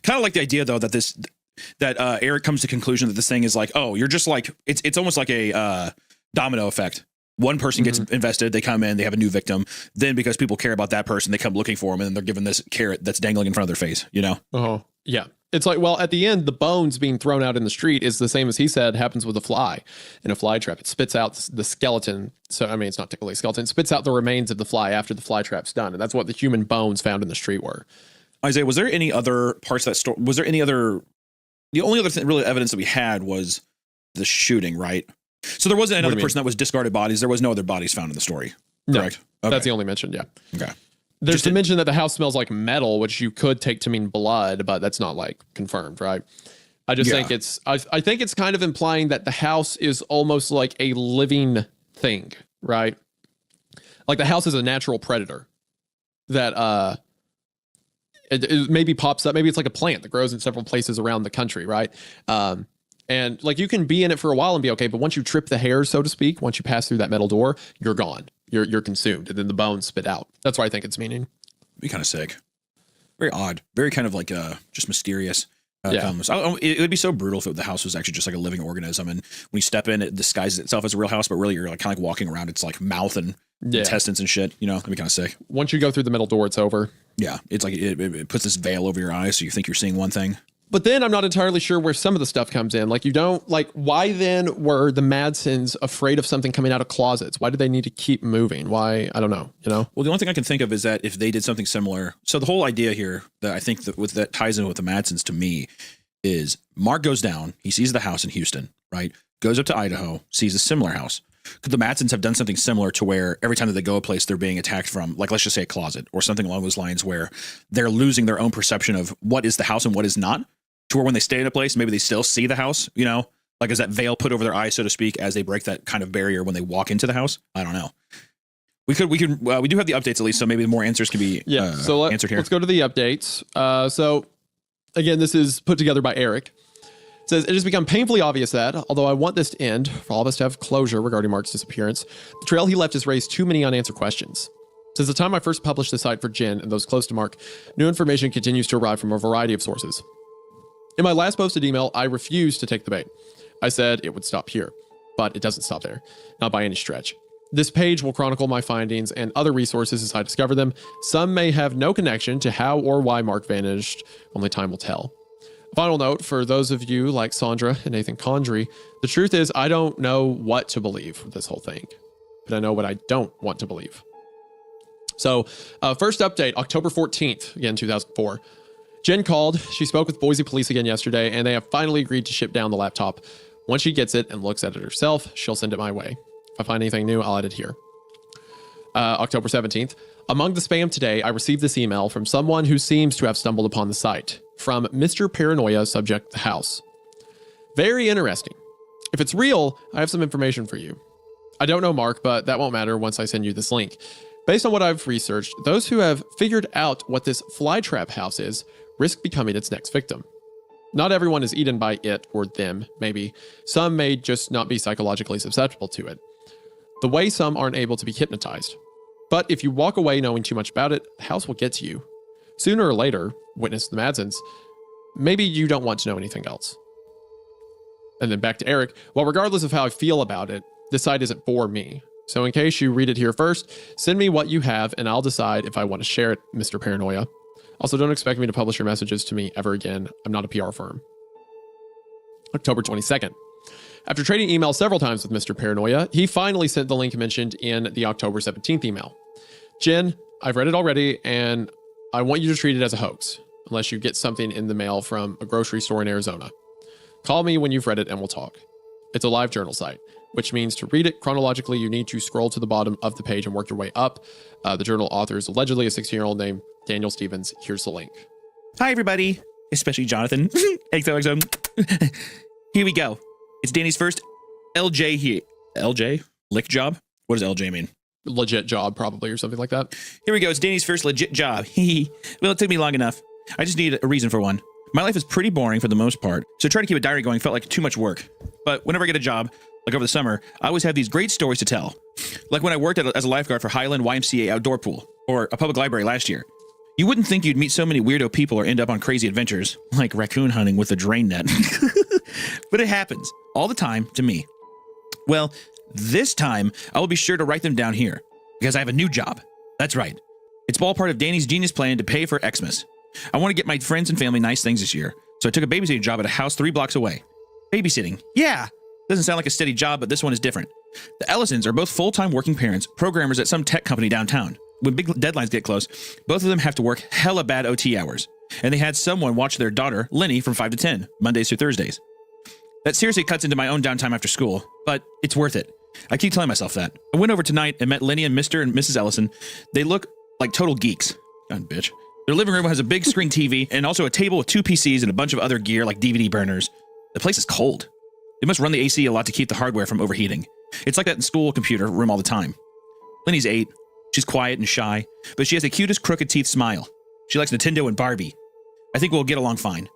Kind of like the idea, though, that Eric comes to the conclusion that this thing is like, oh, you're just like, it's almost like a domino effect. One person gets invested, they come in, they have a new victim. Then because people care about that person, they come looking for them, and then they're given this carrot that's dangling in front of their face, you know? Oh, yeah. It's like, well, at the end, the bones being thrown out in the street is the same as he said happens with a fly in a fly trap. It spits out the skeleton. So, I mean, it's not technically a skeleton. It spits out the remains of the fly after the fly trap's done. And that's what the human bones found in the street were. Isaiah, was there any other parts of that story? Was there any other The only other really evidence that we had was the shooting, right? So there wasn't another person that was discarded bodies. There was no other bodies found in the story. Correct. No, that's the only mention. Yeah. Okay. There's the mention that the house smells like metal, which you could take to mean blood, but that's not like confirmed, right? I just think it's I think it's kind of implying that the house is almost like a living thing, right? Like the house is a natural predator that it maybe pops up. Maybe it's like a plant that grows in several places around the country, right? And like you can be in it for a while and be okay, but once you trip the hairs, so to speak, once you pass through that metal door, you're gone. You're consumed, and then the bones spit out. That's what I think it's meaning. Be kind of sick. Very odd. Very kind of like just mysterious. Yeah. It would be so brutal if the house was actually just like a living organism, and when you step in, it disguises itself as a real house, but really you're like kind of like walking around its like mouth and intestines and shit. You know, that'd be kind of sick. Once you go through the metal door, it's over. Yeah, it's like it puts this veil over your eyes, so you think you're seeing one thing. But then I'm not entirely sure where some of the stuff comes in. Like you don't like why then were the Madsons afraid of something coming out of closets? Why did they need to keep moving? Why? I don't know. You know. Well, the only thing I can think of is that if they did something similar. So the whole idea here that I think that ties in with the Madsons to me is Mark goes down. He sees the house in Houston, right? Goes up to Idaho, sees a similar house. Could the Madsons have done something similar to where every time that they go a place, they're being attacked from, like, let's just say a closet or something along those lines where they're losing their own perception of what is the house and what is not, to where when they stay in a place, maybe they still see the house, you know, like is that veil put over their eyes, so to speak, as they break that kind of barrier when they walk into the house? I don't know. We do have the updates at least, so maybe more answers can be answered here. Let's go to the updates. So again, this is put together by Eric. It says, it has become painfully obvious that, although I want this to end, for all of us to have closure regarding Mark's disappearance, the trail he left has raised too many unanswered questions. Since the time I first published the site for Jen and those close to Mark, new information continues to arrive from a variety of sources. In my last posted email, I refused to take the bait. I said it would stop here, but it doesn't stop there, not by any stretch. This page will chronicle my findings and other resources as I discover them. Some may have no connection to how or why Mark vanished, only time will tell. Final note, for those of you like Sandra and Nathan Condry, the truth is I don't know what to believe with this whole thing, but I know what I don't want to believe. So first update, October 14th, again, 2004. Jen called. She spoke with Boise police again yesterday, and they have finally agreed to ship down the laptop. Once she gets it and looks at it herself, she'll send it my way. If I find anything new, I'll add it here. October 17th. Among the spam today, I received this email from someone who seems to have stumbled upon the site. From Mr. Paranoia, subject the house. Very interesting. If it's real, I have some information for you. I don't know Mark, but that won't matter once I send you this link. Based on what I've researched, those who have figured out what this flytrap house is risk becoming its next victim. Not everyone is eaten by it or them, maybe. Some may just not be psychologically susceptible to it. The way some aren't able to be hypnotized. But if you walk away knowing too much about it, the house will get to you. Sooner or later, witness the Madsons, maybe you don't want to know anything else. And then back to Eric. Well, regardless of how I feel about it, this site isn't for me. So in case you read it here first, send me what you have and I'll decide if I want to share it, Mr. Paranoia. Also, don't expect me to publish your messages to me ever again. I'm not a PR firm. October 22nd. After trading emails several times with Mr. Paranoia, he finally sent the link mentioned in the October 17th email. Jen, I've read it already, and I want you to treat it as a hoax, unless you get something in the mail from a grocery store in Arizona. Call me when you've read it and we'll talk. It's a live journal site, which means to read it chronologically, you need to scroll to the bottom of the page and work your way up. The journal author is allegedly a 16-year-old named Daniel Stevens. Here's the link. Hi, everybody, especially Jonathan. XOXO. Here we go. It's Danny's first LJ here. LJ? Lick job? What does LJ mean? Legit job, probably, or something like that. Here we go. It's Danny's first legit job. Well, it took me long enough. I just need a reason for one. My life is pretty boring for the most part, so trying to keep a diary going felt like too much work. But whenever I get a job, like over the summer, I always have these great stories to tell. Like when I worked as a lifeguard for Highland YMCA outdoor pool, or a public library last year. You wouldn't think you'd meet so many weirdo people or end up on crazy adventures, like raccoon hunting with a drain net. But it happens all the time to me. Well, this time I will be sure to write them down here, because I have a new job. That's right. It's all part of Danny's genius plan to pay for Xmas. I want to get my friends and family nice things this year, so I took a babysitting job at a house 3 blocks away. Babysitting, yeah. Doesn't sound like a steady job, but this one is different. The Ellisons are both full-time working parents, programmers at some tech company downtown. When big deadlines get close, both of them have to work hella bad OT hours. and they had someone watch their daughter, Lenny, from 5 to 10, Mondays through Thursdays. That seriously cuts into my own downtime after school, but it's worth it. I keep telling myself that. I went over tonight and met Lenny and Mr. and Mrs. Ellison. They look like total geeks. God, bitch. Their living room has a big screen TV and also a table with 2 PCs and a bunch of other gear like DVD burners. The place is cold. They must run the AC a lot to keep the hardware from overheating. It's like that in school computer room all the time. Lenny's 8. She's quiet and shy, but she has the cutest crooked teeth smile. She likes Nintendo and Barbie. I think we'll get along fine.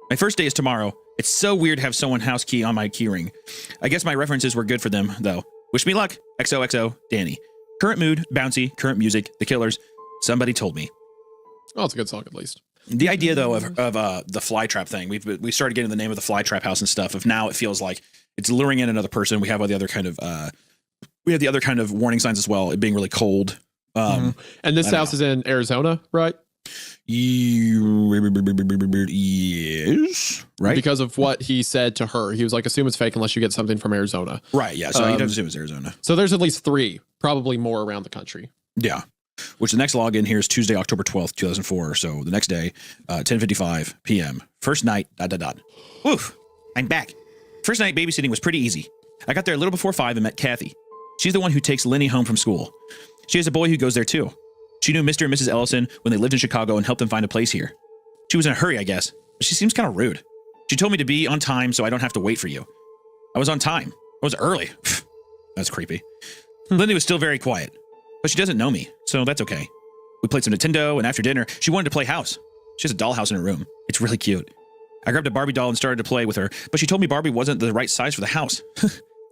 My first day is tomorrow. It's so weird to have someone house key on my keyring. I guess my references were good for them, though. Wish me luck. XOXO, Danny. Current mood, bouncy, current music, The Killers. Somebody told me. Oh, it's a good song at least. The idea, though, of the Flytrap thing, we started getting the name of the Flytrap house and stuff. Of now, it feels like it's luring in another person. We have all the other kind of warning signs as well. It being really cold. And this house is in Arizona, right? Yes, right. Because of what he said to her, he was like, "Assume it's fake unless you get something from Arizona." Right. Yeah. So he doesn't assume it's Arizona. So there's at least 3, probably more around the country. Yeah. Which the next login here is Tuesday, October 12th, 2004. So the next day, 10:55 p.m. First night, ... Woof. I'm back. First night babysitting was pretty easy. I got there a little before 5 and met Kathy. She's the one who takes Lenny home from school. She has a boy who goes there too. She knew Mr. and Mrs. Ellison when they lived in Chicago and helped them find a place here. She was in a hurry, I guess, but she seems kind of rude. She told me to be on time so I don't have to wait for you. I was on time. I was early. That's creepy. Lindy was still very quiet, but she doesn't know me, so that's okay. We played some Nintendo, and after dinner, she wanted to play house. She has a dollhouse in her room. It's really cute. I grabbed a Barbie doll and started to play with her, but she told me Barbie wasn't the right size for the house.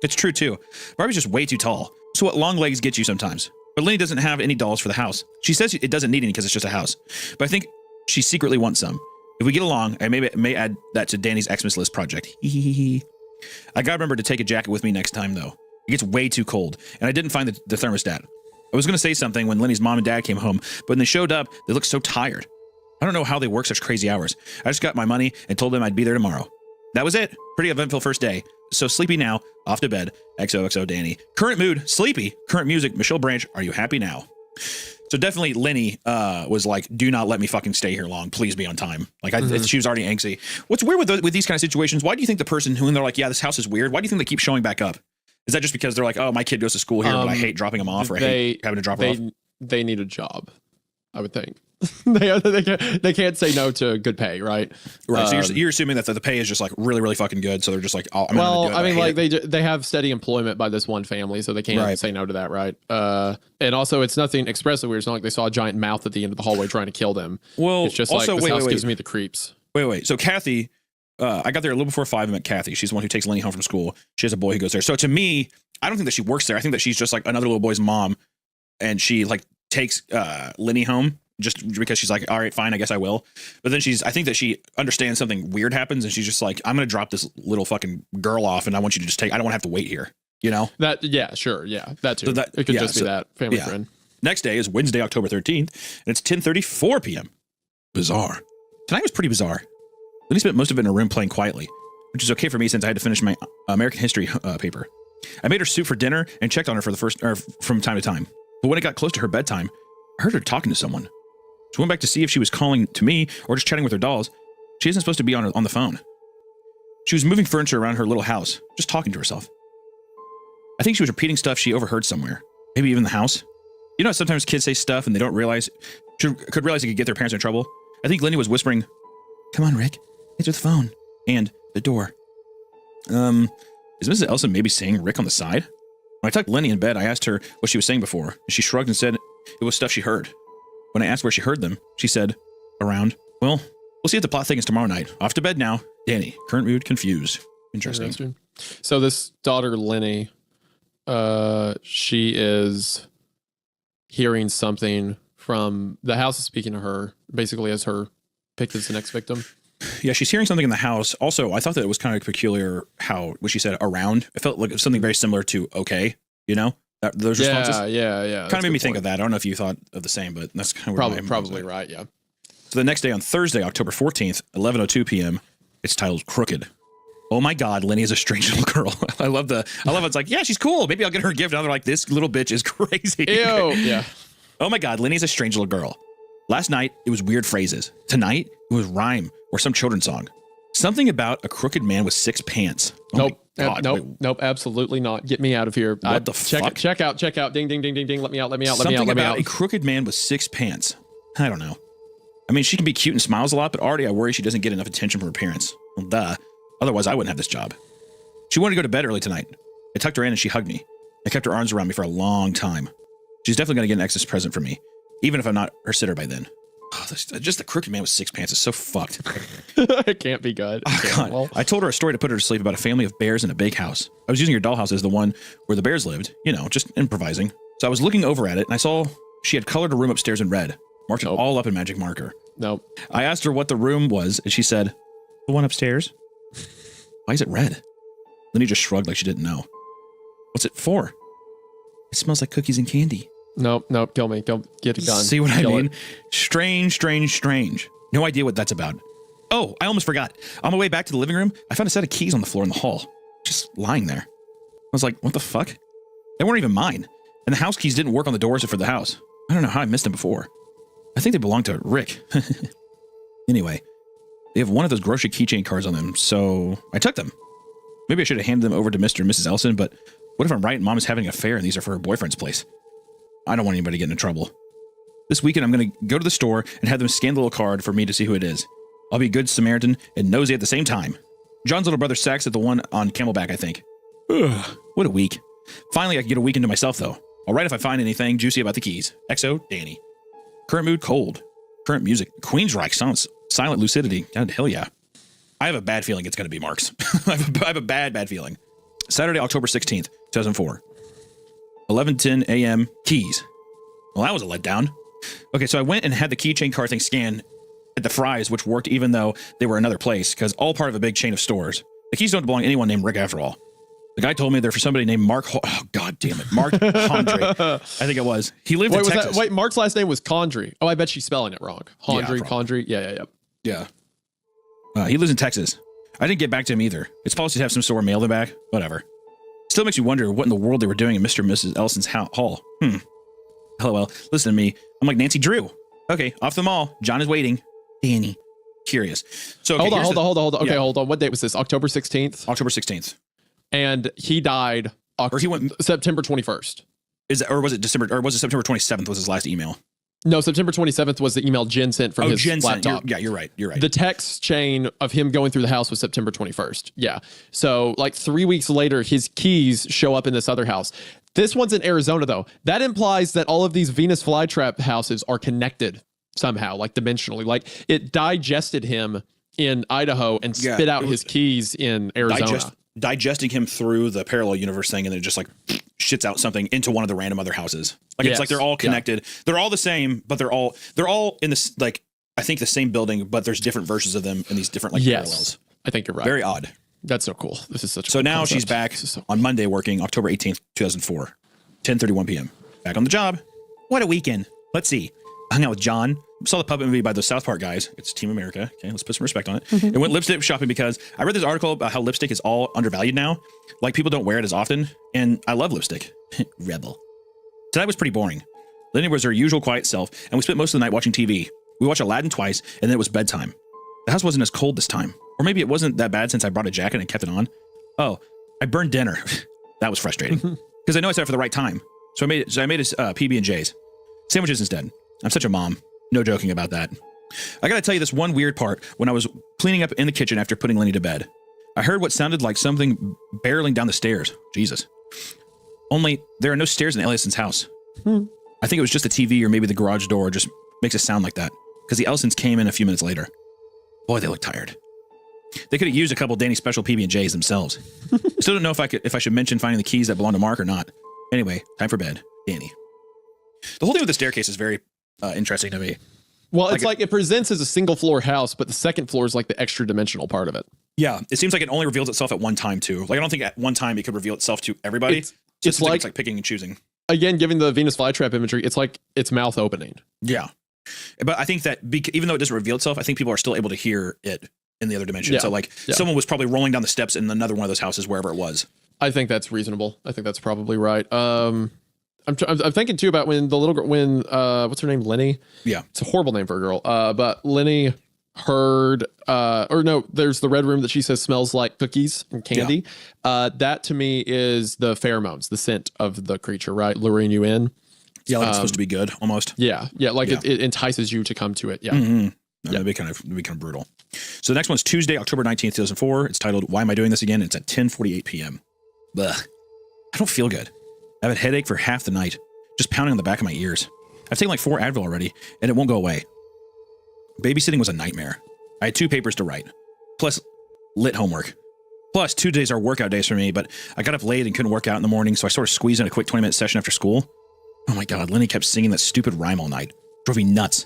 It's true, too. Barbie's just way too tall. So what long legs get you sometimes. But Lenny doesn't have any dolls for the house. She says it doesn't need any because it's just a house. But I think she secretly wants some. If we get along, I may add that to Danny's Xmas list project. I gotta remember to take a jacket with me next time, though. It gets way too cold, and I didn't find the thermostat. I was gonna say something when Lenny's mom and dad came home, but when they showed up, they looked so tired. I don't know how they work such crazy hours. I just got my money and told them I'd be there tomorrow. That was it. Pretty eventful first day. So sleepy now, off to bed. XOXO Danny. Current mood, sleepy. Current music, Michelle Branch, are you happy now? So definitely Lenny was like, do not let me fucking stay here long. Please be on time. Like she was already angsty. What's weird with these kind of situations, why do you think the person who, and they're like, yeah, this house is weird, why do you think they keep showing back up? Is that just because they're like, oh, my kid goes to school here, but I hate dropping him off, or I hate having to drop her off? They need a job, I would think. they can't say no to good pay, right? Right. So you're assuming that the pay is just like really, really fucking good. So they're just like, oh, I'm well, gonna do it, I mean, like they have steady employment by this one family, so they can't say no to that, right? And also, it's nothing expressly weird. It's not like they saw a giant mouth at the end of the hallway trying to kill them. Well, it's just also, like this house gives me the creeps. Wait. So Kathy, I got there a little before 5 and met Kathy. She's the one who takes Lenny home from school. She has a boy who goes there. So to me, I don't think that she works there. I think that she's just like another little boy's mom, and she like takes Lenny home just because she's like, all right, fine, I guess I will. But then I think that she understands something weird happens, and she's just like, I'm gonna drop this little fucking girl off, and I want you to just I don't want to have to wait here. You know? That that too. So it could just be that family friend. Next day is Wednesday, October 13th, and it's 10:34 p.m. Bizarre. Tonight was pretty bizarre. Lenny spent most of it in her room playing quietly, which is okay for me since I had to finish my American history paper. I made her soup for dinner and checked on her from time to time. But when it got close to her bedtime, I heard her talking to someone. She went back to see if she was calling to me or just chatting with her dolls. She isn't supposed to be on the phone. She was moving furniture around her little house, just talking to herself. I think she was repeating stuff she overheard somewhere, maybe even the house. You know how sometimes kids say stuff and they don't realize, could realize it could get their parents in trouble? I think Lenny was whispering, "Come on, Rick, answer the phone," and the door. Is Mrs. Ellison maybe saying Rick on the side? When I tucked Lenny in bed, I asked her what she was saying before, and she shrugged and said it was stuff she heard. When I asked where she heard them, she said, around. Well, we'll see if the plot thickens tomorrow night. Off to bed now. Danny, current mood, confused. Interesting. So this daughter, Lenny, she is hearing something from the house is speaking to her, basically as her picked as the next victim. Yeah, she's hearing something in the house. Also, I thought that it was kind of peculiar how, when she said around, it felt like it was something very similar to okay, you know? Those responses. Yeah. Kind of made me think of that. I don't know if you thought of the same, but that's kind of probably right, yeah. So the next day on Thursday, October 14th, 11:02 p.m., it's titled Crooked. Oh my God, Lenny is a strange little girl. I love it's like, yeah, she's cool. Maybe I'll get her a gift. Now they're like, this little bitch is crazy. Ew. Yeah. Oh my God, Lenny's a strange little girl. Last night, it was weird phrases. Tonight, it was rhyme or some children's song. Something about a crooked man with 6 pants. Oh Nope. Nope. Absolutely not. Get me out of here. What the fuck? Check out. Ding, ding, ding, ding, ding. Let me out. Something about a crooked man with 6 pants. I don't know. I mean, she can be cute and smiles a lot, but already I worry she doesn't get enough attention from her parents. Well, duh. Otherwise, I wouldn't have this job. She wanted to go to bed early tonight. I tucked her in and she hugged me. I kept her arms around me for a long time. She's definitely going to get an Xmas present from me, even if I'm not her sitter by then. Oh, just the crooked man with 6 pants is so fucked. It can't be good. Oh, God. Well, I told her a story to put her to sleep about a family of bears in a big house. I was using your dollhouse as the one where the bears lived, just improvising. So I was looking over at it and I saw she had colored a room upstairs in red, marked it all up in magic marker. Nope. I asked her what the room was and she said, the one upstairs. Why is it red? Then he just shrugged like she didn't know. What's it for? It smells like cookies and candy. Nope. Kill me. Don't get a gun. See what I mean? Strange. No idea what that's about. Oh, I almost forgot. On my way back to the living room, I found a set of keys on the floor in the hall, just lying there. I was like, what the fuck? They weren't even mine. And the house keys didn't work on the doors for the house. I don't know how I missed them before. I think they belonged to Rick. Anyway, they have one of those grocery keychain cards on them, so I took them. Maybe I should have handed them over to Mr. and Mrs. Elson, but what if I'm right and Mom is having an affair and these are for her boyfriend's place? I don't want anybody getting in trouble. This weekend, I'm going to go to the store and have them scan the little card for me to see who it is. I'll be good Samaritan and nosy at the same time. John's little brother Sax at the one on Camelback, I think. Ugh, what a week. Finally, I can get a weekend to myself, though. I'll write if I find anything juicy about the keys. XO, Danny. Current mood, cold. Current music, Queensryche, silent lucidity. God, hell yeah. I have a bad feeling it's going to be Mark's. I have a bad feeling. Saturday, October 16th, 2004. 11:10 a.m. Keys. Well, that was a letdown. Okay, so I went and had the keychain card thing scanned at the Fry's, which worked even though they were another place, because all part of a big chain of stores. The keys don't belong to anyone named Rick after all. The guy told me they're for somebody named Mark. Oh, God damn it. Mark Hondre. I think it was. He lived in Texas. Wait, Mark's last name was Condry. Oh, I bet she's spelling it wrong. Condry. Yeah. He lives in Texas. I didn't get back to him either. It's policy to have some sort of mail them back. Whatever. Still makes me wonder what in the world they were doing in Mr. and Mrs. Elson's hall. LOL. Listen to me. I'm like Nancy Drew. Okay, off the mall. John is waiting. Danny. Curious. So okay, hold on. Okay, hold on. What date was this? October 16th? October 16th. And he died September 21st. Was it September 27th was his last email? No, September 27th was the email Jen sent from his laptop. You're right. The text chain of him going through the house was September 21st. Yeah. So like 3 weeks later, his keys show up in this other house. This one's in Arizona, though. That implies that all of these Venus flytrap houses are connected somehow, like dimensionally. Like it digested him in Idaho and spit out his keys in Arizona. Digesting him through the parallel universe thing, and then it just like shits out something into one of the random other houses. Like it's like they're all connected. Yeah. They're all the same, but they're all in this, like, I think the same building, but there's different versions of them in these different parallels. I think you're right. Very odd. That's so cool. This is such a so cool now concept. She's back on Monday working October 18th, 2004, 10:31 p.m. Back on the job. What a weekend. Let's see. I hung out with John. Saw the puppet movie by those South Park guys. It's Team America. Okay, let's put some respect on it. And went lipstick shopping because I read this article about how lipstick is all undervalued now. Like people don't wear it as often. And I love lipstick. Rebel. Tonight was pretty boring. Lenny was her usual quiet self, and we spent most of the night watching TV. We watched Aladdin twice, and then it was bedtime. The house wasn't as cold this time. Or maybe it wasn't that bad since I brought a jacket and kept it on. Oh, I burned dinner. That was frustrating. Because I know I said it for the right time. So I made us PB&Js. Sandwiches instead. I'm such a mom. No joking about that. I gotta tell you this one weird part when I was cleaning up in the kitchen after putting Lenny to bed. I heard what sounded like something barreling down the stairs. Jesus. Only there are no stairs in Ellison's house. I think it was just the TV or maybe the garage door just makes a sound like that. Because the Ellisons came in a few minutes later. Boy, they look tired. They could have used a couple Danny Special PB&Js themselves. Still don't know if I should mention finding the keys that belong to Mark or not. Anyway, time for bed. Danny. The whole thing with the staircase is very interesting to me. Well, it's like it presents as a single floor house, but the second floor is like the extra dimensional part of it. Yeah, it seems like it only reveals itself at one time too. Like I don't think at one time it could reveal itself to everybody. It's like picking and choosing. Again, giving the Venus flytrap imagery, it's like its mouth opening. Yeah, but I think that even though it doesn't reveal itself, I think people are still able to hear it in the other dimension. Yeah. So like someone was probably rolling down the steps in another one of those houses, wherever it was. I think that's reasonable. I think that's probably right. I'm thinking too about when the little girl, when what's her name, Lenny? Yeah, it's a horrible name for a girl. But Lenny heard, or no, there's the red room that she says smells like cookies and candy. Yeah. That to me is the pheromones, the scent of the creature, right, luring you in. Yeah, like it's supposed to be good, almost. Yeah, like it entices you to come to it. Yeah, no, that'd be kind of brutal. So the next one's Tuesday, October 19th, 2004. It's titled "Why Am I Doing This Again?" It's at 10:48 p.m. Blech. I don't feel good. I have a headache for half the night, just pounding on the back of my ears. I've taken like 4 Advil already, and it won't go away. Babysitting was a nightmare. I had 2 papers to write, plus lit homework. Plus 2 days are workout days for me, but I got up late and couldn't work out in the morning, so I sort of squeezed in a quick 20-minute session after school. Oh my God, Lenny kept singing that stupid rhyme all night. Drove me nuts.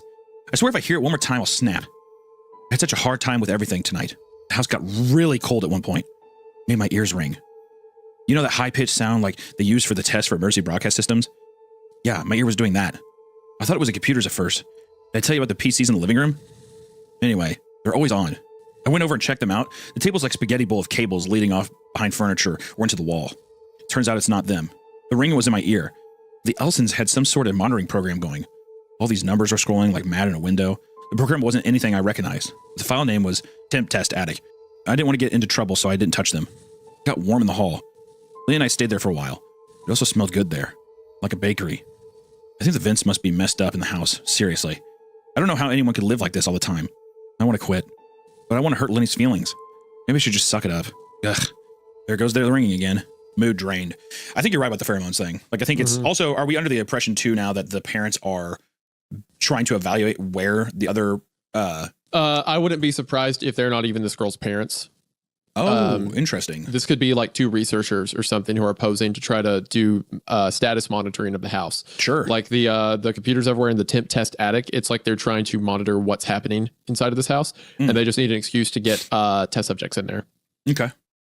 I swear if I hear it one more time, I'll snap. I had such a hard time with everything tonight. The house got really cold at one point. Made my ears ring. You know that high-pitched sound like they use for the test for emergency broadcast systems? Yeah, my ear was doing that. I thought it was the computers at first. Did I tell you about the PCs in the living room? Anyway, they're always on. I went over and checked them out. The table's like a spaghetti bowl of cables leading off behind furniture or into the wall. Turns out it's not them. The ringing was in my ear. The Elsons had some sort of monitoring program going. All these numbers were scrolling like mad in a window. The program wasn't anything I recognized. The file name was Temp Test Attic. I didn't want to get into trouble, so I didn't touch them. It got warm in the hall. Lee and I stayed there for a while. It also smelled good there, like a bakery. I think the vents must be messed up in the house, seriously. I don't know how anyone could live like this all the time. I want to quit, but I want to hurt Lenny's feelings. Maybe I should just suck it up. Ugh, there goes the ringing again. Mood drained. I think you're right about the pheromones thing. Like, I think it's also, are we under the impression too now that the parents are trying to evaluate where the other, I wouldn't be surprised if they're not even this girl's parents. Oh, interesting. This could be like 2 researchers or something who are posing to try to do status monitoring of the house. Sure. Like the computers everywhere in the Temp Test Attic, it's like they're trying to monitor what's happening inside of this house, and they just need an excuse to get test subjects in there. Okay.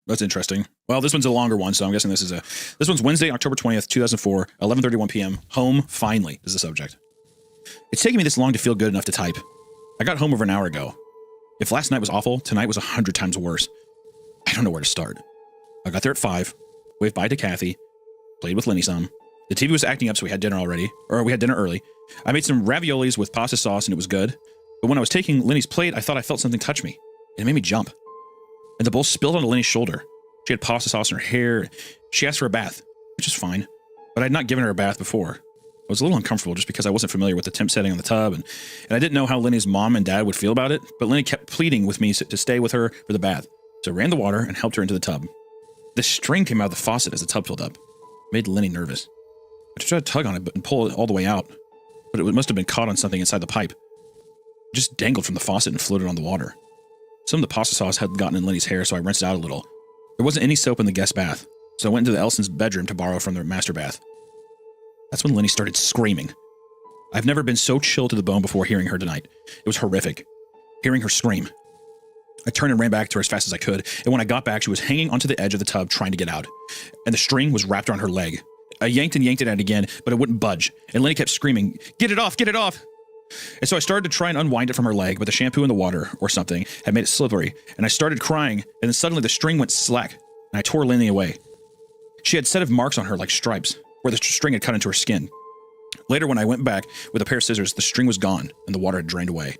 That's interesting. Well, this one's a longer one, so I'm guessing this one's Wednesday, October 20th, 2004, 11:31 p.m. Home, finally, is the subject. It's taken me this long to feel good enough to type. I got home over an hour ago. If last night was awful, tonight was 100 times worse. I don't know where to start. I got there at 5, waved bye to Kathy, played with Lenny some. The TV was acting up, so we had dinner early. I made some raviolis with pasta sauce, and it was good. But when I was taking Lenny's plate, I thought I felt something touch me. It made me jump. And the bowl spilled onto Lenny's shoulder. She had pasta sauce in her hair. She asked for a bath, which is fine. But I had not given her a bath before. I was a little uncomfortable just because I wasn't familiar with the temp setting on the tub, and I didn't know how Lenny's mom and dad would feel about it, but Lenny kept pleading with me to stay with her for the bath. So I ran the water and helped her into the tub. The string came out of the faucet as the tub filled up. It made Lenny nervous. I tried to tug on it and pull it all the way out, but it must have been caught on something inside the pipe. It just dangled from the faucet and floated on the water. Some of the pasta sauce had gotten in Lenny's hair, so I rinsed it out a little. There wasn't any soap in the guest bath, so I went into the Elson's bedroom to borrow from their master bath. That's when Lenny started screaming. I've never been so chilled to the bone before hearing her tonight. It was horrific. Hearing her scream. I turned and ran back to her as fast as I could, and when I got back, she was hanging onto the edge of the tub trying to get out, and the string was wrapped around her leg. I yanked and yanked it out again, but it wouldn't budge, and Lenny kept screaming, "Get it off, get it off!" And so I started to try and unwind it from her leg, but the shampoo in the water, or something, had made it slippery, and I started crying, and then suddenly the string went slack, and I tore Lenny away. She had a set of marks on her like stripes, where the string had cut into her skin. Later, when I went back with a pair of scissors, the string was gone, and the water had drained away.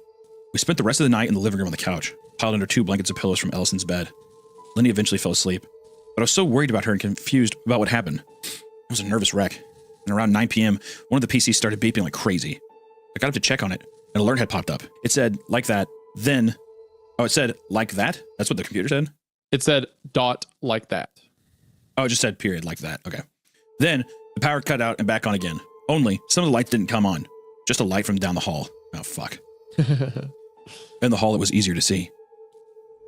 We spent the rest of the night in the living room on the couch, piled under 2 blankets of pillows from Ellison's bed. Lenny eventually fell asleep, but I was so worried about her and confused about what happened. I was a nervous wreck, and around 9 p.m., one of the PCs started beeping like crazy. I got up to check on it. An alert had popped up. It said, like that, then... Oh, it said, like that? That's what the computer said? It said, dot, like that. Oh, it just said, period, like that. Okay. Then, the power cut out and back on again. Only, some of the lights didn't come on. Just a light from down the hall. Oh, fuck. In the hall, it was easier to see.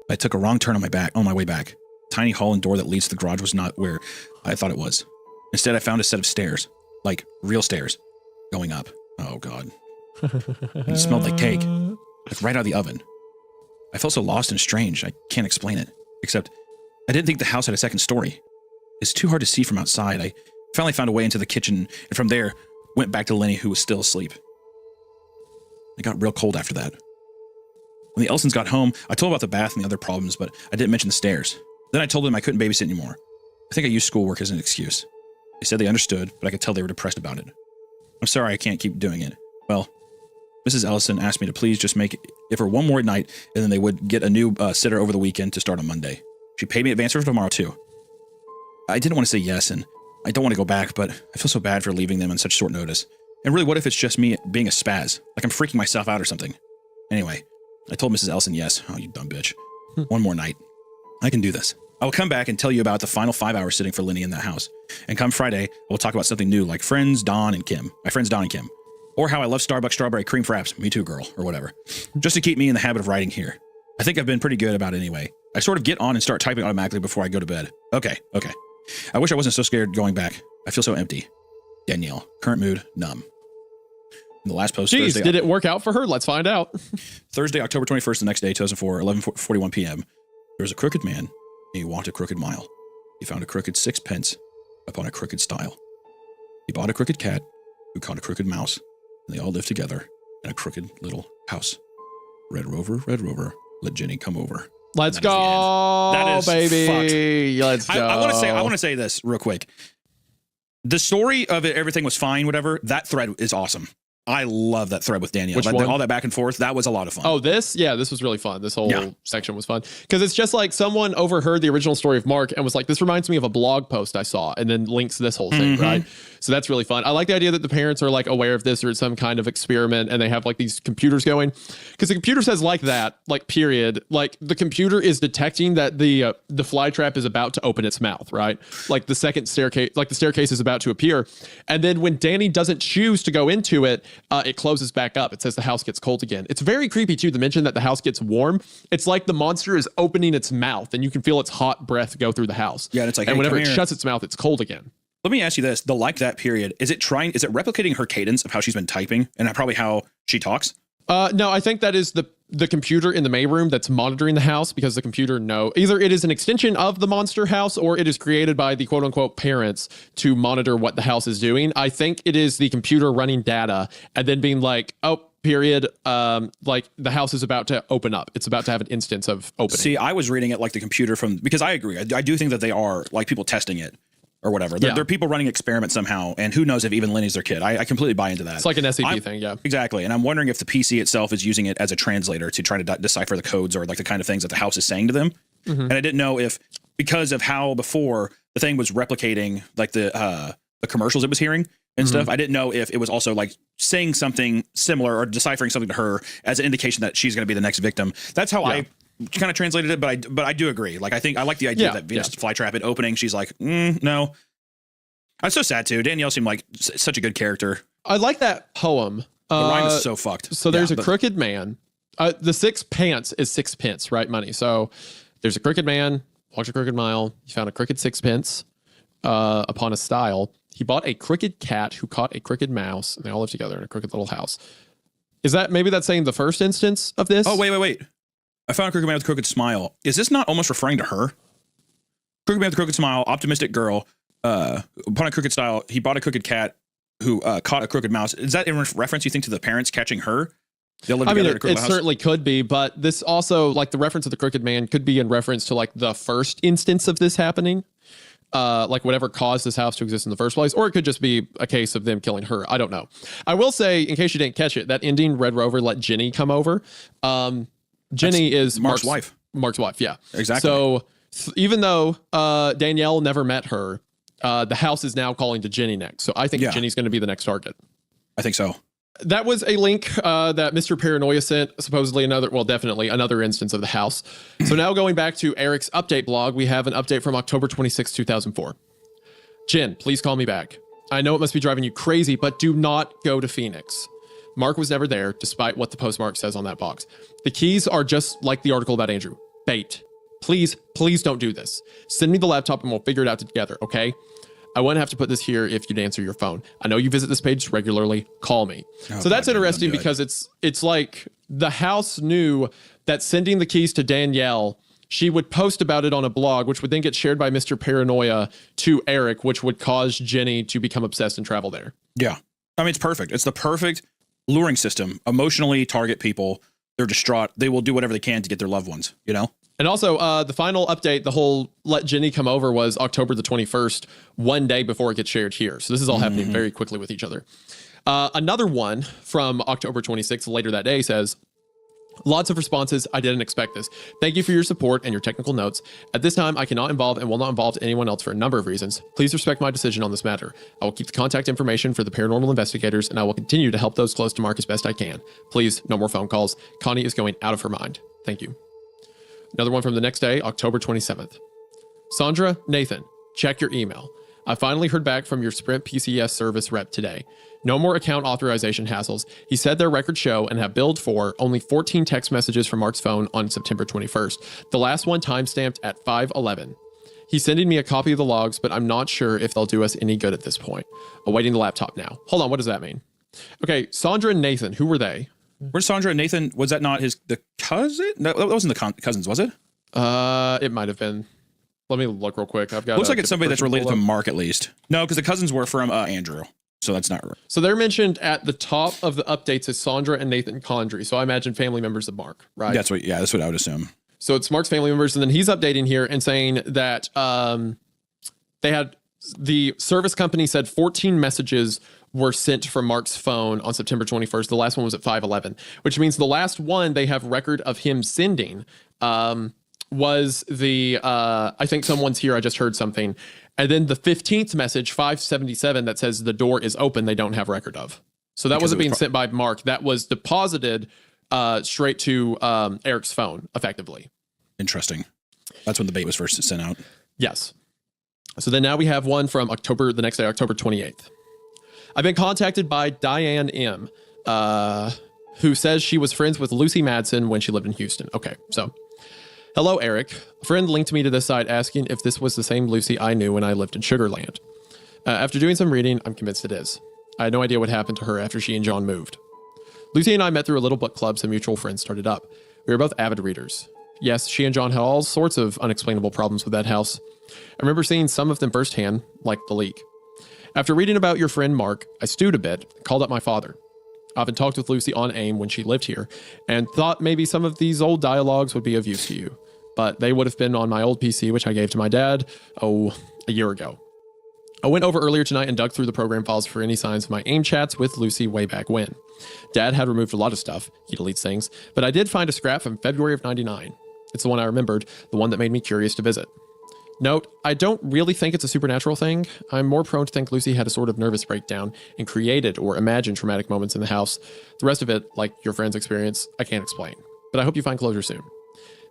I took a wrong turn on my way back. The tiny hall and door that leads to the garage was not where I thought it was. Instead, I found a set of stairs. Like, real stairs. Going up. Oh, God. It smelled like cake. Like right out of the oven. I felt so lost and strange, I can't explain it. Except, I didn't think the house had a second story. It's too hard to see from outside. I finally found a way into the kitchen, and from there, went back to Lenny, who was still asleep. It got real cold after that. When the Elsons got home, I told about the bath and the other problems, but I didn't mention the stairs. Then I told them I couldn't babysit anymore. I think I used schoolwork as an excuse. They said they understood, but I could tell they were depressed about it. I'm sorry I can't keep doing it. Well, Mrs. Ellison asked me to please just make it for one more night, and then they would get a new sitter over the weekend to start on Monday. She paid me advance for tomorrow, too. I didn't want to say yes, and I don't want to go back, but I feel so bad for leaving them on such short notice. And really, what if it's just me being a spaz? Like I'm freaking myself out or something. Anyway, I told Mrs. Ellison yes. Oh, you dumb bitch. One more night. I can do this. I will come back and tell you about the final 5 hours sitting for Lenny in that house. And come Friday, we'll talk about something new like friends Don and Kim. My friends Don and Kim. Or how I love Starbucks strawberry cream fraps. Me too, girl. Or whatever. Just to keep me in the habit of writing here. I think I've been pretty good about it anyway. I sort of get on and start typing automatically before I go to bed. Okay. I wish I wasn't so scared going back. I feel so empty. Danielle. Current mood, numb. And the last post. Jeez, Thursday, did it work out for her? Let's find out. Thursday, October 21st, the next day, 2004, 11:41 p.m. There was a crooked man, and he walked a crooked mile. He found a crooked sixpence upon a crooked stile. He bought a crooked cat who caught a crooked mouse, and they all lived together in a crooked little house. Red Rover, let Jenny come over. Let's go, that is baby. Fucked. Let's go. I want to say this real quick. The story of it, everything was fine, whatever. That thread is awesome. I love that thread with Danielle. Which one? All that back and forth. That was a lot of fun. Oh, this was really fun. This whole section was fun because it's just like someone overheard the original story of Mark and was like, this reminds me of a blog post I saw, and then links this whole thing, right? So that's really fun. I like the idea that the parents are like aware of this or it's some kind of experiment and they have like these computers going because the computer says like that, like period. Like the computer is detecting that the fly trap is about to open its mouth, right? Like the second staircase, like the staircase is about to appear. And then when Danny doesn't choose to go into it, it closes back up. It says the house gets cold again. It's very creepy too, to mention that the house gets warm. It's like the monster is opening its mouth and you can feel its hot breath go through the house. Yeah, and it's like, and hey, whenever it come here. shuts its mouth, it's cold again. Let me ask you this. The like that period, is it replicating her cadence of how she's been typing and probably how she talks? No, I think that is the computer in the Mayroom that's monitoring the house because the computer either it is an extension of the monster house or it is created by the quote unquote parents to monitor what the house is doing. I think it is the computer running data and then being like, oh, period. Like the house is about to open up. It's about to have an instance of opening. See, I was reading it like the computer because I agree. I do think that they are like people testing it or whatever. They're people running experiments somehow. And who knows if even Lenny's their kid. I completely buy into that. It's like an SCP thing. Yeah, exactly. And I'm wondering if the PC itself is using it as a translator to try to decipher the codes or like the kind of things that the house is saying to them. And I didn't know if because of how before the thing was replicating like the commercials it was hearing and stuff. I didn't know if it was also like saying something similar or deciphering something to her as an indication that she's going to be the next victim. That's how I kind of translated it, but I do agree. Like I like the idea that Venus flytrap it opening. She's like, no. I'm so sad too. Danielle seemed like such a good character. I like that poem. The rhyme is so fucked. So there's a crooked man. The six pence is sixpence, right? Money. So there's a crooked man, walked a crooked mile. He found a crooked sixpence upon a stile. He bought a crooked cat who caught a crooked mouse, and they all live together in a crooked little house. Is that maybe that's saying the first instance of this? Oh, wait. I found a crooked man with a crooked smile. Is this not almost referring to her? Crooked man with a crooked smile, optimistic girl. Upon a crooked style, he bought a crooked cat who caught a crooked mouse. Is that in reference, you think, to the parents catching her? They'll live together in a crooked house? Certainly could be, but this also, like the reference of the crooked man could be in reference to like the first instance of this happening. Like whatever caused this house to exist in the first place, or it could just be a case of them killing her. I don't know. I will say, in case you didn't catch it, that ending, Red Rover let Jenny come over. Jenny is Mark's wife. Mark's wife, yeah. Exactly. So even though Danielle never met her, the house is now calling to Jenny next. So I think Jenny's going to be the next target. I think so. That was a link that Mr. Paranoia sent, supposedly definitely another instance of the house. So now going back to Eric's update blog, we have an update from October 26, 2004. Jen, please call me back. I know it must be driving you crazy, but do not go to Phoenix. Mark was never there, despite what the postmark says on that box. The keys are just like the article about Andrew. Bait. Please don't do this. Send me the laptop and we'll figure it out together, okay? I wouldn't have to put this here if you'd answer your phone. I know you visit this page regularly. Call me. So that's interesting because it's like the house knew that sending the keys to Danielle, she would post about it on a blog, which would then get shared by Mr. Paranoia to Eric, which would cause Jenny to become obsessed and travel there. Yeah. I mean, it's perfect. It's the perfect luring system. Emotionally target people they're distraught. They will do whatever they can to get their loved ones, you know? And also, the final update, the whole let Jenny come over, was October the 21st, one day before it gets shared here. So this is all happening very quickly with each other. Another one from October 26th, later that day, says, lots of responses. I didn't expect this. Thank you for your support and your technical notes. At this time, I cannot involve and will not involve anyone else for a number of reasons. Please respect my decision on this matter. I will keep the contact information for the paranormal investigators, and I will continue to help those close to Mark as best I can. Please, no more phone calls. Connie is going out of her mind. Thank you. Another one from the next day, October 27th. Sandra, Nathan, check your email. I finally heard back from your Sprint PCS service rep today. No more account authorization hassles. He said their records show and have billed for only 14 text messages from Mark's phone on September 21st. The last one timestamped at 5:11. He's sending me a copy of the logs, but I'm not sure if they'll do us any good at this point. Awaiting the laptop now. Hold on, what does that mean? Okay, Sandra and Nathan, who were they? Where's Sandra and Nathan? Was that not the cousin? No, that wasn't the cousins, was it? It might have been. Let me look real quick. I've got. Looks like it's somebody that's related to Mark at least. No, because the cousins were from Andrew, so that's not right. So they're mentioned at the top of the updates as Sandra and Nathan Condry. So I imagine family members of Mark, right? That's what I would assume. So it's Mark's family members, and then he's updating here and saying that they had the service company said 14 messages were sent from Mark's phone on September 21st. The last one was at 5:11, which means the last one they have record of him sending was the, I think someone's here, I just heard something. And then the 15th message, 577, that says the door is open, they don't have record of. So that wasn't being sent by Mark. That was deposited straight to Eric's phone, effectively. Interesting. That's when the bait was first sent out. Yes. So then now we have one from the next day, October 28th. I've been contacted by Diane M., who says she was friends with Lucy Madsen when she lived in Houston. Okay, so hello, Eric. A friend linked me to this site asking if this was the same Lucy I knew when I lived in Sugarland. After doing some reading, I'm convinced it is. I had no idea what happened to her after she and John moved. Lucy and I met through a little book club some mutual friends started up. We were both avid readers. Yes, she and John had all sorts of unexplainable problems with that house. I remember seeing some of them firsthand, like the leak. After reading about your friend Mark, I stewed a bit, called up my father. I often talked with Lucy on AIM when she lived here, and thought maybe some of these old dialogues would be of use to you. But they would have been on my old PC, which I gave to my dad, a year ago. I went over earlier tonight and dug through the program files for any signs of my AIM chats with Lucy way back when. Dad had removed a lot of stuff, he deletes things, but I did find a scrap from February of '99. It's the one I remembered, the one that made me curious to visit. Note, I don't really think it's a supernatural thing. I'm more prone to think Lucy had a sort of nervous breakdown and created or imagined traumatic moments in the house. The rest of it, like your friend's experience, I can't explain. But I hope you find closure soon.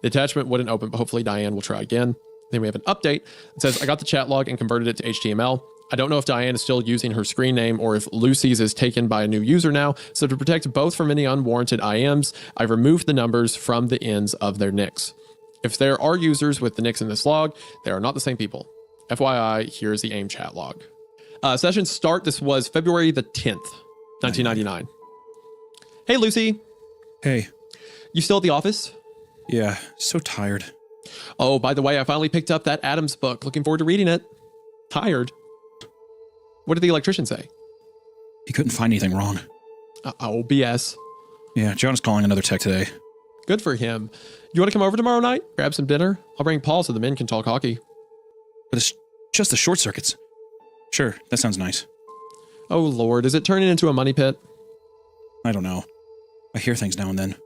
The attachment wouldn't open, but hopefully Diane will try again. Then we have an update that says, I got the chat log and converted it to HTML. I don't know if Diane is still using her screen name or if Lucy's is taken by a new user now. So to protect both from any unwarranted IMs, I've removed the numbers from the ends of their nicks. If there are users with the nicks in this log, they are not the same people. FYI, here's the AIM chat log. Session start, this was February the 10th, 1999. Hey, Lucy. Hey. You still at the office? Yeah, so tired. Oh, by the way, I finally picked up that Adams book. Looking forward to reading it. Tired. What did the electrician say? He couldn't find anything wrong. Oh, BS. Yeah, John's calling another tech today. Good for him. You want to come over tomorrow night? Grab some dinner? I'll bring Paul so the men can talk hockey. But it's just the short circuits. Sure, that sounds nice. Oh, Lord. Is it turning into a money pit? I don't know. I hear things now and then.